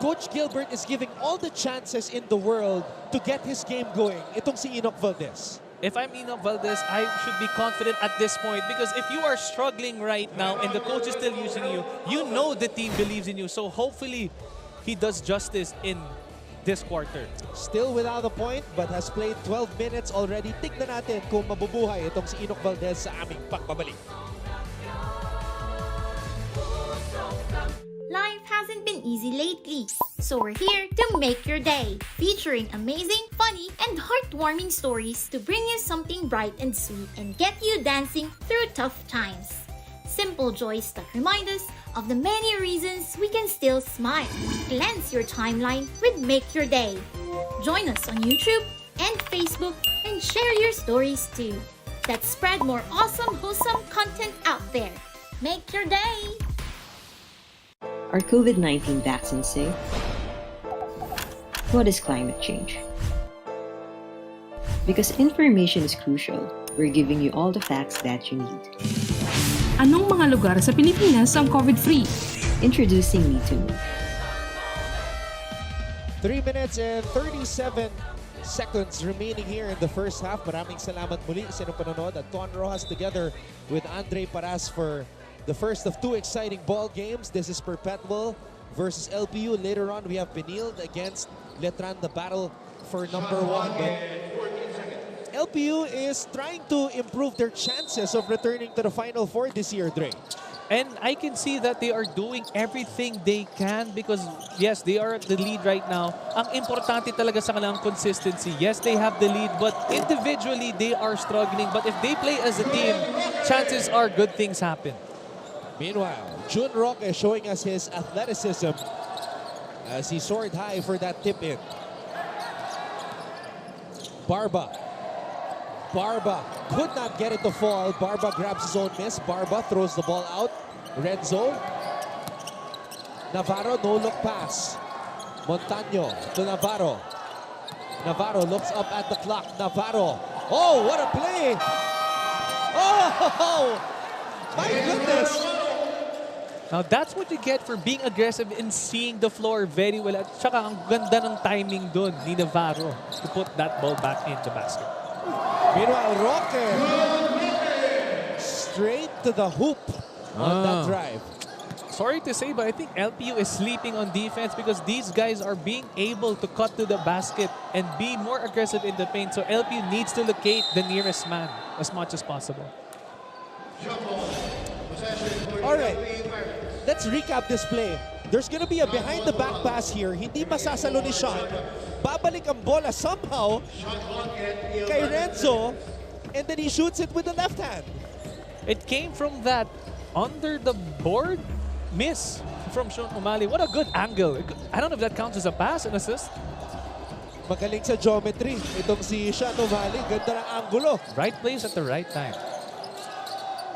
Coach Gilbert is giving all the chances in the world to get his game going. Itong si Enoch Valdez. If I'm Enoch Valdez, I should be confident at this point because if you are struggling right now and the coach is still using you, you know the team believes in you. So hopefully, he does justice in this quarter. Still without a point but has played 12 minutes already. Tignan natin kung mabubuhay itong si Enoch Valdez sa aming pagbabalik. Life hasn't been easy lately, so we're here to make your day, featuring amazing, funny, and heartwarming stories to bring you something bright and sweet and get you dancing through tough times. Simple joys that remind us of the many reasons we can still smile. Cleanse your timeline with Make Your Day. Join us on YouTube and Facebook and share your stories too. Let's spread more awesome, wholesome content out there. Make your day! Are COVID-19 vaccines safe? What is climate change? Because information is crucial, we're giving you all the facts that you need. Anong mga lugar sa Pilipinas ang COVID-free? Introducing Me Too. 3 minutes and 37 seconds remaining here in the first half. Maraming salamat muli sa inyong panonood at Ton Rojas together with Andre Paras for the first of two exciting ball games. This is Perpetual versus LPU. Later on, we have Benilde against Letran, the battle for number 1. But LPU is trying to improve their chances of returning to the Final Four this year, Dre. And I can see that they are doing everything they can because, yes, they are at the lead right now. Ang importante talaga sa kanilang consistency. Yes, they have the lead, but individually, they are struggling. But if they play as a team, chances are good things happen. Meanwhile, Jun Roque showing us his athleticism as he soared high for that tip-in. Barba. Barba could not get it to fall. Barba grabs his own miss. Barba throws the ball out. Renzo. Navarro, no-look pass. Montaño to Navarro. Navarro looks up at the clock. Navarro. Oh, what a play! Oh, my goodness! Now that's what you get for being aggressive and seeing the floor very well. At saka ang ganda ng timing dun ni Navarro to put that ball back in the basket. Meanwhile, Roque straight to the hoop on that drive. Sorry to say, but I think LPU is sleeping on defense because these guys are being able to cut to the basket and be more aggressive in the paint. So LPU needs to locate the nearest man as much as possible. All right, let's recap this play. There's gonna be a behind-the-back pass here. Hindi masasalo ni Sean. Babalik ang bola somehow kay Renzo, and then he shoots it with the left hand. It came from that under the board miss from Sean O'Malley. What a good angle. I don't know if that counts as a pass, an assist. Magaling sa geometry. Itong si Sean O'Malley. Ganda ng angulo. Right place at the right time.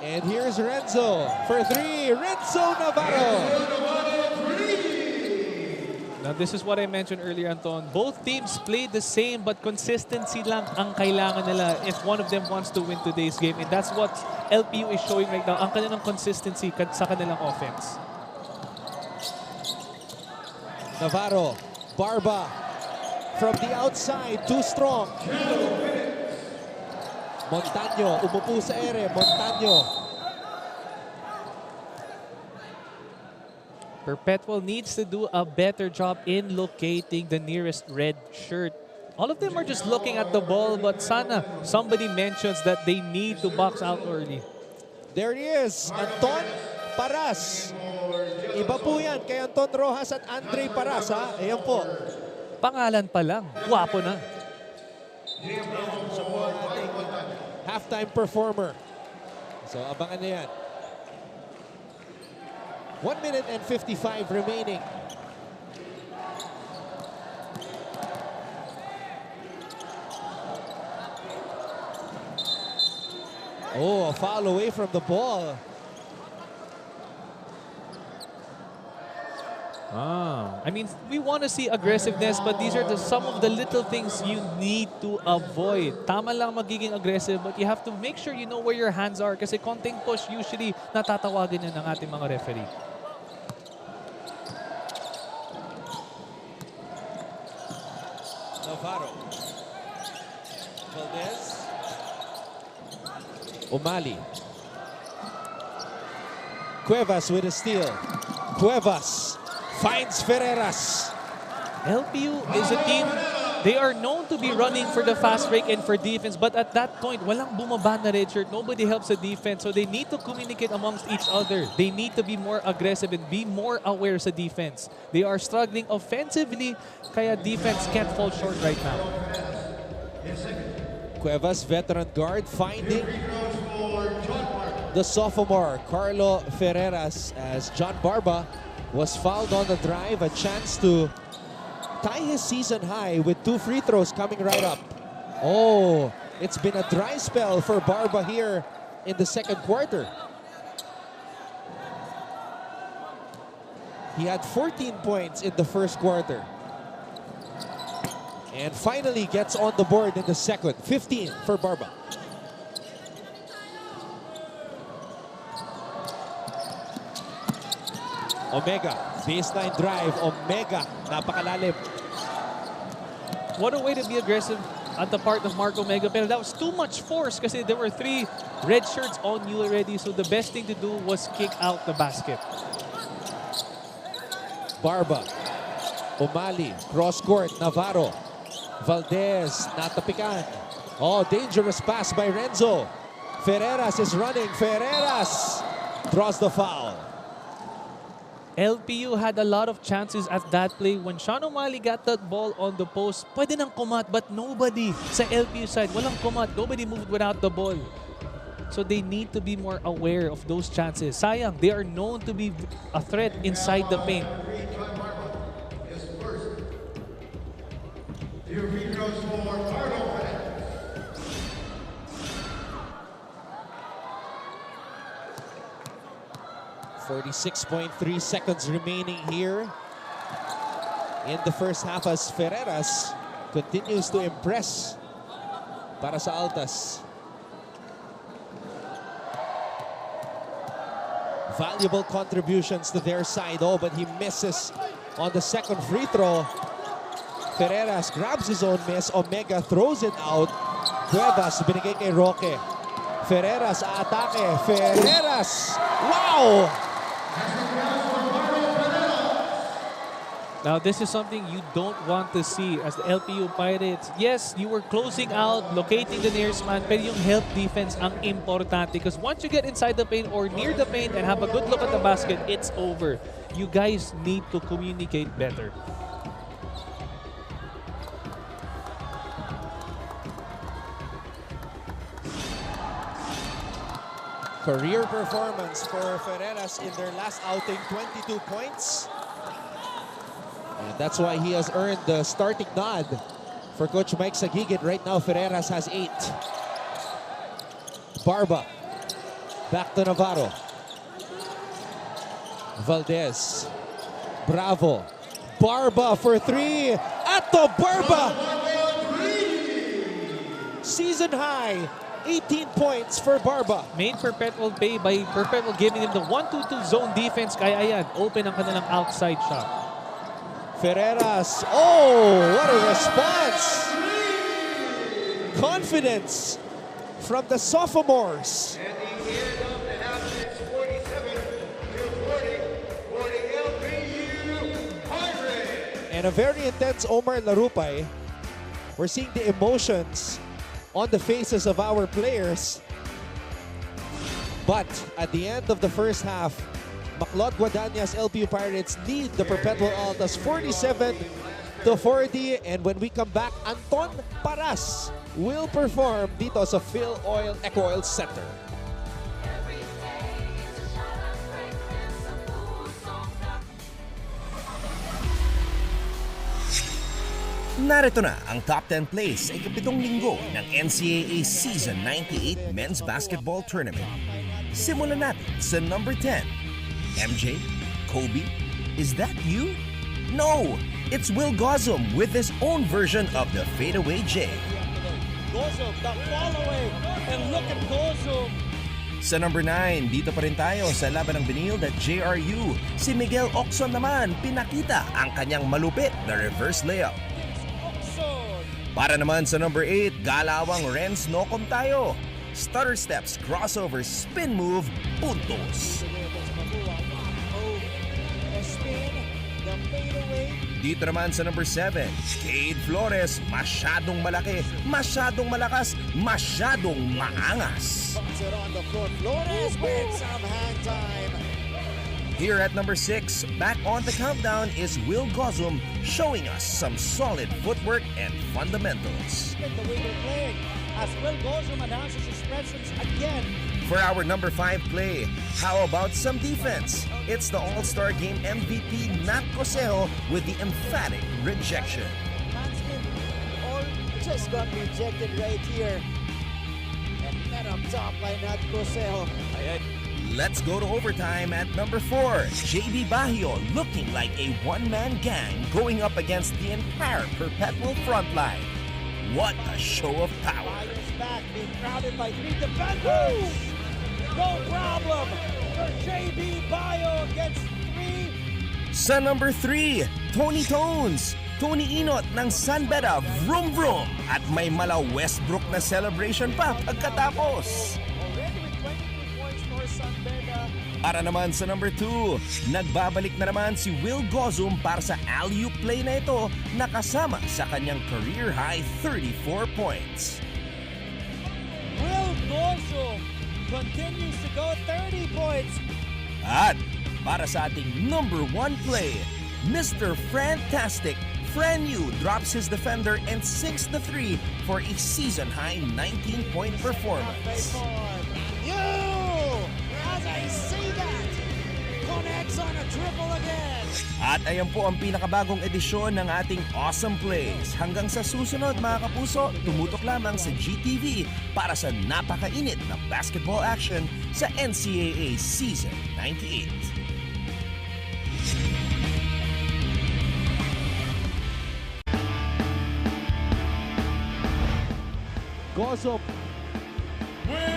And here's Renzo for three. Renzo Navarro. Now this is what I mentioned earlier, Anton. Both teams played the same, but consistency lang ang kailangan nila if one of them wants to win today's game. And that's what LPU is showing right now. Ang kanilang consistency sa kanilang offense. Navarro, Barba from the outside, too strong. Montaño, umupo sa ere. Montaño. Perpetual needs to do a better job in locating the nearest red shirt. All of them are just looking at the ball, but sana somebody mentions that they need to box out early. There he is, Anton Paras. Iba po yan kay Anton Rojas at Andre Paras, ha? Ayan po. Pangalan pa lang, guwapo na. Halftime performer. So abangan na yan. 1 minute and 55 remaining. Oh, a foul away from the ball. I mean, we want to see aggressiveness, but these are some of the little things you need to avoid. Tama lang magiging aggressive, but you have to make sure you know where your hands are kasi konting push usually natatawagin na ng ating mga referee. Navarro. Valdez. O'Malley. Cuevas with a steal. Cuevas finds Ferreras. LPU is a team, they are known to be running for the fast break and for defense, but at that point, walang bumaba na red shirt. Nobody helps the defense, so they need to communicate amongst each other. They need to be more aggressive and be more aware sa defense. They are struggling offensively, kaya defense can't fall short right now. Cuevas, veteran guard, finding the sophomore, Carlo Ferreras, as John Barba was fouled on the drive. A chance to tie his season high with 2 free throws coming right up. Oh, it's been a dry spell for Barba here in the second quarter. He had 14 points in the first quarter. And finally gets on the board in the second. 15 for Barba. Omega, baseline drive. Omega, napakalalim. What a way to be aggressive at the part of Mark Omega. Pero that was too much force kasi there were 3 red shirts on you already. So the best thing to do was kick out the basket. Barba, O'Malley, cross court, Navarro. Valdez, natapikan. Oh, dangerous pass by Renzo. Ferreras is running. Ferreras draws the foul. LPU had a lot of chances at that play. When Sean O'Malley got that ball on the post, pwede nang kumat, but nobody sa LPU side, walang kumat. Nobody moved without the ball. So they need to be more aware of those chances. Sayang, they are known to be a threat inside the paint. 46.3 seconds remaining here in the first half as Ferreras continues to impress para sa Altas. Valuable contributions to their side. Oh, but he misses on the second free throw. Ferreras grabs his own miss. Omega throws it out. Cuevas binigay kay Roque. Ferreras aatake. Ferreras! Wow! Now, this is something you don't want to see as the LPU Pirates. Yes, you were closing out, locating the nearest man, pero yung help defense ang importante because once you get inside the paint or near the paint and have a good look at the basket, it's over. You guys need to communicate better. Career performance for Ferreras in their last outing, 22 points. And that's why he has earned the starting nod for Coach Mike Sagigit. Right now, Ferreras has 8. Barba. Back to Navarro. Valdez. Bravo. Barba for 3. Ato Barba! Season high. 18 points for Barba. Made Perpetual pay by Perpetual giving him the 1-2-2 zone defense. Kaya ayan, open ang kanilang outside shot. Ferreras. Oh, what a response. Confidence from the sophomores. And the end of the half is 47-40 for the LPU Pirates. And a very intense Omar Larupay. We're seeing the emotions on the faces of our players. But at the end of the first half, Maclot Guadagna's LPU Pirates lead the Perpetual Altas 47-40. And when we come back, Anton Paras will perform dito sa Phil Oil Eco Oil Center. Narito na ang top 10 plays sa ikapitong linggo ng NCAA Season 98 Men's Basketball Tournament. Simulan natin sa number 10. MJ? Kobe? Is that you? No! It's Will Gozum with his own version of the fadeaway J. Gozum, the follow-away, and look at Gozum. Sa number 9, dito pa rin tayo sa laban ng biniled at JRU. Si Miguel Ocson naman pinakita ang kanyang malupit na reverse layup. Para naman sa number 8, galawang Renz Nocom tayo. Stutter steps, crossover, spin move, puntos. Dito naman sa number 7, Cade Flores, masyadong malaki, masyadong malakas, masyadong maangas. Flores with some hang time. Here at number 6, back on the countdown is Will Gozum showing us some solid footwork and fundamentals. The way they're playing as Will Gozum announces his presence again. For our number 5 play, how about some defense? It's the All-Star Game MVP Nat Cosejo with the emphatic rejection. All just got rejected right here. And met up top by Nat Cosejo. Let's go to overtime at number 4. JB Bajío looking like a one-man gang going up against the entire Perpetual front line. What a show of power. Bajío's back, being crowded by 3 defenders. No problem for JB Bajío against 3. Sa number 3, Tony Tones. Tony Inot ng San Beda, vroom vroom. At may mala Westbrook na celebration pa pagkatapos. Already with 22 points for San Beda. Para naman sa number 2, nagbabalik na naman si Will Gozum para sa alley-oop play na ito na kasama sa kanyang career-high 34 points. Will Gozum continues to go 30 points. At para sa ating number 1 play, Mr. Fantastic Fran Yu drops his defender and sinks the 3 for a season-high 19-point performance. As I see that, connects on a triple again. At ayan po ang pinakabagong edisyon ng ating Awesome Plays. Hanggang sa susunod mga kapuso, tumutok lamang sa GTV para sa napakainit na basketball action sa NCAA Season 98. Gozum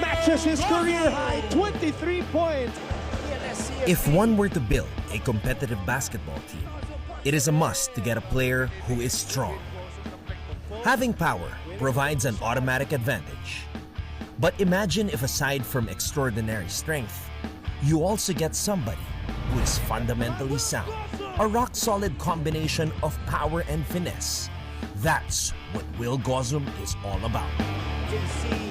matches his career high 23 points. If one were to build a competitive basketball team, it is a must to get a player who is strong. Having power provides an automatic advantage. But imagine if aside from extraordinary strength, you also get somebody who is fundamentally sound. A rock-solid combination of power and finesse. That's what Will Gozum is all about. You can see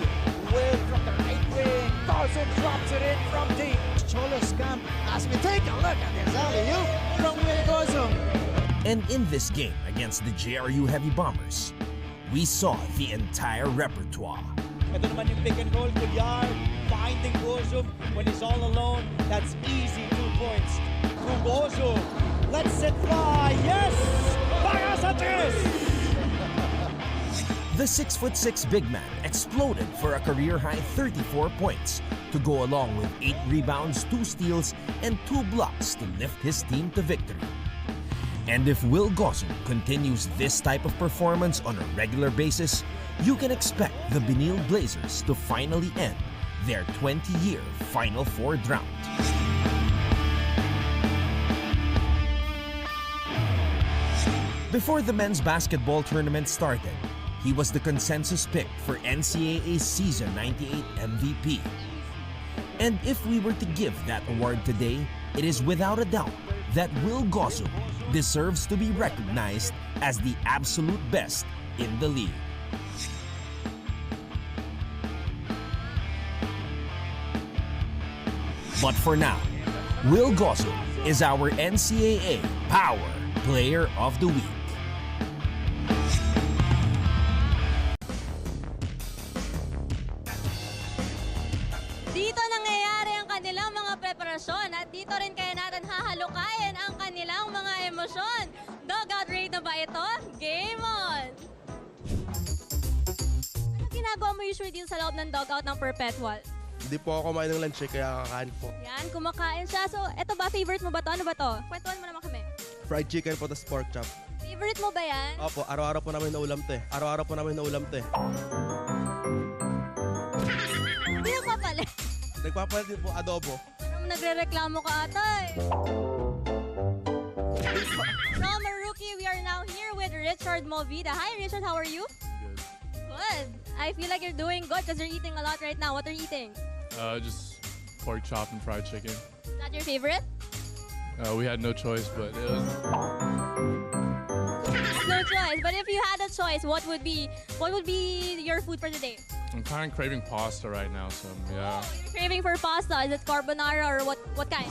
Will from the right wing. Gozum drops it in from deep. Cholos Camp as we take a look at this alley-oop from Will Gozum. And in this game against the JRU Heavy Bombers, we saw the entire repertoire. Ito naman yung pick and roll, Kulyar finding Gozum when he's all alone. That's easy 2 points. To Gozum, lets it fly. Yes! Para sa tres! The 6'6" big man exploded for a career-high 34 points to go along with 8 rebounds, 2 steals, and 2 blocks to lift his team to victory. And if Will Gozum continues this type of performance on a regular basis, you can expect the Benil Blazers to finally end their 20-year Final Four drought. Before the men's basketball tournament started, he was the consensus pick for NCAA Season 98 MVP. And if we were to give that award today, it is without a doubt that Will Gozum deserves to be recognized as the absolute best in the league. But for now, Will Gozum is our NCAA Power Player of the Week. Dito nangyayari ang kanilang mga preparasyon at dito rin kaya natin hahalukayin ang kanilang mga emosyon. Dugout raid na ba ito? Game on! Ano ginagawa mo usually dito sa loob ng dugout ng Perpetual? Hindi po ako kumain ng lunch kaya kakain po. Yan, kumakain siya. So, eto ba? Favorite mo ba to? Ano ba to? Kwentuhan mo naman kami. Fried chicken po, tas pork chop. Favorite mo ba yan? Opo, araw-araw po namin naulam to eh. Araw-araw po namin naulam to eh. Hindi mo pala. Nagpapalit din po adobo. Parang nagre-reklamo ka ata eh. From a rookie, we are now here with Richard Movida. Hi Richard, how are you? Good. Good. I feel like you're doing good because you're eating a lot right now. What are you eating? Just pork chop and fried chicken. Is that your favorite? We had no choice, but it was... No choice. But if you had a choice, what would be your food for the day? I'm kind of craving pasta right now, so yeah. You're craving for pasta. Is it carbonara or what kind?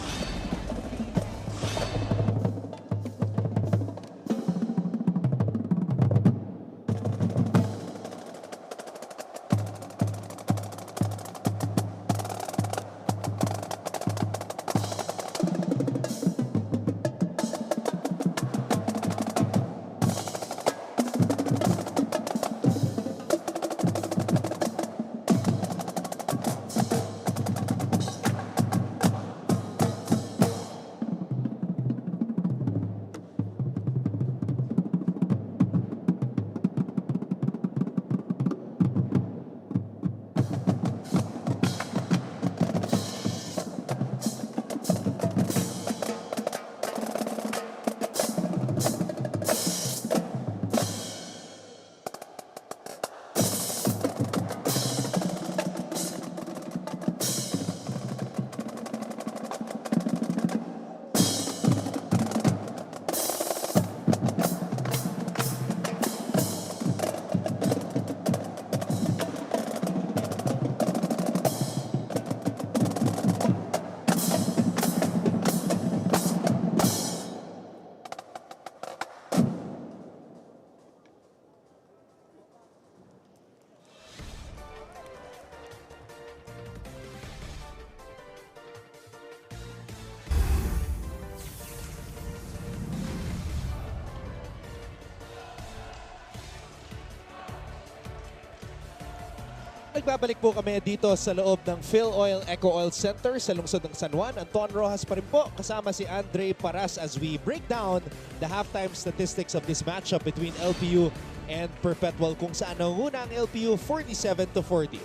Nagbabalik po kami dito sa loob ng Phil Oil Eco Oil Center sa lungsod ng San Juan. Anton Rojas pa rin po kasama si Andre Paras as we break down the halftime statistics of this matchup between LPU and Perpetual kung saan nanguna ang LPU 47-40.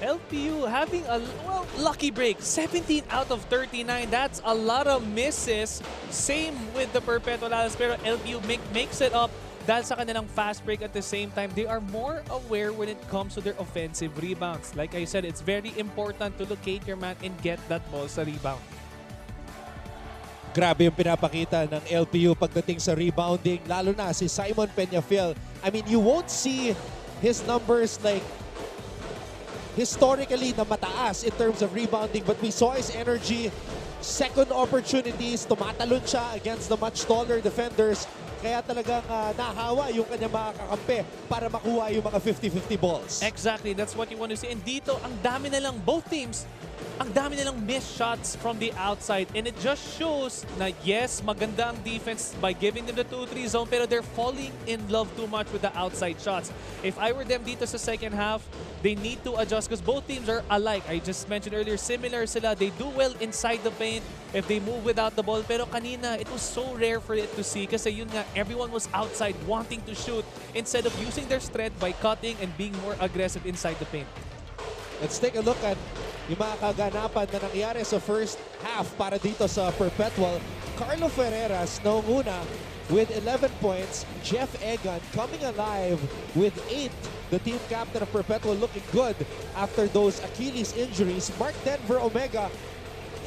LPU having a lucky break, 17 out of 39. That's a lot of misses. Same with the Perpetual ALTAS, pero LPU makes it up dahil sa kanilang fast break. At the same time, they are more aware when it comes to their offensive rebounds. Like I said, it's very important to locate your man and get that ball sa rebound. Grabe yung pinapakita ng LPU pagdating sa rebounding, lalo na si Simon Peñafiel. I mean, you won't see his numbers like historically na mataas in terms of rebounding, but we saw his energy, second opportunities, tumatalon siya against the much taller defenders. Kaya talagang nahawa yung kanyang mga kakampi para makuha yung mga 50-50 balls. Exactly, that's what you want to see. And dito, ang dami na lang, both teams, ang dami na lang missed shots from the outside. And it just shows na yes, maganda ang defense by giving them the 2-3 zone, pero they're falling in love too much with the outside shots. If I were them dito sa second half, they need to adjust because both teams are alike. I just mentioned earlier, similar sila. They do well inside the paint if they move without the ball. Pero kanina, it was so rare for it to see kasi yun nga, everyone was outside wanting to shoot instead of using their strength by cutting and being more aggressive inside the paint. Let's take a look at yung mga kaganapan na nangyari sa first half para dito sa Perpetual. Carlo Ferreras naunguna with 11 points. Jeff Egan coming alive with 8. The team captain of Perpetual looking good after those Achilles injuries. Mark Denver Omega,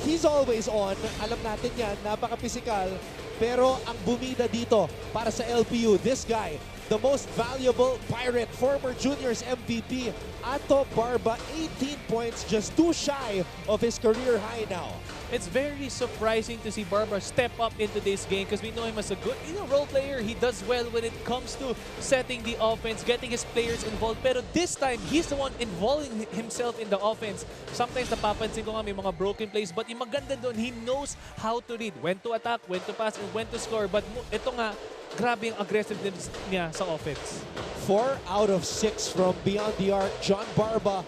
he's always on. Alam natin yan, napaka-physical. Pero ang bumida dito para sa LPU, this guy, the most valuable Pirate, former juniors MVP, Ato Barba, 18 points, just too shy of his career high now. It's very surprising to see Barba step up into this game because we know him as a good role player. He does well when it comes to setting the offense, getting his players involved. Pero this time, he's the one involving himself in the offense. Sometimes napapansin ko nga may mga broken plays, but yung maganda doon, he knows how to read, when to attack, when to pass, and when to score. But ito nga, grabe yung aggressiveness niya sa offense. 4 out of 6 from beyond the arc. John Barba,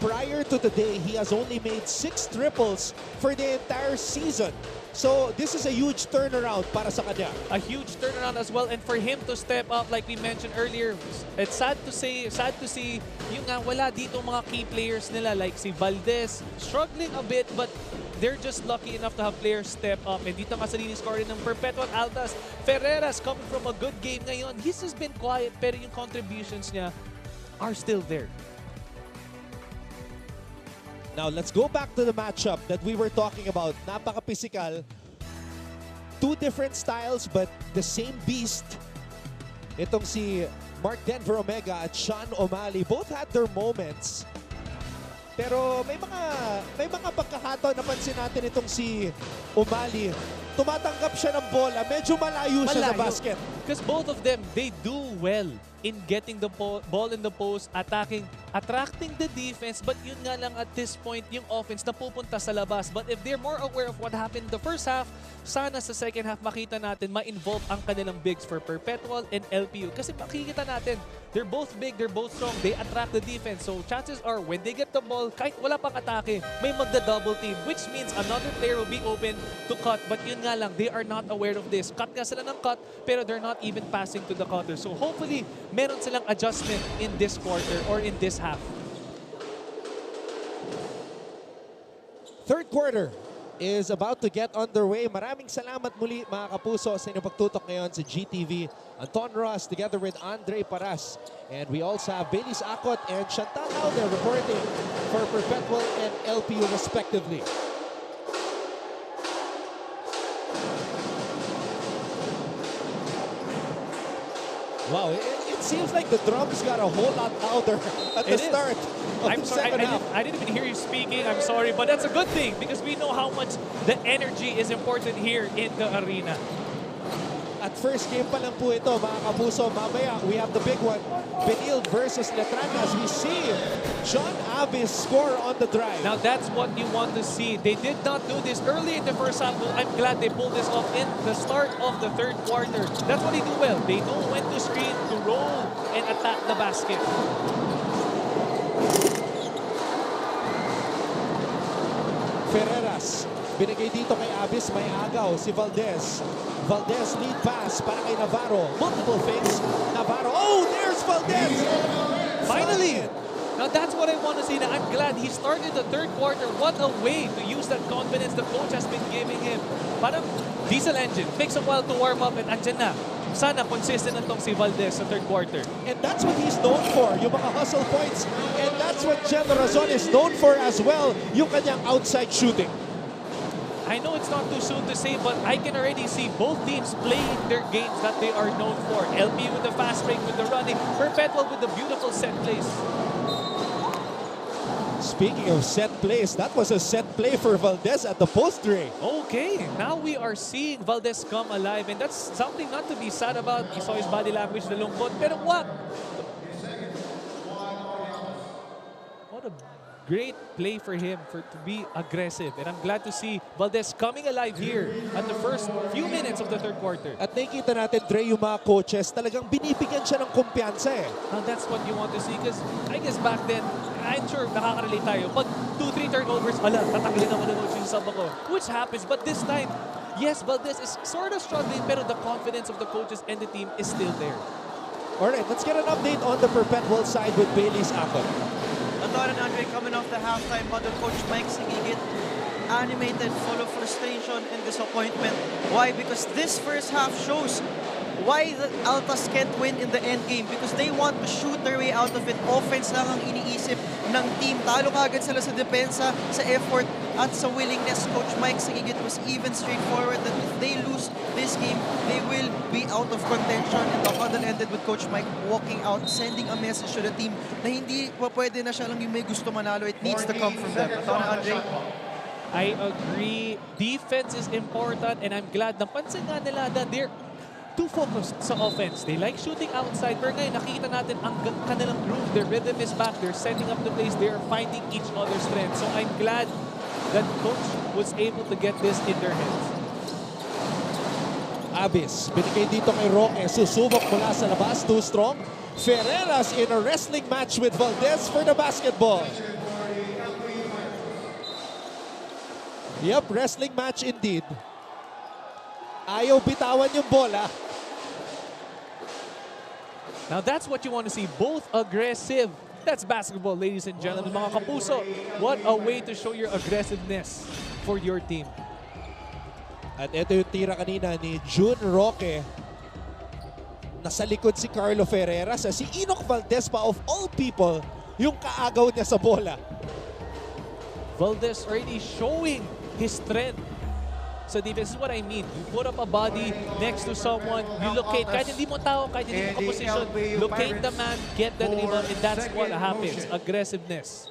prior to today, he has only made 6 triples for the entire season. So this is a huge turnaround para sa kanya. A huge turnaround as well, and for him to step up like we mentioned earlier, it's sad to see yung nga wala dito mga key players nila like si Valdez struggling a bit, but they're just lucky enough to have players step up. And dito nga sa leading scorer ng Perpetual ALTAS, Ferreras coming from a good game ngayon. He's just been quiet pero yung contributions niya are still there. Now, let's go back to the matchup that we were talking about. Napaka-physical. 2 different styles but the same beast. Itong si Mark Denver Omega at Sean O'Malley both had their moments. Pero may mga pagkakataon napansin natin itong si O'Malley. Tumatanggap siya ng bola. Medyo malayo siya sa basket. Because both of them, they do well in getting the ball in the post, attracting the defense, but yun nga lang at this point, yung offense napupunta sa labas. But if they're more aware of what happened in the first half, sana sa second half makita natin ma-involve ang kanilang bigs for Perpetual and LPU. Kasi makikita natin, they're both big, they're both strong, they attract the defense. So chances are, when they get the ball, kahit wala pang atake, may magda-double team, which means another player will be open to cut. But yun nga lang, they are not aware of this. Cut nga sila ng cut, pero they're not even passing to the cutter. So hopefully, meron silang adjustment in this quarter or in this half. Third quarter is about to get underway. Maraming salamat muli mga kapuso sa inyong pagtutok ngayon sa GTV. Anton Ross together with Andre Paras. And we also have Baileys Akot and Chantal Halder reporting for Perpetual and LPU respectively. Wow, it seems like the drums got a whole lot louder at the start of the second half. I didn't even hear you speaking. I'm sorry, but that's a good thing because we know how much the energy is important here in the arena. At first game pa lang po ito, mga kapuso. Mamaya, we have the big one. Benil versus Letrán as we see John Avis score on the drive. Now that's what you want to see. They did not do this early in the first half. I'm glad they pulled this off in the start of the third quarter. That's what they do well. They know when to screen, to roll, and attack the basket. Ferreras. Binigay dito kay Abis, may agaw si Valdez. Valdez lead pass para kay Navarro. Multiple fakes. Navarro, oh, there's Valdez! Finally! Now that's what I want to see. Now I'm glad he started the third quarter. What a way to use that confidence the coach has been giving him. Parang diesel engine. Takes a while to warm up and andyan na. Sana consistent na tong si Valdez sa third quarter. And that's what he's known for, yung mga hustle points. And that's what Jello Razon is known for as well, yung kanyang outside shooting. I know it's not too soon to say, but I can already see both teams playing their games that they are known for. LPU with the fast break, with the running. Perpetual with the beautiful set plays. Speaking of set plays, that was a set play for Valdez at the post, Ray. Okay, now we are seeing Valdez come alive, and that's something not to be sad about. You saw his body language, nalungkot. Pero what? What a great play for him to be aggressive. And I'm glad to see Valdez coming alive here at the first few minutes of the third quarter. At nakikita natin, Dre, yung mga coaches, talagang binibigyan siya ng kumpiyansa eh. Now that's what you want to see, because I guess back then, I'm sure nakaka-relate tayo. Pag 2-3 turnovers, tataglin ako ng coach yung sub ako. Which happens, but this time, yes, Valdez is sort of struggling, pero the confidence of the coaches and the team is still there. Alright, let's get an update on the Perpetual side with Bailey's Akon. Anton and Andre coming off the halftime huddle. Coach Mike Sigigit animated, full of frustration and disappointment. Why? Because this first half shows why the Altas can't win in the end game, because they want to shoot their way out of it. Offense lang ang iniisip ng team. Talo kagad sila sa depensa, sa effort, at sa willingness. Coach Mike Sigigit was even straightforward that if they lose this game, they will be out of contention. And the huddle ended with Coach Mike walking out, sending a message to the team na hindi pa pwede na siya lang yung may gusto manalo. It needs to come from them. Ito na, Andre. I agree. Defense is important, and I'm glad napansin nga nila that they're too focused sa offense. They like shooting outside, pero ngayon nakikita natin ang kanilang groove. Their rhythm is back. They're setting up the plays. They're finding each other's strength. So I'm glad that coach was able to get this in their hands. Abis, binigay dito kay Roque. Susubok mula sa labas. Too strong. Ferreras in a wrestling match with Valdez for the basketball. Yep, wrestling match indeed. Ayaw bitawan yung bola. Now that's what you want to see. Both aggressive. That's basketball, ladies and gentlemen. Mga kapuso, what a way to show your aggressiveness for your team. At ito yung tira kanina ni June Roque. Nasa likod si Carlo Ferreras. Si Enoch Valdez pa, of all people, yung kaagaw niya sa bola. Valdez already showing his strength. So this is what I mean. You put up a body next to someone, you locate, kahit hindi mo tao, kahit hindi mo ka-position, locate the man, get that rebound, and that's what happens. Aggressiveness.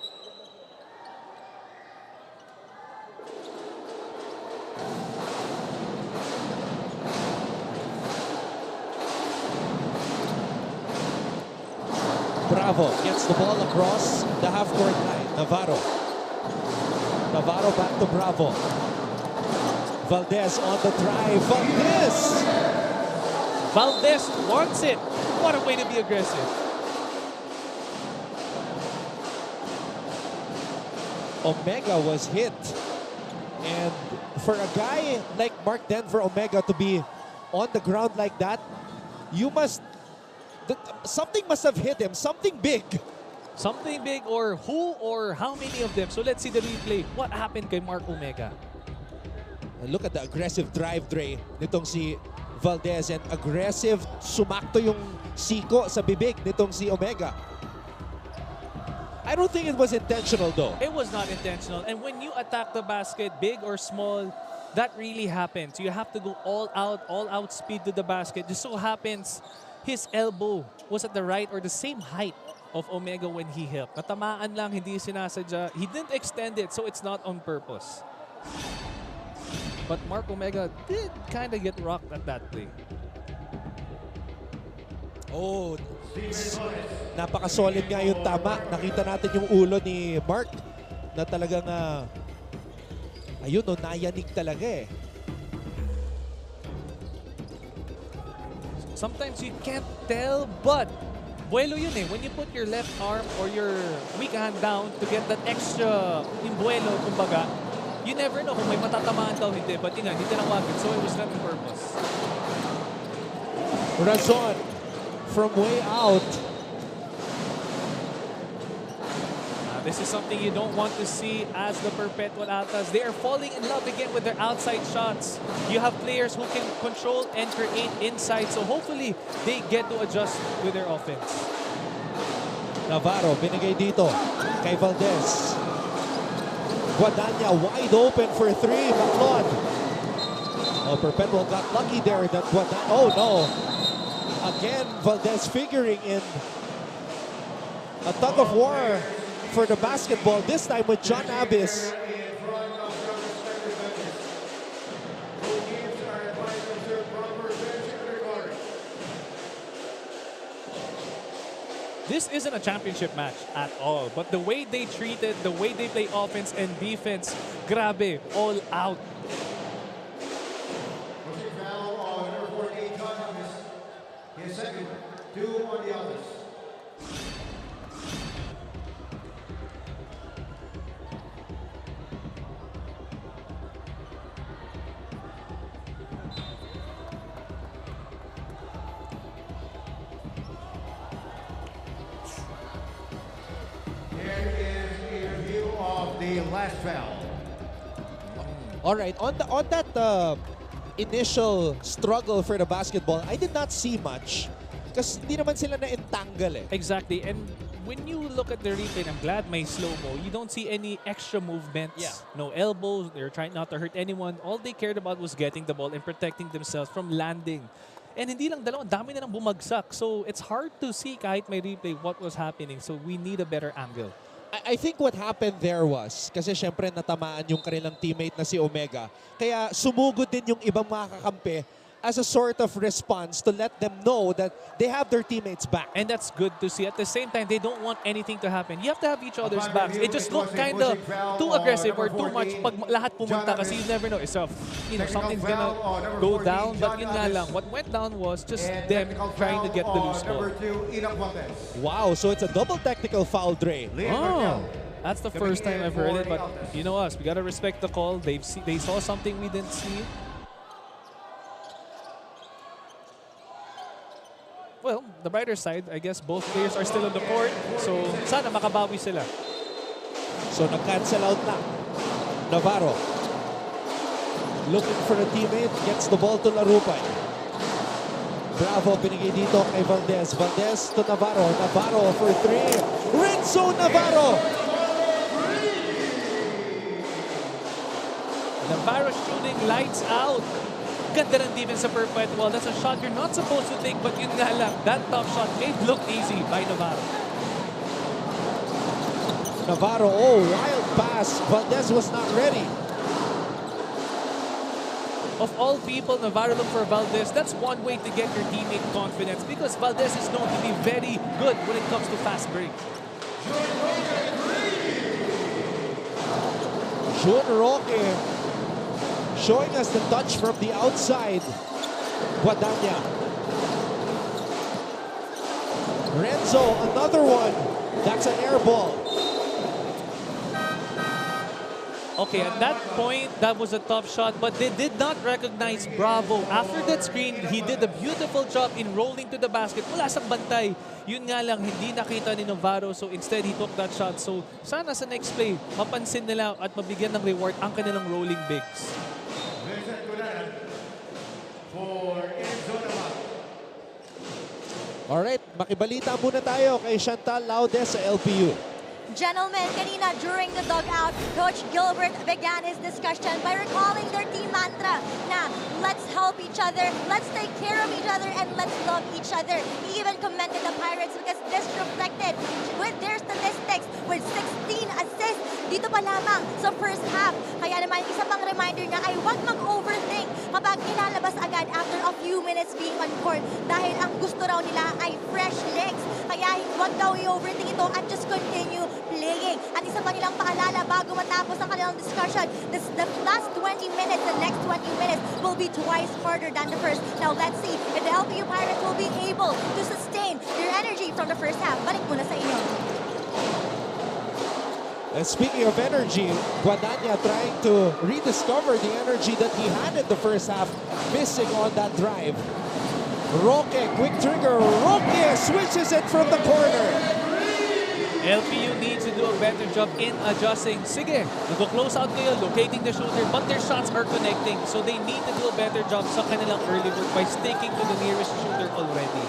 Bravo gets the ball across the half-court line. Navarro back to Bravo. Valdez on the drive. Valdez wants it. What a way to be aggressive. Omega was hit. And for a guy like Mark Denver Omega to be on the ground like that, something must have hit him. Something big. Something big, or who or how many of them. So let's see the replay. What happened kay Mark Omega? And look at the aggressive drive, Dre, nitong si Valdez. And aggressive, sumakto yung siko sa bibig nitong si Omega. I don't think it was intentional though. It was not intentional. And when you attack the basket, big or small, that really happens. You have to go all out speed to the basket. Just so happens, his elbow was at the right or the same height of Omega when he hit. Natamaan lang, hindi sinasadya. He didn't extend it, so it's not on purpose. But Mark Omega did kind of get rocked at that play. Oh, napaka-solid nga yung tama. Nakita natin yung ulo ni Mark na talagang, ayun, nayanig talaga eh. Sometimes you can't tell, but buelo yun eh. When you put your left arm or your weak hand down to get that extra yung buelo, kumbaga, you never know kung may matatamaan daw hindi. But yun nga, hindi tinawagan. So it was done on purpose. Razon from way out. This is something you don't want to see as the Perpetual Altas. They are falling in love again with their outside shots. You have players who can control and create inside. So hopefully, they get to adjust with their offense. Navarro, binigay dito kay Valdez. Guadagna wide open for three. Maclon. Oh, Perpetual got lucky there. That Guadagna. Oh, no. Again, Valdez figuring in a tug of war for the basketball, this time with John Abyss. This isn't a championship match at all, but the way they treat it, the way they play offense and defense, grabe, all out. His second, 2 on the others. The last foul. All right, on that initial struggle for the basketball, I did not see much kasi hindi naman sila na-entangle eh. Exactly, and when you look at the replay, I'm glad may slow-mo, you don't see any extra movements. Yeah. No elbows, they're trying not to hurt anyone. All they cared about was getting the ball and protecting themselves from landing. And hindi lang dalawa, dami na nang bumagsak. So it's hard to see kahit may replay what was happening. So we need a better angle. I think what happened there was, kasi syempre natamaan yung kanilang teammate na si Omega, kaya sumugod din yung ibang mga kakampi as a sort of response to let them know that they have their teammates back. And that's good to see. At the same time, they don't want anything to happen. You have to have each other's backs. It just looked kind of too aggressive or too much pag lahat pumunta kasi you never know. It's something's gonna go down. But yun nga lang, what went down was just them trying to get the loose ball. Wow, so it's a double technical foul, Dre. Oh, that's the first time I've heard it. But you know us, we gotta respect the call. They saw something we didn't see. Well, the brighter side, I guess both players are still on the court. So, sana makabawi sila. So, nag-cancel out na. Navarro. Looking for a teammate. Gets the ball to Larupay. Bravo, binigay dito kay Valdez. Valdez to Navarro. Navarro for three. Renzo Navarro! Navarro shooting lights out. Ganda ng defense sa Perpetual. That's a shot you're not supposed to take, but yun nga lang, that top shot made look easy by Navarro. Navarro, oh, wild pass. Valdez was not ready. Of all people, Navarro looked for Valdez. That's one way to get your teammate confidence because Valdez is known to be very good when it comes to fast break. Jun Roque showing us the touch from the outside. Guadagna. Renzo, another one. That's an air ball. Okay, at that point, that was a tough shot, but they did not recognize Bravo. After that screen, he did a beautiful job in rolling to the basket. Wala sa bantay. Yun nga lang, hindi nakita ni Navarro, so instead, he took that shot. So, sana sa next play, mapansin nila at mabigyan ng reward ang kanilang rolling bigs. Alright, makibalita muna tayo kay Chantal Laudes sa LPU. Gentlemen, kanina during the dugout, Coach Gilbert began his discussion by recalling their team mantra na let's help each other, let's take care of each other, and let's love each other. He even commended the Pirates because this reflected with their statistics with 16 assists dito pa lamang sa first half. Kaya naman, isa pang reminder na ay huwag mag-overthink kapag ilalabas agad after a few minutes being on court dahil ang gusto raw nila ay fresh legs. Kaya huwag daw i-overthink ito and just continue playing. At isa pa nilang paalala bago matapos ang kanilang discussion, the last 20 minutes, the next 20 minutes will be twice harder than the first. Now let's see if the LPU Pirates will be able to sustain their energy from the first half. Balik muna sa inyo. And speaking of energy, Guadagna trying to rediscover the energy that he had in the first half, missing on that drive. Roque, quick trigger. Roque switches it from the corner. LPU needs to do a better job in adjusting. Sige, nag-close out kayo, locating the shooter, but their shots are connecting. So they need to do a better job sa kanilang early work by sticking to the nearest shooter already.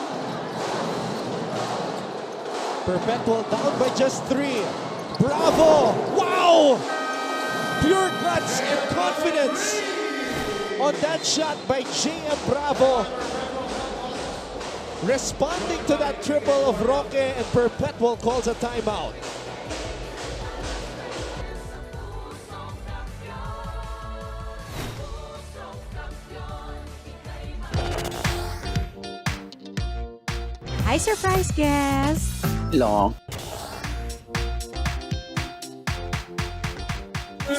Perpetual down by just 3. Bravo! Wow! Pure guts and confidence on that shot by JM Bravo. Responding to that triple of Roque, and Perpetual calls a timeout. Hi, surprise guest! Long.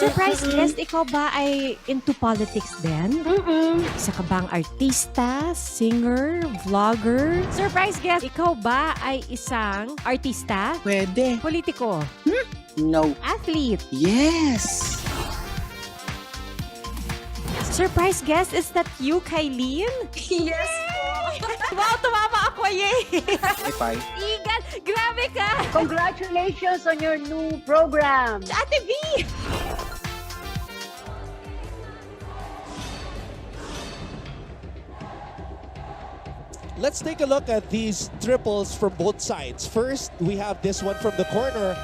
Surprise guest, ikaw ba ay into politics din? Isa ka bang artista, singer, vlogger? Surprise guest, ikaw ba ay isang artista? Pwede. Politiko? No. Athlete? Yes. Surprise guest, is that you, Kylene? Yes Wow, tumama ako, yay! Bye. Igan, grabe ka! Congratulations on your new program. Ate V! Let's take a look at these triples from both sides. First, we have this one from the corner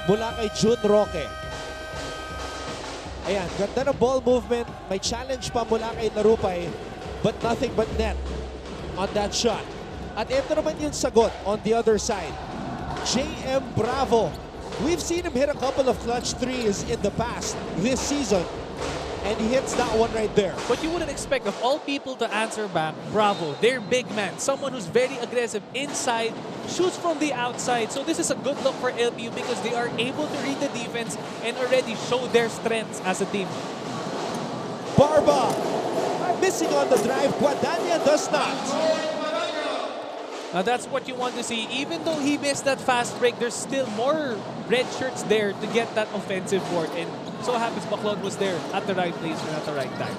mula kay Jun Roque. Ayan, ganda ng ball movement. May challenge pa mula kay Larupay, but nothing but net on that shot. At ito naman yung sagot on the other side. JM Bravo. We've seen him hit a couple of clutch threes in the past this season, and he hits that one right there. But you wouldn't expect of all people to answer back, Bravo, their big man, someone who's very aggressive inside, shoots from the outside. So this is a good look for LPU because they are able to read the defense and already show their strengths as a team. Barba missing on the drive. Guadagna does not. Now that's what you want to see. Even though he missed that fast break, there's still more red shirts there to get that offensive board. And so happens Baclod was there at the right place and at the right time.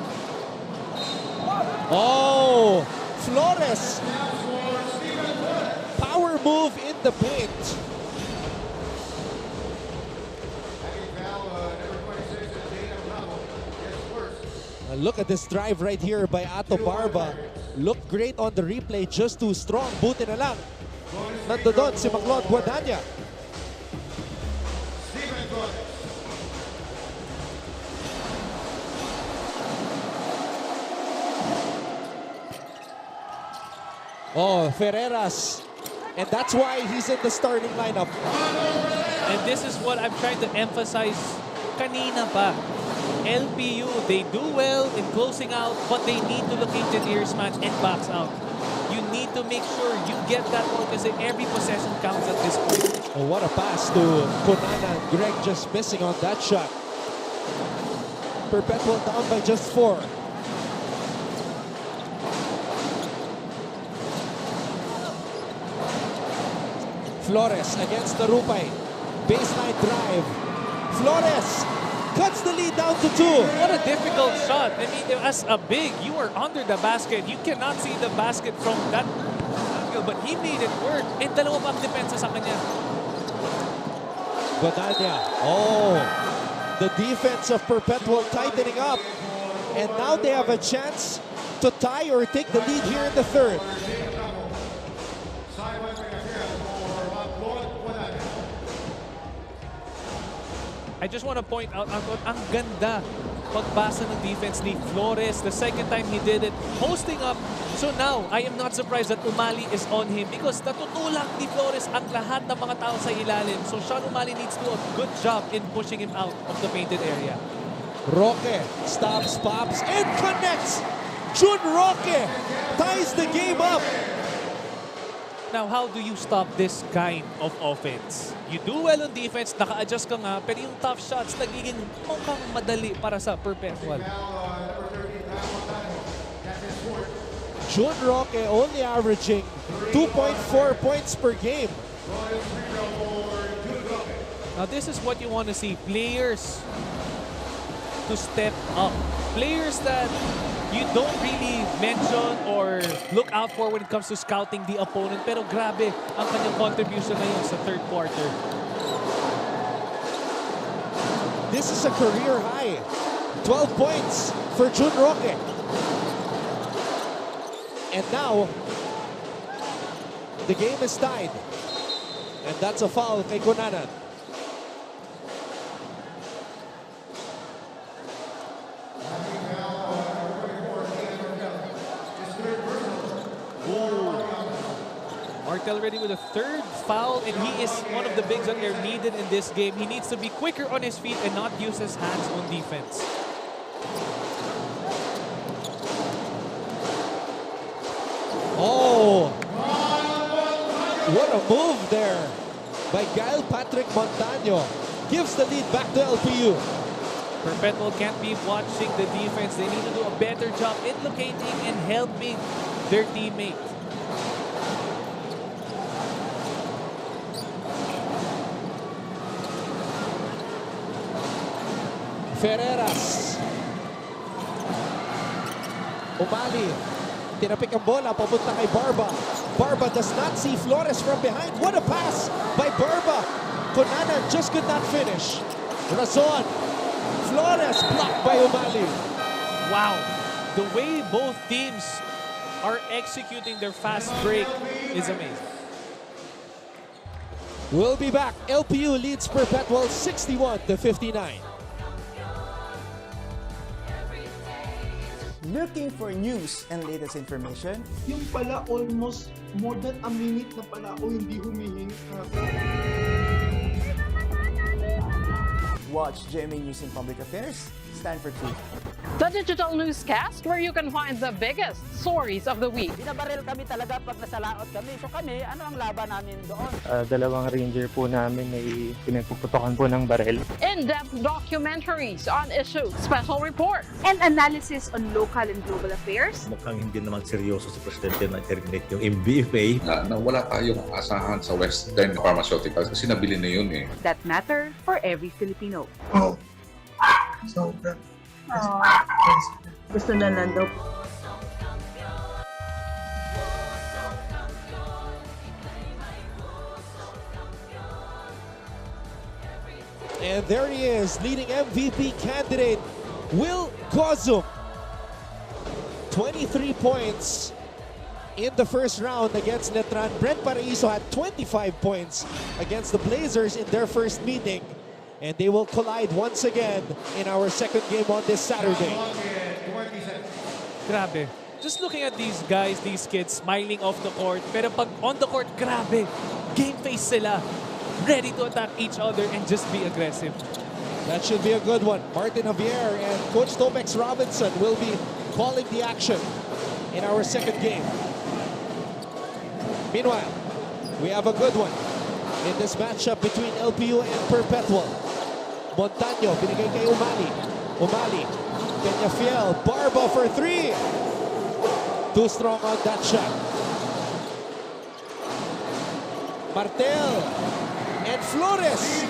Oh, Flores. Power move in the paint. Look at this drive right here by Ato Barba. Looked great on the replay, just too strong. Buti na lang. Nandoon si Baclod Guadagna. Oh, Ferreras. And that's why he's in the starting lineup. And this is what I'm trying to emphasize kanina pa. LPU, they do well in closing out, but they need to locate the nearest match and box out. You need to make sure you get that ball because every possession counts at this point. Oh, what a pass to Konana. Greg just missing on that shot. Perpetual down by just 4. Flores against Larupay. Baseline drive. Flores cuts the lead down to 2. What a difficult shot. I mean, as a big, you are under the basket. You cannot see the basket from that angle, but he made it work. And dalawa pang depensa sa kanya. Guadagna. Oh, the defense of Perpetual tightening up. And now they have a chance to tie or take the lead here in the third. I just want to point out, ang ganda pagbasa ng defense ni Flores. The second time he did it, posting up. So now, I am not surprised that Umali is on him because natutulak ni Flores ang lahat ng mga tao sa ilalim. So Sean Umali needs to do a good job in pushing him out of the painted area. Roque stops, pops, and connects. Jun Roque ties the game up. Now, how do you stop this kind of offense? You do well on defense, naka-adjust ka nga, pero yung tough shots nagiging mukhang madali para sa Perpetual. Jun Roque only averaging 2.4 points per game. Now this is what you want to see. Players to step up. Players that you don't really mention or look out for when it comes to scouting the opponent. Pero grabe ang kanyang contribution ngayon sa third quarter. This is a career high. 12 points for Jun Roque. And now, the game is tied. And that's a foul kay Kunanan. Martel ready with a third foul, and he is one of the bigs that are needed in this game. He needs to be quicker on his feet and not use his hands on defense. Oh! What a move there by Gael Patrick Montano. Gives the lead back to LPU. Perpetual can't be watching the defense. They need to do a better job in locating and helping their teammate. Ferreras. Umali. Tinapik ang bola, papunta kay Barba. Barba does not see Flores from behind. What a pass by Barba. Kunanan just could not finish. Razon. Flores blocked by Umali. Wow. The way both teams are executing their fast break is amazing. We'll be back. LPU leads Perpetual 61-59. Looking for news and latest information? Yung pala almost more than a minute na pala ako hindi humihinga. Watch GMA News and Public Affairs. Stand for truth. The digital newscast where you can find the biggest stories of the week. Binabaril kami talaga pag nasalaot kami. So kami, ano ang laban namin doon? Dalawang ranger po namin ay pinagpuputokan po ng baril. In-depth documentaries on issues, special reports, and analysis on local and global affairs. Mukhang hindi naman seryoso si Presidente na terminate yung MBFA. Na wala tayong asahan sa Western Pharmaceuticals kasi nabili na yun eh. That matter for every Filipino. Oh. So good. Gusto na lang daw. And there he is, leading MVP candidate, Will Gozum. 23 points in the first round against Netran. Brent Paraiso had 25 points against the Blazers in their first meeting. And they will collide once again in our second game on this Saturday. Grabe. Just looking at these guys, these kids, smiling off the court. Pero pag on the court, grabe. Game face sila. Ready to attack each other and just be aggressive. That should be a good one. Martin Javier and Coach Tomex Robinson will be calling the action in our second game. Meanwhile, we have a good one in this matchup between LPU and Perpetual. Montano, binigay kay Umali. Umali, Peñafiel, Barba for three. Too strong on that shot. Martel and Flores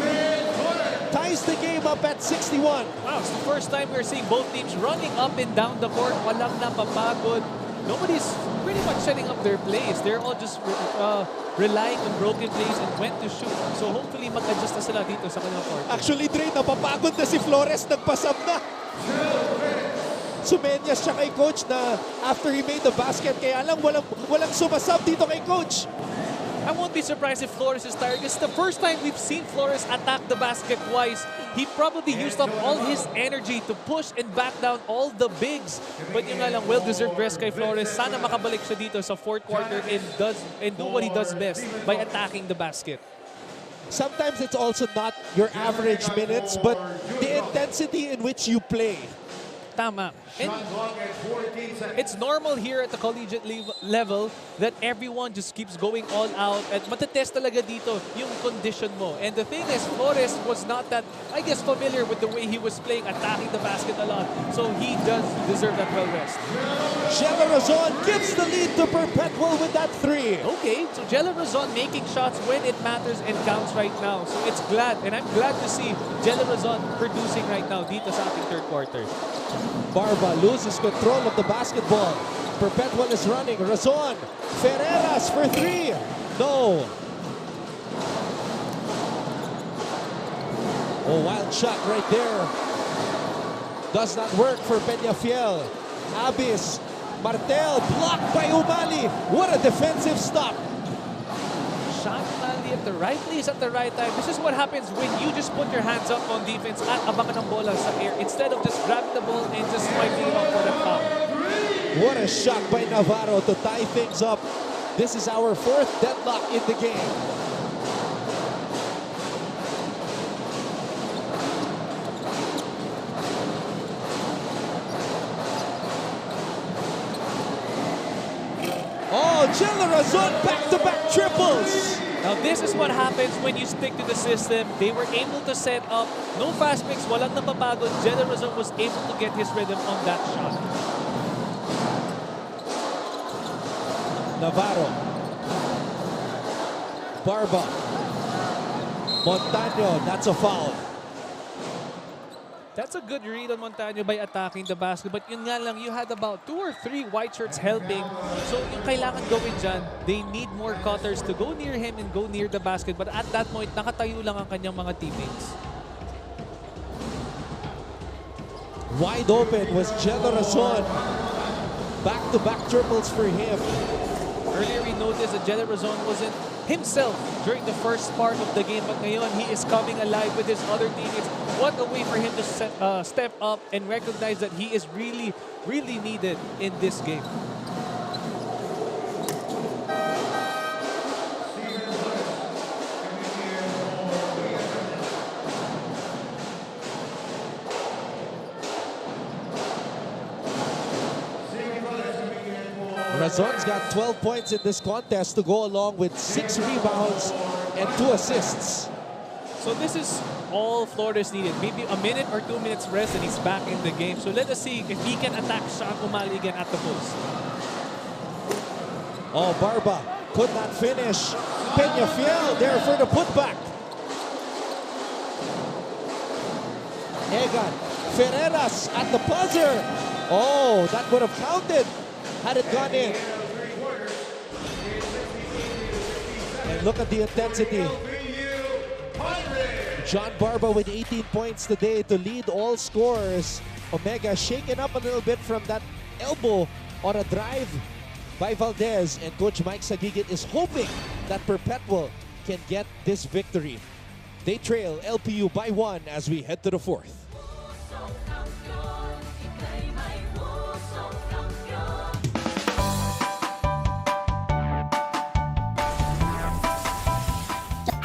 ties the game up at 61. Wow, it's the first time we're seeing both teams running up and down the court. Walang napapagod. Nobody's pretty much setting up their plays. They're all just relying on broken plays and when to shoot. So hopefully mag-adjust na sila dito sa kanilang court. Actually, Dre, napapagod na si Flores. Nagpasab na. Sumenyas siya kay Coach na after he made the basket. Kaya lang walang sumasab dito kay Coach. I won't be surprised if Flores is tired. It's the first time we've seen Flores attack the basket twice. He probably used up all his energy to push and back down all the bigs. But yun nga lang, well-deserved rest kay Flores. Sana makabalik siya dito sa fourth quarter and do what he does best by attacking the basket. Sometimes it's also not your average minutes, but the intensity in which you play. tama. And it's normal here at the collegiate level that everyone just keeps going all out at matetest talaga dito yung condition mo. And the thing is, Flores was not that, I guess, familiar with the way he was playing, attacking the basket a lot. So he does deserve that well rest. Jella Razon gives the lead to Perpetual with that three. Okay, so Jella Razon making shots when it matters and counts right now. So it's glad, and I'm glad to see Jella Razon producing right now dito sa ating third quarter. Barba loses control of the basketball. Perpetual is running. Razon. Ferreras for three. No. Oh, wild shot right there. Does not work for Peñafiel. Abis. Martel blocked by Umali. What a defensive stop. Shot Umali at the right place at the right time. This is what happens when you just put your hands up on defense at abangan ng bola sa air instead of just grabbing the ball and just swiping it off for the foul. What a shot by Navarro to tie things up. This is our fourth deadlock in the game. Oh, Jella Razon back-to-back triples. Now this is what happens when you stick to the system. They were able to set up, no fast breaks, walang napapagod. Jella Razon was able to get his rhythm on that shot. Navarro. Barba. Montaño, that's a foul. That's a good read on Montaño by attacking the basket. But yun nga lang, you had about 2 or 3 white shirts helping. So yung kailangan gawin dyan, they need more cutters to go near him and go near the basket. But at that point, nakatayo lang ang kanyang mga teammates. Wide open was Jella Razon. Back-to-back triples for him. Earlier we noticed that Jella Razon wasn't himself during the first part of the game, but ngayon he is coming alive with his other teammates. What a way for him to step up and recognize that he is really, really needed in this game. Razon's got 12 points in this contest to go along with 6 rebounds and 2 assists. So this is all Flores needed. Maybe a minute or 2 minutes rest and he's back in the game. So let us see if he can attack Sean Umali again at the post. Oh, Barba could not finish. Peñafiel there for the putback. Egan. Ferreras at the buzzer. Oh, that would have counted had it gone in. And look at the intensity. John Barba with 18 points today to lead all scorers. Omega shaken up a little bit from that elbow on a drive by Valdez. And Coach Mike Sagigit is hoping that Perpetual can get this victory. They trail LPU by 1 as we head to the fourth.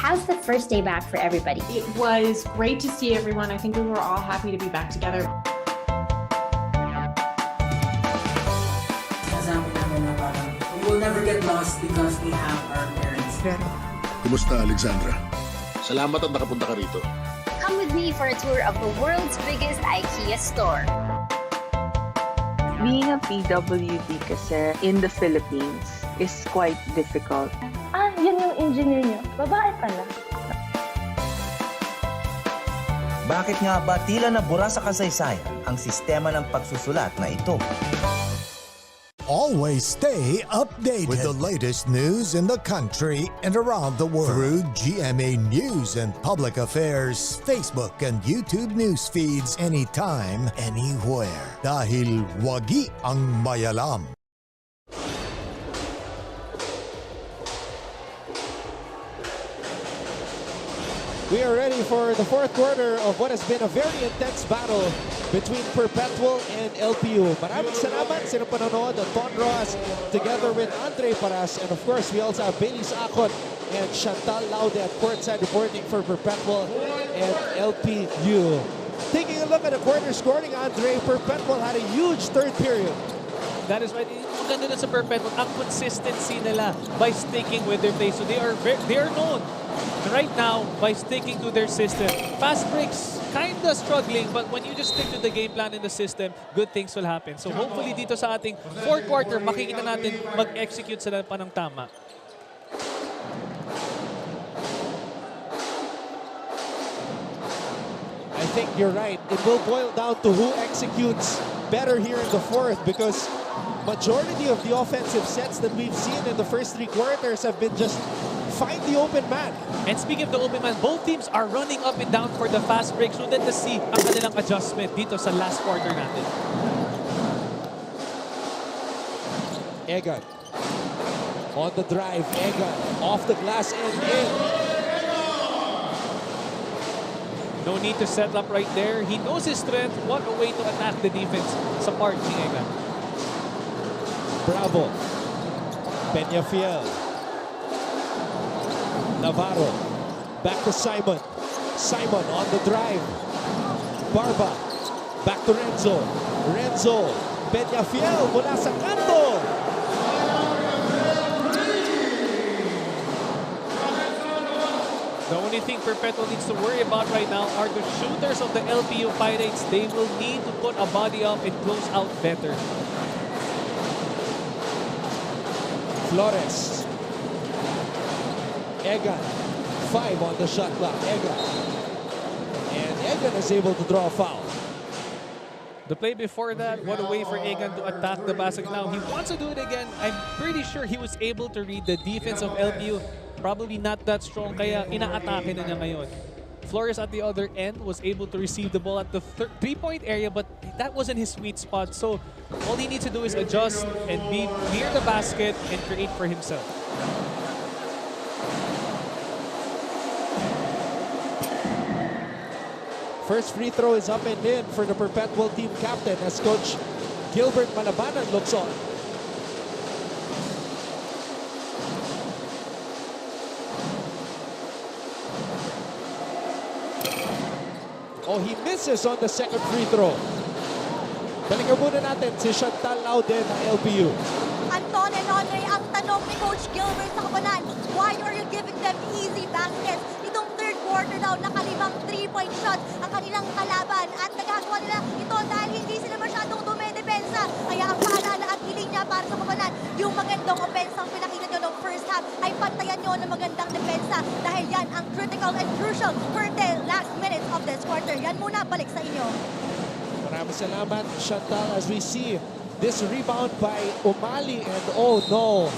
How's the first day back for everybody? It was great to see everyone. I think we were all happy to be back together. We will never get lost because we have our parents. Kumusta, Alexandra? Salamat at nakapunta ka rito. Come with me for a tour of the world's biggest IKEA store. Being a PWD kasi in the Philippines is quite difficult. Yun yung engineer niyo. Babae pala. Bakit nga ba tila nabura sa kasaysayan ang sistema ng pagsusulat na ito? Always stay updated with the latest news in the country and around the world through GMA News and Public Affairs, Facebook and YouTube news feeds anytime, anywhere. Dahil wagi ang mayalam. We are ready for the fourth quarter of what has been a very intense battle between Perpetual and LPU. Maraming salamat sa panonood at Ton Ross together with Andre Paras. And of course, we also have Bailey Akon and Chantal Laude at Courtside reporting for Perpetual and LPU. Taking a look at the quarter scoring, Andre, Perpetual had a huge third period. That is right. Maganda na sa Perpetual, ang consistency nila by sticking with their play. So they are known right now by sticking to their system. Fast breaks, kinda struggling, but when you just stick to the game plan in the system, good things will happen. So hopefully dito sa ating fourth quarter, makikita natin mag-execute sila pa ng tama. I think you're right. It will boil down to who executes better here in the fourth, because majority of the offensive sets that we've seen in the first three quarters have been just find the open man. And speaking of the open man, both teams are running up and down for the fast break. So let's see ang kanilang adjustment dito sa last quarter natin. Egan on the drive. Egan off the glass and in. No need to set up right there. He knows his strength. What a way to attack the defense sa part ni Egan. Bravo. Peñafiel. Navarro. Back to Simon. Simon on the drive. Barba. Back to Renzo. Renzo. Peñafiel mula sa kanto. The only thing Perpetual needs to worry about right now are the shooters of the LPU Pirates. They will need to put a body up and close out better. Flores. Egan. 5 on the shot clock. Egan. And Egan is able to draw a foul. The play before that, what a way for Egan to attack the basket. Now, he wants to do it again. I'm pretty sure he was able to read the defense of LPU. Probably not that strong, kaya inaatake na niya ngayon. Flores at the other end was able to receive the ball at the three-point area, but that wasn't his sweet spot. So all he needs to do is adjust and be near the basket and create for himself. First free throw is up and in for the Perpetual team captain as Coach Gilbert Malabanan looks on. Oh, he misses on the second free throw. Balikan muna natin si Chantal Lauden ng LPU. Anton and Andre, ang tanong ni Coach Gilbert sa kabanan, why are you giving them easy baskets? Itong third quarter daw, nakalimang 3-point shots ang kanilang kalaban at nagagawa nila ito dahil hindi sila masyadong dumedepensa. Kaya ang paalala at hiling niya para sa kabanan, yung magandang opensang pinakita nyo ng first half ay pantayan nyo ng magandang depensa dahil yan ang critical and crucial for the last minutes of this quarter. Yan muna, balik sa inyo. Maraming salamat, Chantal, as we see this rebound by Umali, and oh no.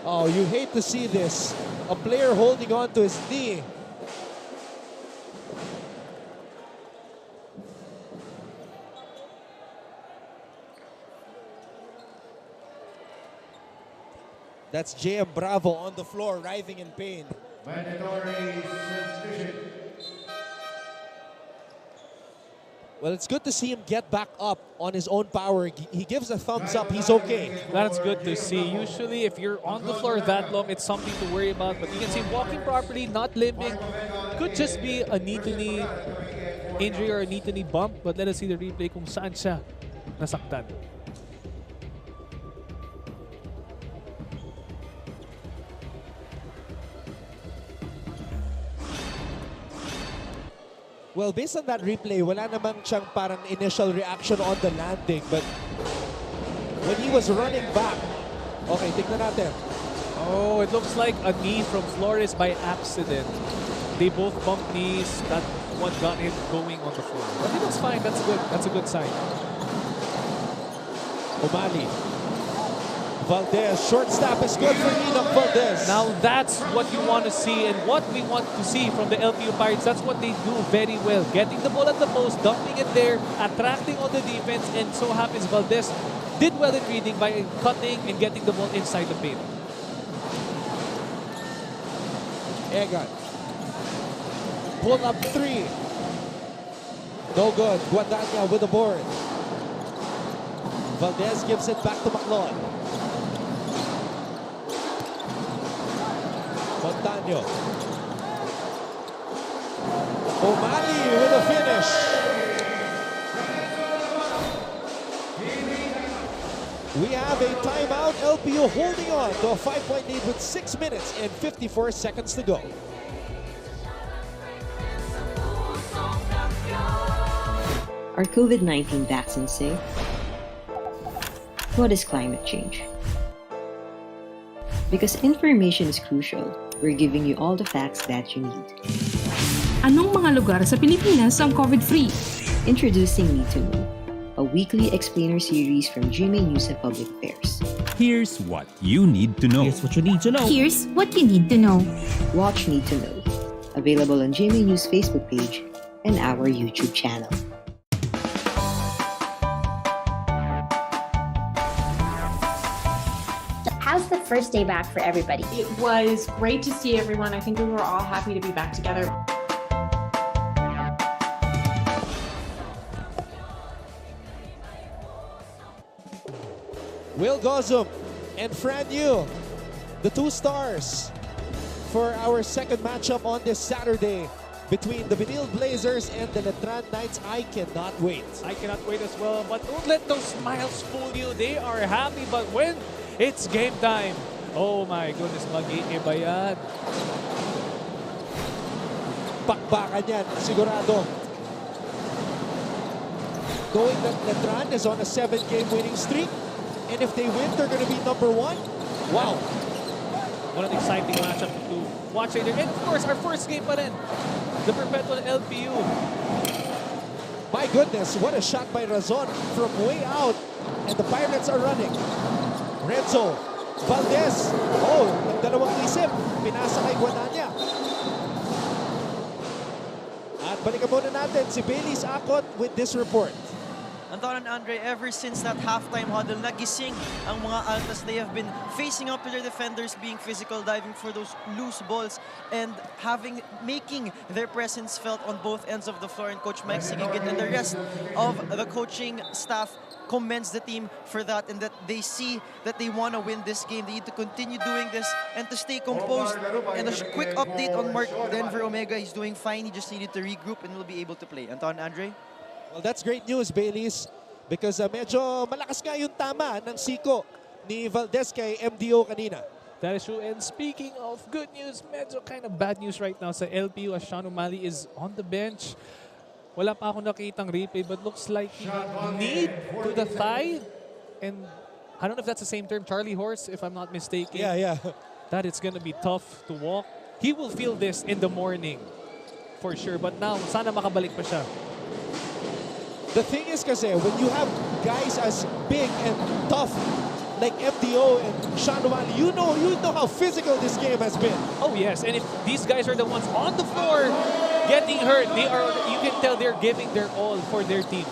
Oh, you hate to see this. A player holding on to his knee. That's J.M. Bravo on the floor, writhing in pain. Mandatory substitution. Well, it's good to see him get back up on his own power. He gives a thumbs up. He's okay. That's good to see. Usually, if you're on the floor that long, it's something to worry about. But you can see walking properly, not limping. Could just be a knee-to-knee injury or a knee-to-knee bump. But let us see the replay kung saan siya nasaktan. Well, based on that replay, wala namang siyang parang initial reaction on the landing. But when he was running back, okay, tignan natin. Oh, it looks like a knee from Flores by accident. They both bumped knees. That one got him going on the floor. But it looks fine. That's good. That's a good sign. Umali. Valdez, short snap is good for Enoch Valdez. Now that's what you want to see and what we want to see from the LPU Pirates. That's what they do very well. Getting the ball at the post, dumping it there, attracting all the defense, and so happens Valdez did well in reading by cutting and getting the ball inside the paint. Egan. Pull up 3. No good. Guadagna with the board. Valdez gives it back to McLeod. Montaño. O'Malley with a finish. We have a timeout. LPU holding on to a 5-point lead with 6 minutes and 54 seconds to go. Are COVID-19 vaccines safe? What is climate change? Because information is crucial, we're giving you all the facts that you need. Anong mga lugar sa Pilipinas ang COVID-free? Introducing Need to Know, a weekly explainer series from GMA News and Public Affairs. Here's what you need to know. Here's what you need to know. Here's what you need to know. Watch Need to Know, available on GMA News Facebook page and our YouTube channel. How's the first day back for everybody? It was great to see everyone. I think we were all happy to be back together. Will Gozum and Fran Yu, the two stars for our second matchup on this Saturday between the Benil Blazers and the Letran Knights. I cannot wait. I cannot wait as well, but don't let those smiles fool you. They are happy, but when it's game time, oh my goodness, mag-iiba yan. Bakbakan yan, sigurado. Knowing that Letran is on a 7-game winning streak, and if they win, they're going to be number 1. Wow. What an exciting matchup to watch later. And of course, our first game pa rin, the Perpetual LPU. My goodness, what a shot by Razon from way out. And the Pirates are running. Renzo Valdez. Oh, nagdalawang isip. Pinasa kay Guadagna. At balikan muna natin si Bailey's Akot with this report. Anton and Andre, ever since that halftime huddle, nagising ang mga Altas. They have been facing up to their defenders, being physical, diving for those loose balls, and making their presence felt on both ends of the floor. And Coach Mike Sigigit and the rest of the coaching staff commends the team for that, and that they see that they want to win this game. They need to continue doing this and to stay composed. And a quick update on Mark Denver Omega. He's doing fine. He just needed to regroup and will be able to play. Anton, Andre? Well, that's great news, Baileys, because medyo malakas nga yung tama ng siko ni Valdez kay MDO kanina. That is true. And speaking of good news, medyo kind of bad news right now sa LPU as Sean O'Malley is on the bench. Wala pa ako nakitang replay, but looks like knee to the thigh. And I don't know if that's the same term, Charlie horse, if I'm not mistaken. Yeah. That it's going to be tough to walk. He will feel this in the morning, for sure. But now, sana makabalik pa siya. The thing is kasi, when you have guys as big and tough like MDO and Sean O'Malley, you know how physical this game has been. Oh yes, and if these guys are the ones on the floor getting hurt, you can tell they're giving their all for their team.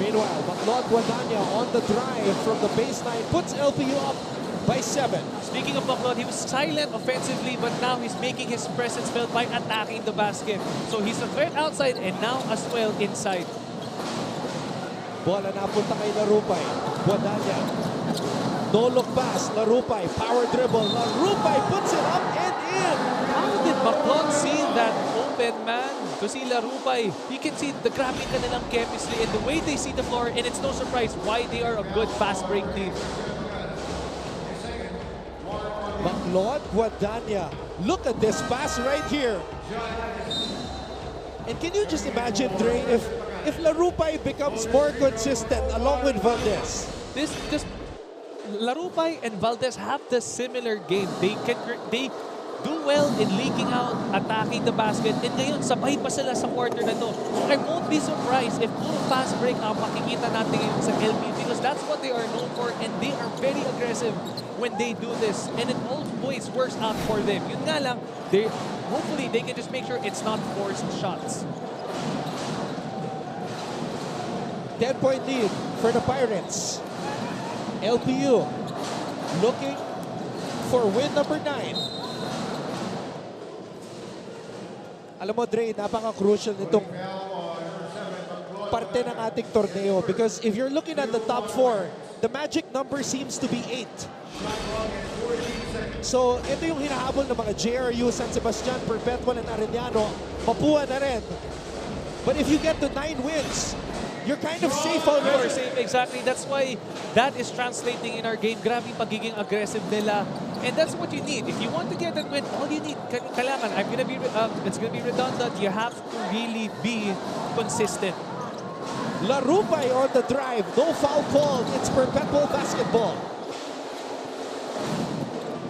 Meanwhile, Maclod Guadagna on the drive from the baseline puts LPU up by 7. Speaking of Maclod, he was silent offensively, but now he's making his presence felt by attacking the basket. So he's a threat outside and now as well inside. Bola napunta kay Larupay. Guadagna. No look pass. Larupay. Power dribble. Larupay puts it up and in. How did Maclod see that open man to see Larupay? You can see the grabe kanilang chemistry and the way they see the floor, and it's no surprise why they are a good fast break team. Maclod Guadagna. Look at this pass right here. And can you just imagine, Dre, if Larupay becomes more consistent along with Valdez? Larupay and Valdez have the similar game. They do well in leaking out, attacking the basket, and ngayon sabay pa sila sa quarter na to. So I won't be surprised if puro fast break ang makikita natin ngayon sa LPU, because that's what they are known for, and they are very aggressive when they do this, and it always works out for them. Yun nga lang, hopefully they can just make sure it's not forced shots. 10-point lead for the Pirates. LPU looking for win number 9. Alam mo, Dre, napaka-crucial nitong parte ng ating torneo, because if you're looking at the top 4, the magic number seems to be 8. So, ito yung hinahabol ng mga JRU, San Sebastian, Perpetual, and Arellano. Mapua na rin. But if you get to 9 wins, you're kind of safe already. You're safe, exactly. That's why that is translating in our game. Grabe yung pagiging aggressive nila. And that's what you need. If you want to get that win, all you need, kailangan, it's gonna be redundant. You have to really be consistent. Larupay on the drive. No foul called. It's Perpetual basketball.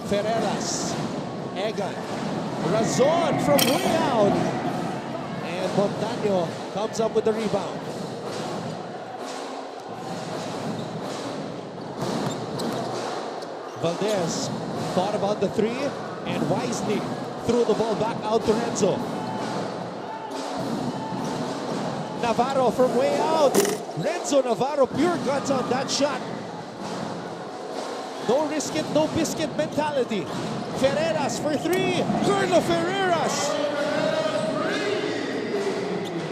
Ferreras. Egan. Razon from way out. And Montaño comes up with the rebound. Valdez thought about the three and wisely threw the ball back out to Renzo. Navarro from way out. Renzo Navarro, pure guts on that shot. No risk it, no biscuit mentality. Ferreras for three. Carlo Ferreras.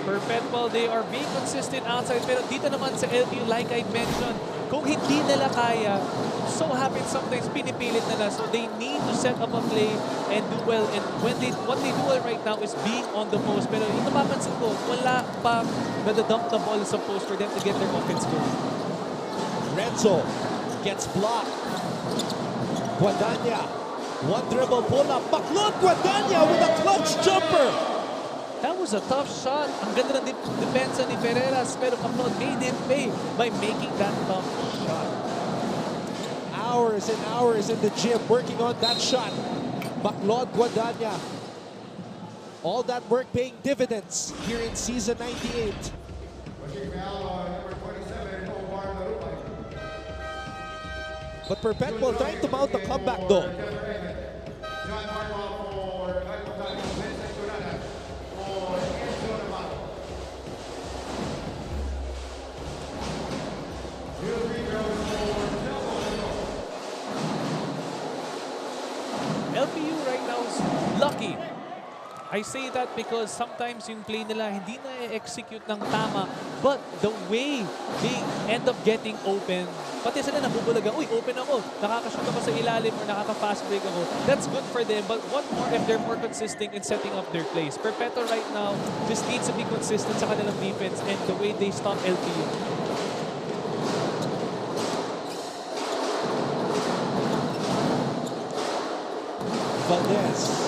Perpetual, they are being consistent outside. Pero dito naman sa LPU, like I mentioned, kung hindi nila kaya, so happens sometimes pinipilit nila. So they need to set up a play and do well. And what they do well right now is being on the post. Pero yung napapansin ko, wala pa nadadump the ball sa post for them to get their offense going. Renzo gets blocked. Guadagna, one dribble pull up. Baklot Guadagna with a clutch jumper. That was a tough shot. Ang ganda ng depensa ni Ferreras. Pero Baklot made him pay by making that tough shot. Hours and hours in the gym working on that shot. Baklot Guadagna. All that work paying dividends here in season 98. But Perpetual trying to mount the comeback though. LPU right now is lucky. I say that because sometimes yung play nila hindi na-execute ng tama, but the way they end up getting open, pati sila nabubulagan, uy, open ako, nakakashoot ako sa ilalim or nakaka-fast break ako. That's good for them, but what more if they're more consistent in setting up their plays? Perpetual right now just needs to be consistent sa kanilang defense and the way they stop LPU. Valdez.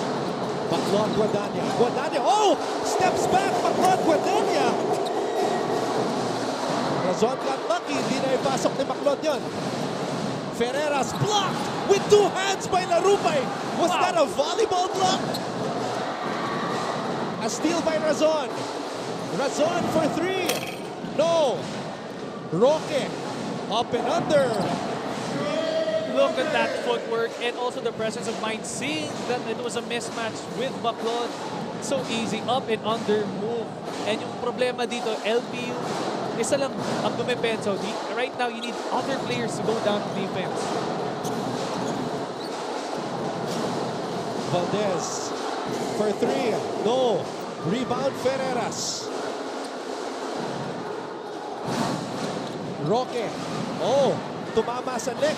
Baklot Guadagna. Guadagna, oh! Steps back, Baklot Guadagna. Razon got lucky. Hindi na ipasok ni Baklot yun. Ferreras blocked with two hands by Larupay. Was that a volleyball block? A steal by Razon. Razon for three. No. Roque. Up and under. Look at that footwork and also the presence of mind, seeing that it was a mismatch with Baklot. So easy, up and under move. And yung problema dito, LPU, isa lang ang dumepensa. Right now, you need other players to go down on defense. Valdez for three. No. Rebound Ferreras. Roque. Oh, tumama sa neck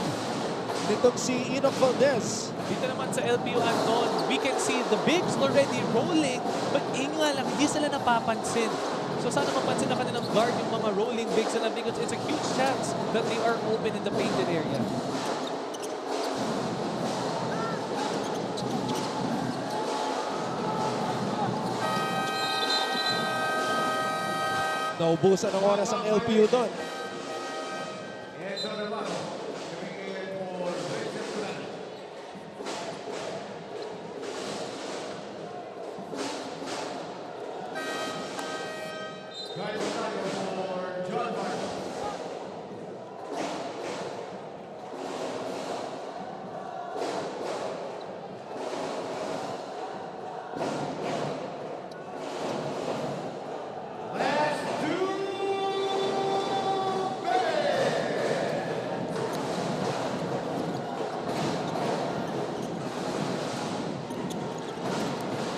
nitong si Enoch Valdez. Dito naman sa LPU Anton, we can see the bigs already rolling, but yun nga lang, hindi sila napapansin. So sana mapansin na kanilang guard yung mga rolling bigs na because it's a huge chance that they are open in the painted area. Naubusan ng oras ang LPU doon.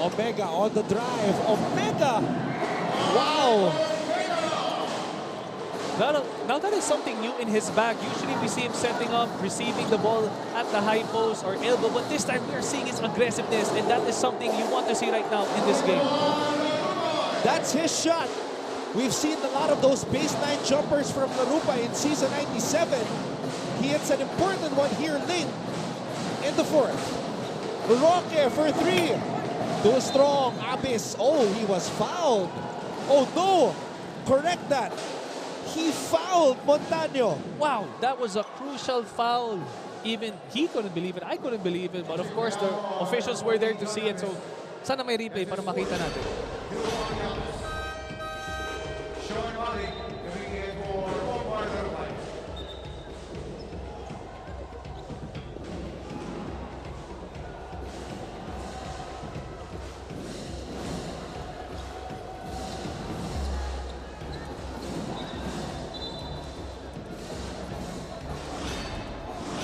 Omega on the drive. Omega! Wow! Now that is something new in his bag. Usually we see him setting up, receiving the ball at the high post or elbow, but this time we are seeing his aggressiveness, and that is something you want to see right now in this game. That's his shot. We've seen a lot of those baseline jumpers from Larupa in season 97. He hits an important one here late in the fourth. Roque for three. Too strong. Abis. Oh, he was fouled. Oh no! Correct that. He fouled Montaño. Wow, that was a crucial foul. Even he couldn't believe it. I couldn't believe it. But of course, the officials were there to see it. So, sana may replay para makita natin.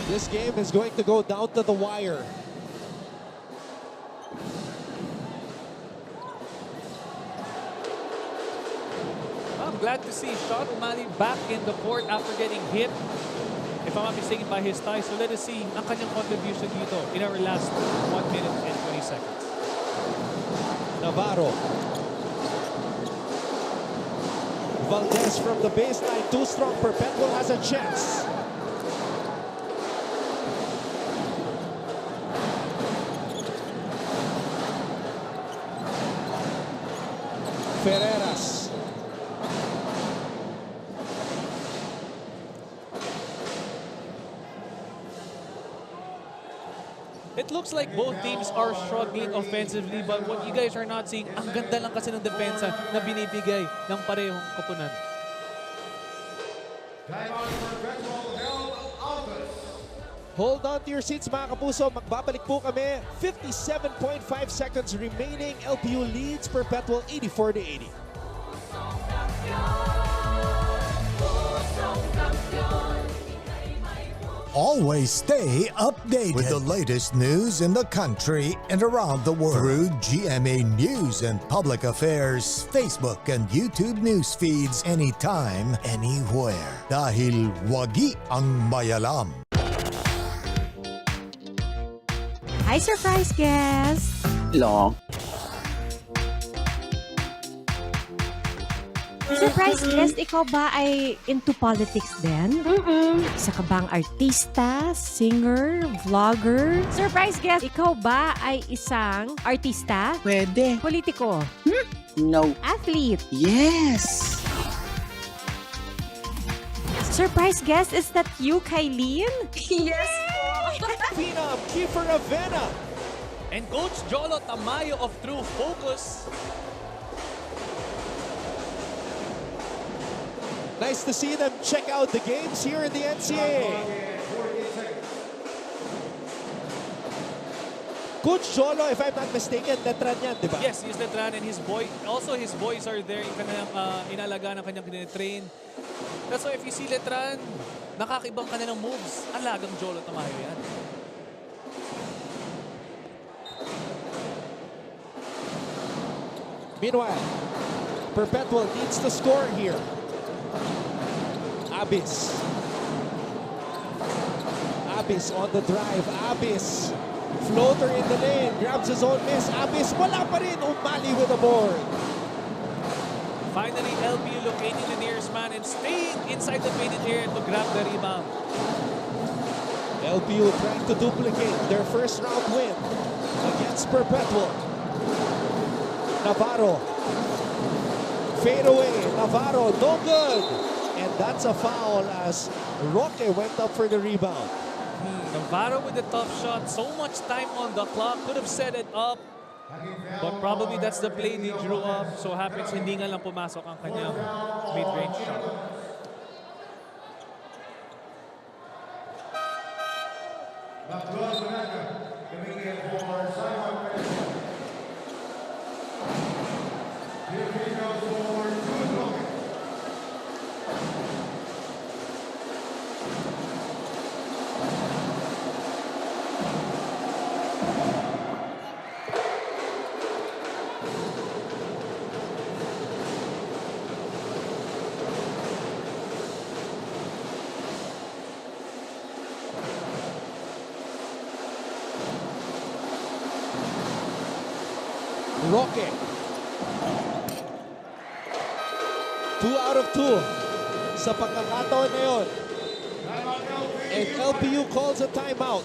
This game is going to go down to the wire. I'm glad to see Sean O'Malley back in the court after getting hit, if I'm not mistaken, by his thigh. So let us see ang kanyang contribution dito in our last 1 minute and 20 seconds. Navarro. Valdez from the baseline, too strong. Perpetual has a chance. Ferreras. It looks like both teams are struggling offensively, but what you guys are not seeing, ang ganda lang kasi ng depensa na binibigay ng parehong koponan. Hold on to your seats mga kapuso. Magbabalik po kami. 57.5 seconds remaining. LPU leads Perpetual 84-80. Always stay updated with the latest news in the country and around the world through GMA News and Public Affairs Facebook and YouTube news feeds anytime, anywhere. Dahil wagi ang mayalam. Hi, surprise guest! Long. Surprise guest, ikaw ba ay into politics din? Isa ka bang artista, singer, vlogger? Surprise guest, ikaw ba ay isang artista? Pwede. Politiko? No. Athlete? Yes! Surprise guest, is that you, Kylene? Yes po! Phenom Kiefer Avena. And Coach Jolo Tamayo of True Focus. Nice to see them check out the games here in the NCAA. Coach Jolo, if I'm not mistaken, Letran yan, di ba? Yes, he's Letran and his boy. Also, his boys are there in kanyang inalaga ng kanyang kinitrain. That's why if you see Letran, nakakibang kanilang moves. Alagang Jolo Tamayo yan. Meanwhile, Perpetual needs to score here. Abis. Abis on the drive. Abis. Floater in the lane. Grabs his own miss. Abis. Wala pa rin. Umali with the board. Finally, LPU locating the nearest man and staying inside the painted area to grab the rebound. LPU trying to duplicate their first round win against Perpetual. Navarro. Fade away. Navarro. No good. And that's a foul as Roque went up for the rebound. Navarro with the tough shot. So much time on the clock. Could have set it up. But probably that's the play they drew up. So happens hindi nga lang pumasok ang kanyang mid-range shot. Roque. 2 out of 2 sa pagkakataon na yun. And LPU calls a timeout.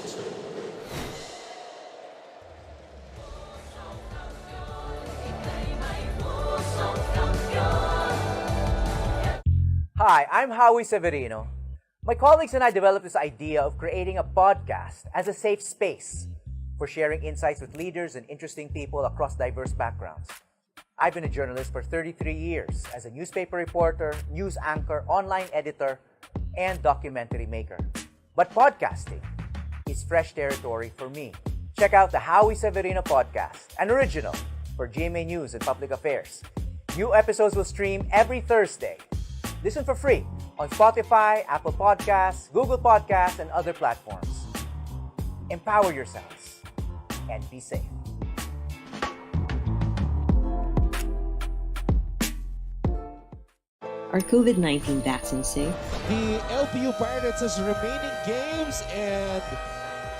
Hi, I'm Howie Severino. My colleagues and I developed this idea of creating a podcast as a safe space for sharing insights with leaders and interesting people across diverse backgrounds. I've been a journalist for 33 years as a newspaper reporter, news anchor, online editor, and documentary maker. But podcasting is fresh territory for me. Check out the Howie Severino podcast, an original for GMA News and Public Affairs. New episodes will stream every Thursday. Listen for free on Spotify, Apple Podcasts, Google Podcasts, and other platforms. Empower yourselves and be safe. Are COVID-19 vaccines safe? The LPU Pirates' remaining games and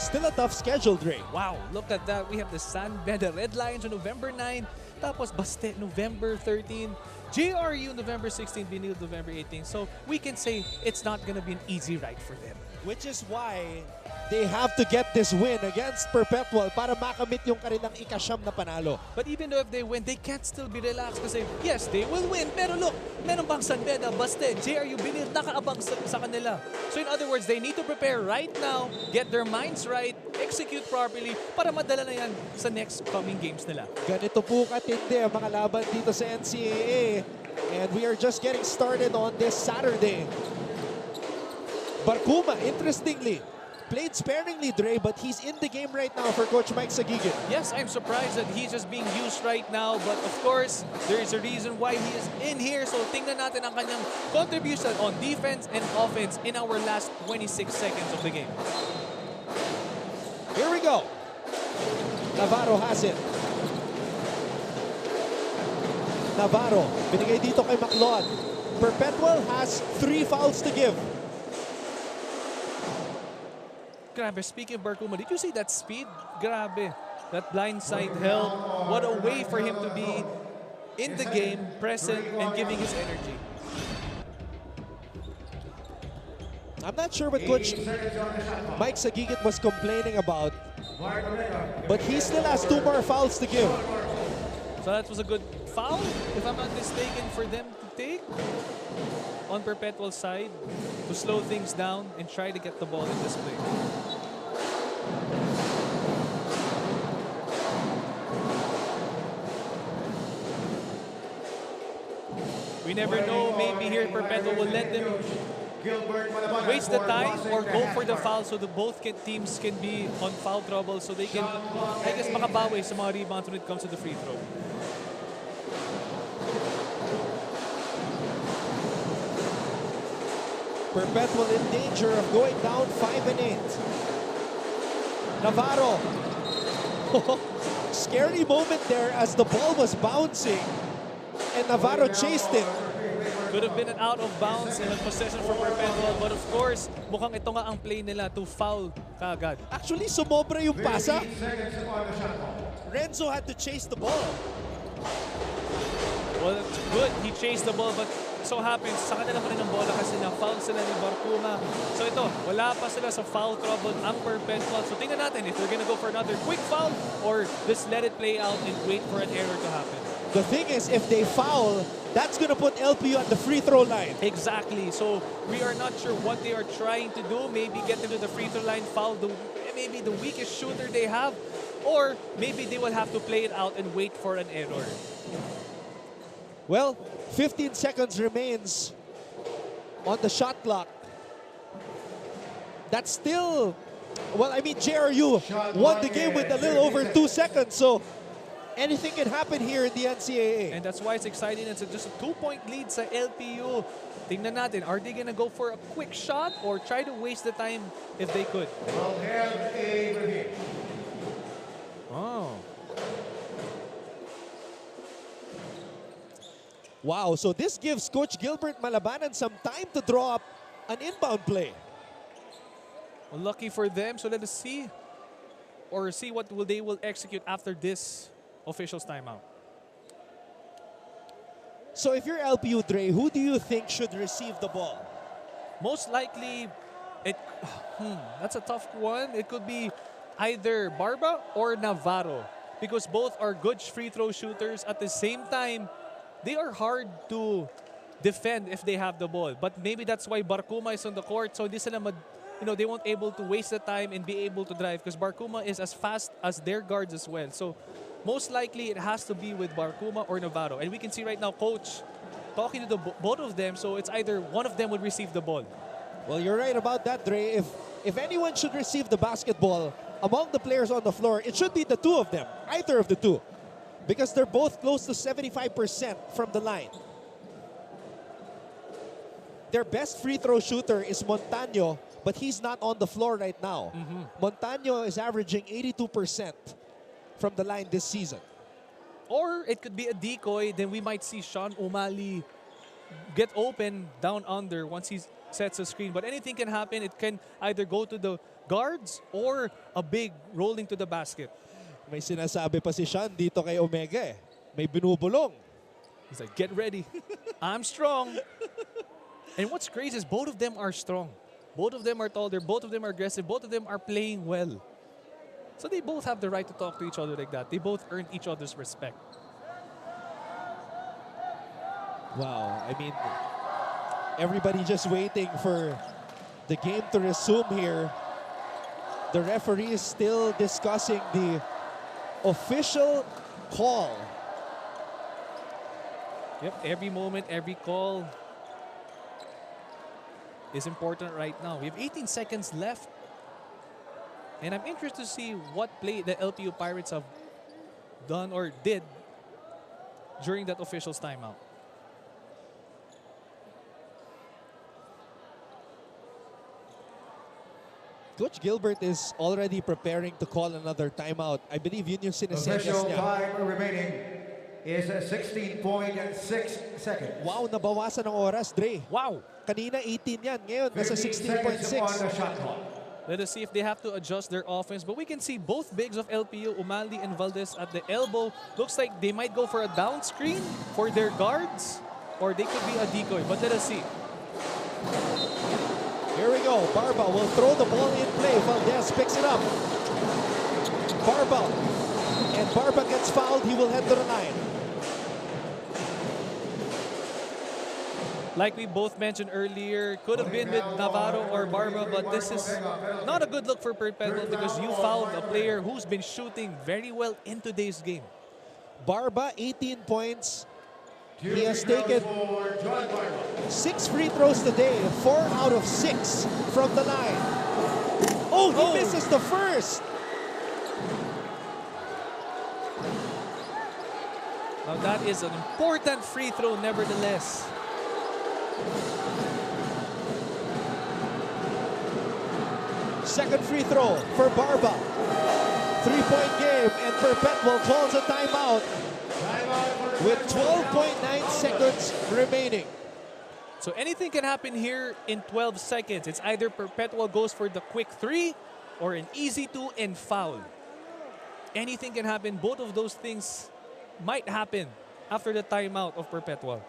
still a tough schedule, Dre. Wow, look at that. We have the San Beda Red Lions on November 9, tapos Baste November 13, JRU November 16, Binil November 18. So we can say it's not gonna be an easy ride for them. Which is why they have to get this win against Perpetual para makamit yung kanilang ikasyam na panalo. But even though if they win, they can't still be relaxed kasi yes, they will win. Pero look, meron bang San Beda, Baste, JRU, Binil, nakaabang sa kanila. So in other words, they need to prepare right now, get their minds right, execute properly para madala na yan sa next coming games nila. Ganito po katindi ang mga laban dito sa NCAA. And we are just getting started on this Saturday. Barkuma, interestingly, played sparingly, Dre, but he's in the game right now for Coach Mike Sagigin. Yes, I'm surprised that he's just being used right now. But of course, there is a reason why he is in here. So tingnan natin ang kanyang contribution on defense and offense in our last 26 seconds of the game. Here we go. Navarro has it. Navarro, binigay dito kay Maclon. Perpetual has 3 fouls to give. Grabe, speaking of Barkuma, did you see that speed? Grabe. That blindside help. What a way for him to be in the game, present, and giving his energy. I'm not sure what Coach Mike Sagigit was complaining about, but he still has 2 more fouls to give. So that was a good foul, if I'm not mistaken, for them to take on Perpetual's side to slow things down and try to get the ball in this play. We never know, maybe here Perpetual will let them waste the time or go for the foul so that both teams can be on foul trouble so they can, I guess, makabawi sa mga rebounds when it comes to the free throw. Perpetual in danger of going down 5 and 8. Navarro. Scary moment there as the ball was bouncing and Navarro chased it. Could have been an out of bounds and a possession for Perpetual, but of course, mukhang ito nga ang play nila to foul kaagad. Actually, sumobra yung pasa. Renzo had to chase the ball. Well, it's good. He chased the ball, but so happens, sa kanila pa rin ang bola kasi na-foul sila ni Barkuma. So ito, wala pa sila sa foul trouble ang Perpetual. So tingnan natin if they're gonna go for another quick foul or just let it play out and wait for an error to happen. The thing is, if they foul, that's gonna put LPU at the free throw line. Exactly. So we are not sure what they are trying to do. Maybe get them to the free throw line, foul maybe the weakest shooter they have, or maybe they will have to play it out and wait for an error. Well, 15 seconds remains on the shot clock. That's still, well, I mean, JRU won the game with a little over 2 seconds, so anything can happen here in the NCAA. And that's why it's exciting. It's just a 2-point lead sa LPU. Tingnan natin, are they gonna go for a quick shot or try to waste the time if they could? Oh. Wow, so this gives Coach Gilbert Malabanan some time to draw up an inbound play. Well, lucky for them, so let us see. Or see what they will execute after this official's timeout. So if you're LPU, Dre, who do you think should receive the ball? Most likely, that's a tough one. It could be either Barba or Navarro because both are good free throw shooters. At the same time, they are hard to defend if they have the ball. But maybe that's why Barkuma is on the court. So they won't able to waste the time and be able to drive because Barkuma is as fast as their guards as well. So most likely it has to be with Barkuma or Navarro. And we can see right now Coach talking to both of them. So it's either one of them would receive the ball. Well, you're right about that, Dre. If anyone should receive the basketball among the players on the floor, it should be the two of them, either of the two, because they're both close to 75% from the line. Their best free throw shooter is Montaño, but he's not on the floor right now. Montaño is averaging 82% from the line this season. Or it could be a decoy. Then we might see Sean O'Malley get open down under once he sets a screen. But anything can happen. It can either go to the guards or a big rolling to the basket. May sinasabi pa si Sean dito kay Omega eh. May binubulong. He's like, get ready. I'm strong. And what's crazy is both of them are strong. Both of them are tall. Both of them are aggressive. Both of them are playing well. So they both have the right to talk to each other like that. They both earned each other's respect. Wow, I mean, everybody just waiting for the game to resume here. The referee is still discussing the official call. Yep, every moment, every call is important right now. We have 18 seconds left. And I'm interested to see what play the LPU Pirates have done or did during that official's timeout. Coach Gilbert is already preparing to call another timeout. I believe yun yung sinesenyas Official niya. time remaining is 16.6 seconds. Wow, nabawasan ng oras, Dre. Wow. Kanina 18 yan. Ngayon, nasa 16.6. Let us see if they have to adjust their offense. But we can see both bigs of LPU, O'Malley and Valdez at the elbow. Looks like they might go for a down screen for their guards. Or they could be a decoy. But let us see. Here we go. Barba will throw the ball in play. Valdez picks it up. Barba. And Barba gets fouled. He will head to the line. Like we both mentioned earlier, could have been with Navarro or Barba, but this is not a good look for Perpetual because you fouled a player who's been shooting very well in today's game. Barba, 18 points. He has taken 6 free throws today, 4 out of 6 from the line. Oh, he misses the first. Now that is an important free throw nevertheless. Second free throw for Barba. 3-point game, and Perpetual calls a timeout with 12.9 seconds remaining. So anything can happen here in 12 seconds. It's either Perpetual goes for the quick 3 or an easy 2 and foul. Anything can happen. Both of those things might happen after the timeout of Perpetual.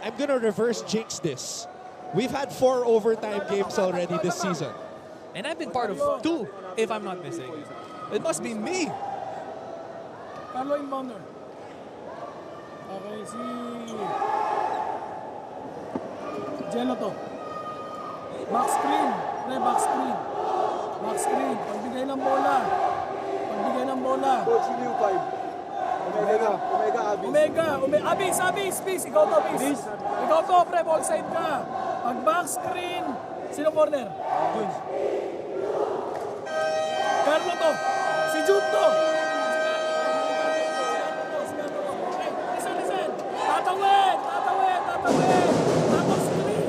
I'm gonna reverse jinx this. We've had 4 overtime games already this season. And I've been part of 2, if I'm not mistaken. It must be me. Carlo inbounder. Okay, si Jello to. Back screen. Back screen. Back screen. Pagbigay ng bola. Pagbigay ng bola. Coach, sino yung 5? Omega, Abis. Ikaw to, Abis. Ikaw to, pre, ball side ka. Pag back screen, sino corner? Carlo to. Si Jude to. Listen. Tatawid. Tapos screen.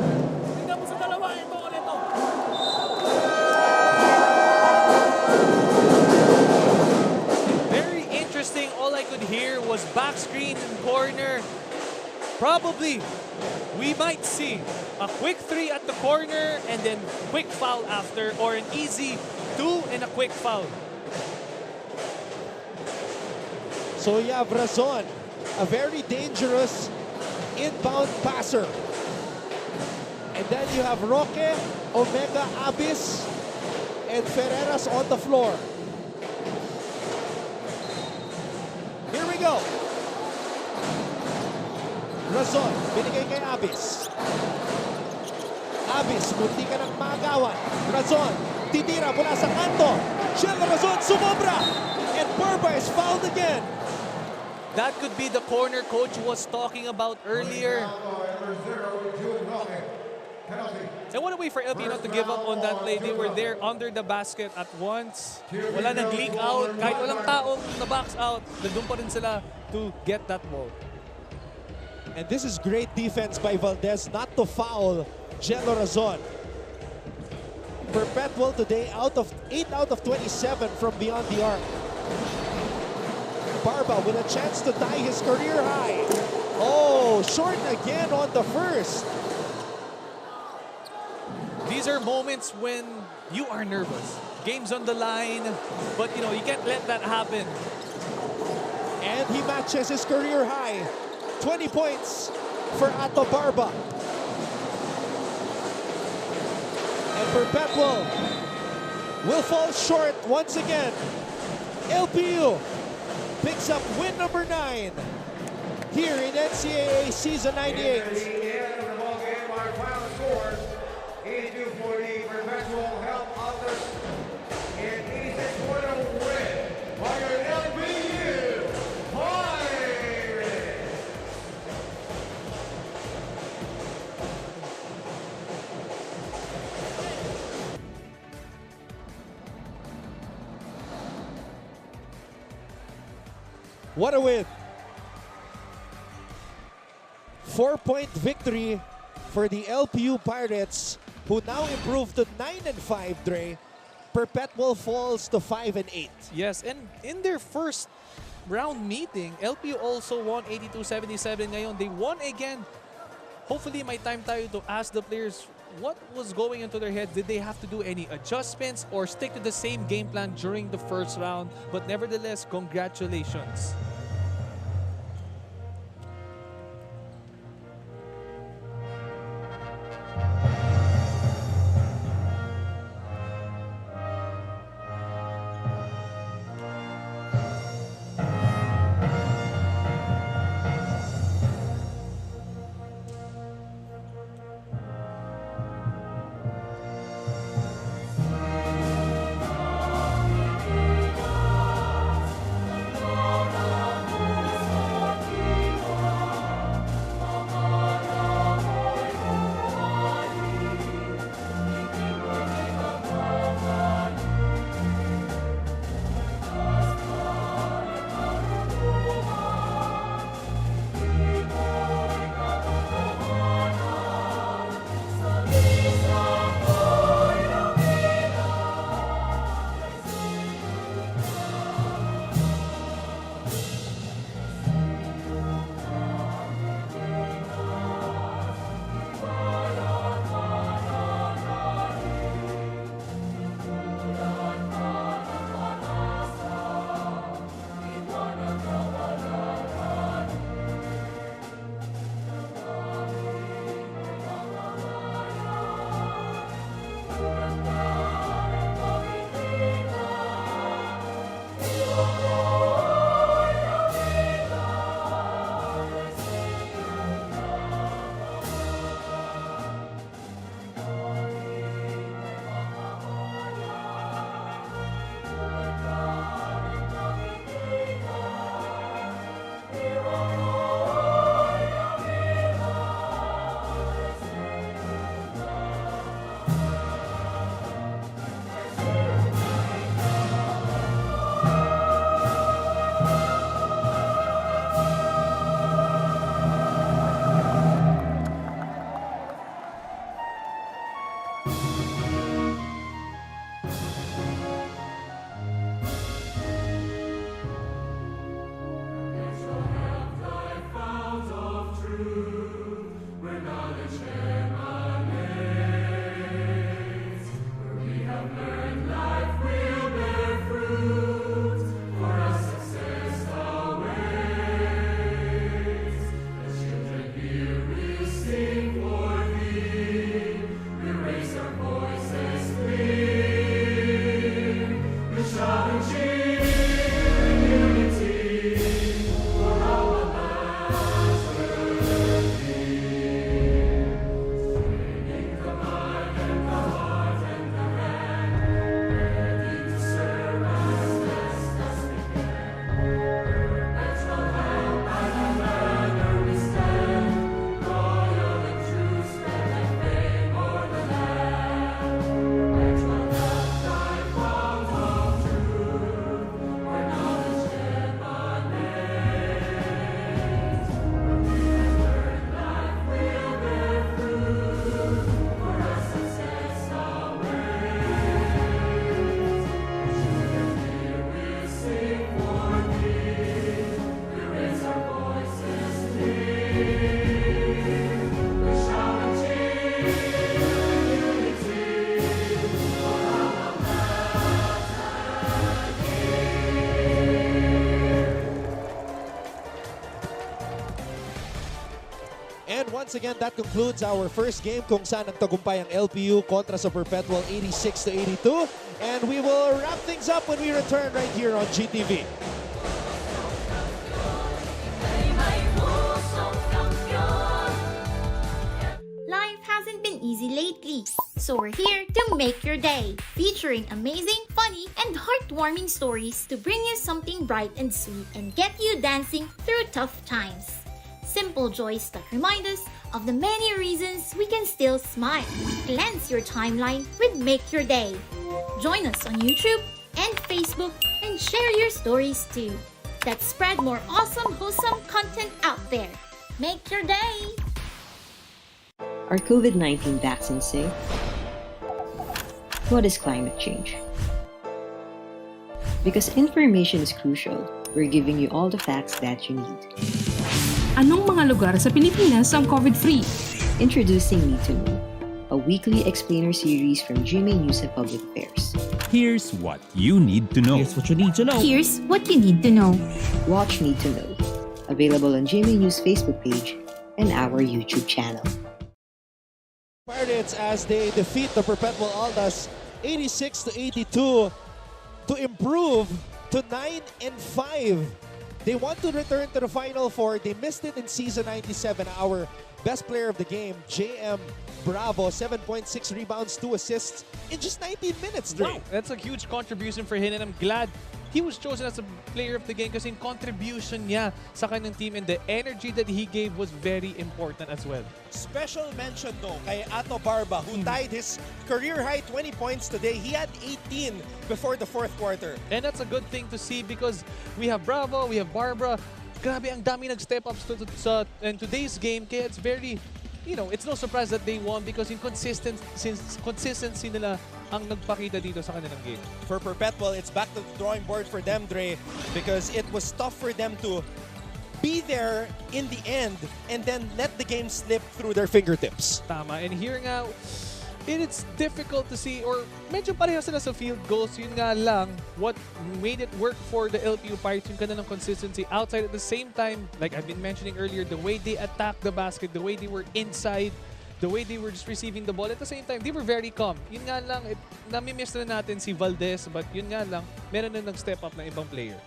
Tingnan mo sa dalawa. Ito ulit to. Very interesting. All I could hear was back screen and corner. Probably, we might see a quick 3 at the corner and then quick foul after, or an easy 2 and a quick foul. So you have Razon, a very dangerous inbound passer. And then you have Roque, Omega, Abyss, and Ferreras on the floor. Here we go. Razon, binigay kay Abyss. Abyss, munti ka ng magawan. Razon, titira mula sa kanto. Shell Razon, sumobra. And Burba is fouled again. That could be the corner coach was talking about earlier. And what a way for LPU not to give up on that play. They were there under the basket at once. Wala nag-leak out. Kahit walang taong na-box out, nandun pa rin sila to get that ball. And this is great defense by Valdez not to foul Jello Razon. Perpetual today 8 out of 27 from beyond the arc. Barba with a chance to tie his career high. Oh, short again on the first. These are moments when you are nervous. Game's on the line, but you can't let that happen. And he matches his career high. 20 points for Ato Barba. And Perpetual will fall short once again. LPU picks up win number 9 here in NCAA Season 98. Perpetual help others in 86-40 win by your LPU Pirates. What a win. 4-point victory for the LPU Pirates, who now improved to 9-5, Dre. Perpetual falls to 5-8. Yes, and in their first round meeting, LPU also won 82-77 ngayon. They won again. Hopefully, may time tayo to ask the players what was going into their heads. Did they have to do any adjustments or stick to the same game plan during the first round? But nevertheless, congratulations. once again, that concludes our first game kung saan nagtagumpay ang LPU kontra sa Perpetual 86-82. And we will wrap things up when we return right here on GTV. Life hasn't been easy lately, so we're here to make your day, featuring amazing, funny, and heartwarming stories to bring you something bright and sweet and get you dancing through tough times. Simple joys that remind us of the many reasons we can still smile. Cleanse your timeline with Make Your Day. Join us on YouTube and Facebook and share your stories too. Let's spread more awesome, wholesome content out there. Make your day! Are COVID-19 vaccines safe? What is climate change? Because information is crucial, we're giving you all the facts that you need. Anong mga lugar sa Pilipinas ang COVID-free? Introducing Need to Know, a weekly explainer series from GMA News and Public Affairs. Here's what you need to know. Here's what you need to know. Here's what you need to know. Watch Need to Know, available on GMA News Facebook page and our YouTube channel. Pirates as they defeat the Perpetual ALTAS 86-82 to improve to 9-5. They want to return to the Final Four. They missed it in Season 97. Our best player of the game, JM Bravo, 7.6 rebounds, 2 assists in just 19 minutes. Wow, that's a huge contribution for him, and I'm glad he was chosen as a player of the game kasi in contribution niya sa kanyang team, and the energy that he gave was very important as well. Special mention though kay Ato Barba, who tied his career-high 20 points today. He had 18 before the fourth quarter. And that's a good thing to see because we have Bravo, we have Barbara. Grabe, ang dami nag-step up in today's game. Kaya it's very, it's no surprise that they won because consistency nila ang nagpakita dito sa kanilang game. For Perpetual, it's back to the drawing board for them, Dre, because it was tough for them to be there in the end and then let the game slip through their fingertips. Tama. And here nga, it's difficult to see, or medyo pareho sila sa field goals. Yun nga lang, what made it work for the LPU Pirates, yung kanilang consistency outside. At the same time, like I've been mentioning earlier, the way they attacked the basket, the way they were inside, the way they were just receiving the ball. At the same time, they were very calm. Yun nga lang, nami-miss na natin si Valdez, but yun nga lang, meron na nag-step up na ibang player.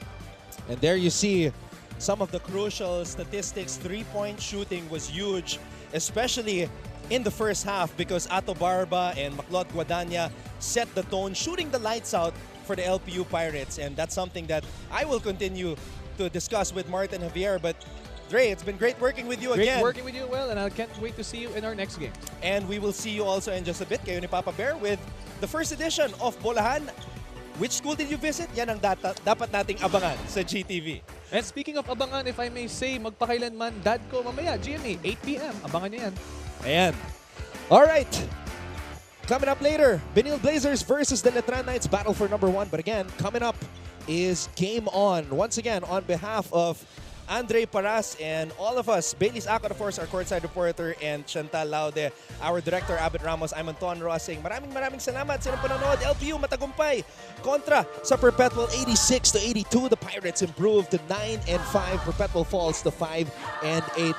And there you see some of the crucial statistics. Three-point shooting was huge, especially in the first half because Ato Barba and Maclod Guadagna set the tone, shooting the lights out for the LPU Pirates. And that's something that I will continue to discuss with Martin Javier. But Dre, it's been great working with you again. Great working with you, well, and I can't wait to see you in our next game. And we will see you also in just a bit, kayo ni Papa Bear, with the first edition of Bolahan. Which school did you visit? Yan ang dapat nating abangan sa GTV. And speaking of abangan, if I may say, magpakailanman, dad ko mamaya, GMA, 8 p.m. Abangan niyo yan. Ayan. Alright. Coming up later, Benil Blazers versus the Letran Knights, battle for number 1. But again, coming up is Game On. Once again, on behalf of Andre Paras and all of us, Baileys Ako, of course, our courtside reporter, and Chantal Laude, our director, Abet Ramos. I'm Anton Rosing. Maraming salamat sa inyong panonood. LPU matagumpay kontra sa Perpetual 86-82. The Pirates improved to 9-5. Perpetual falls to 5-8.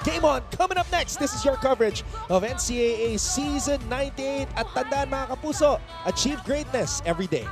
Game On coming up next. This is your coverage of NCAA Season 98. At tandaan mga kapuso, achieve greatness every day.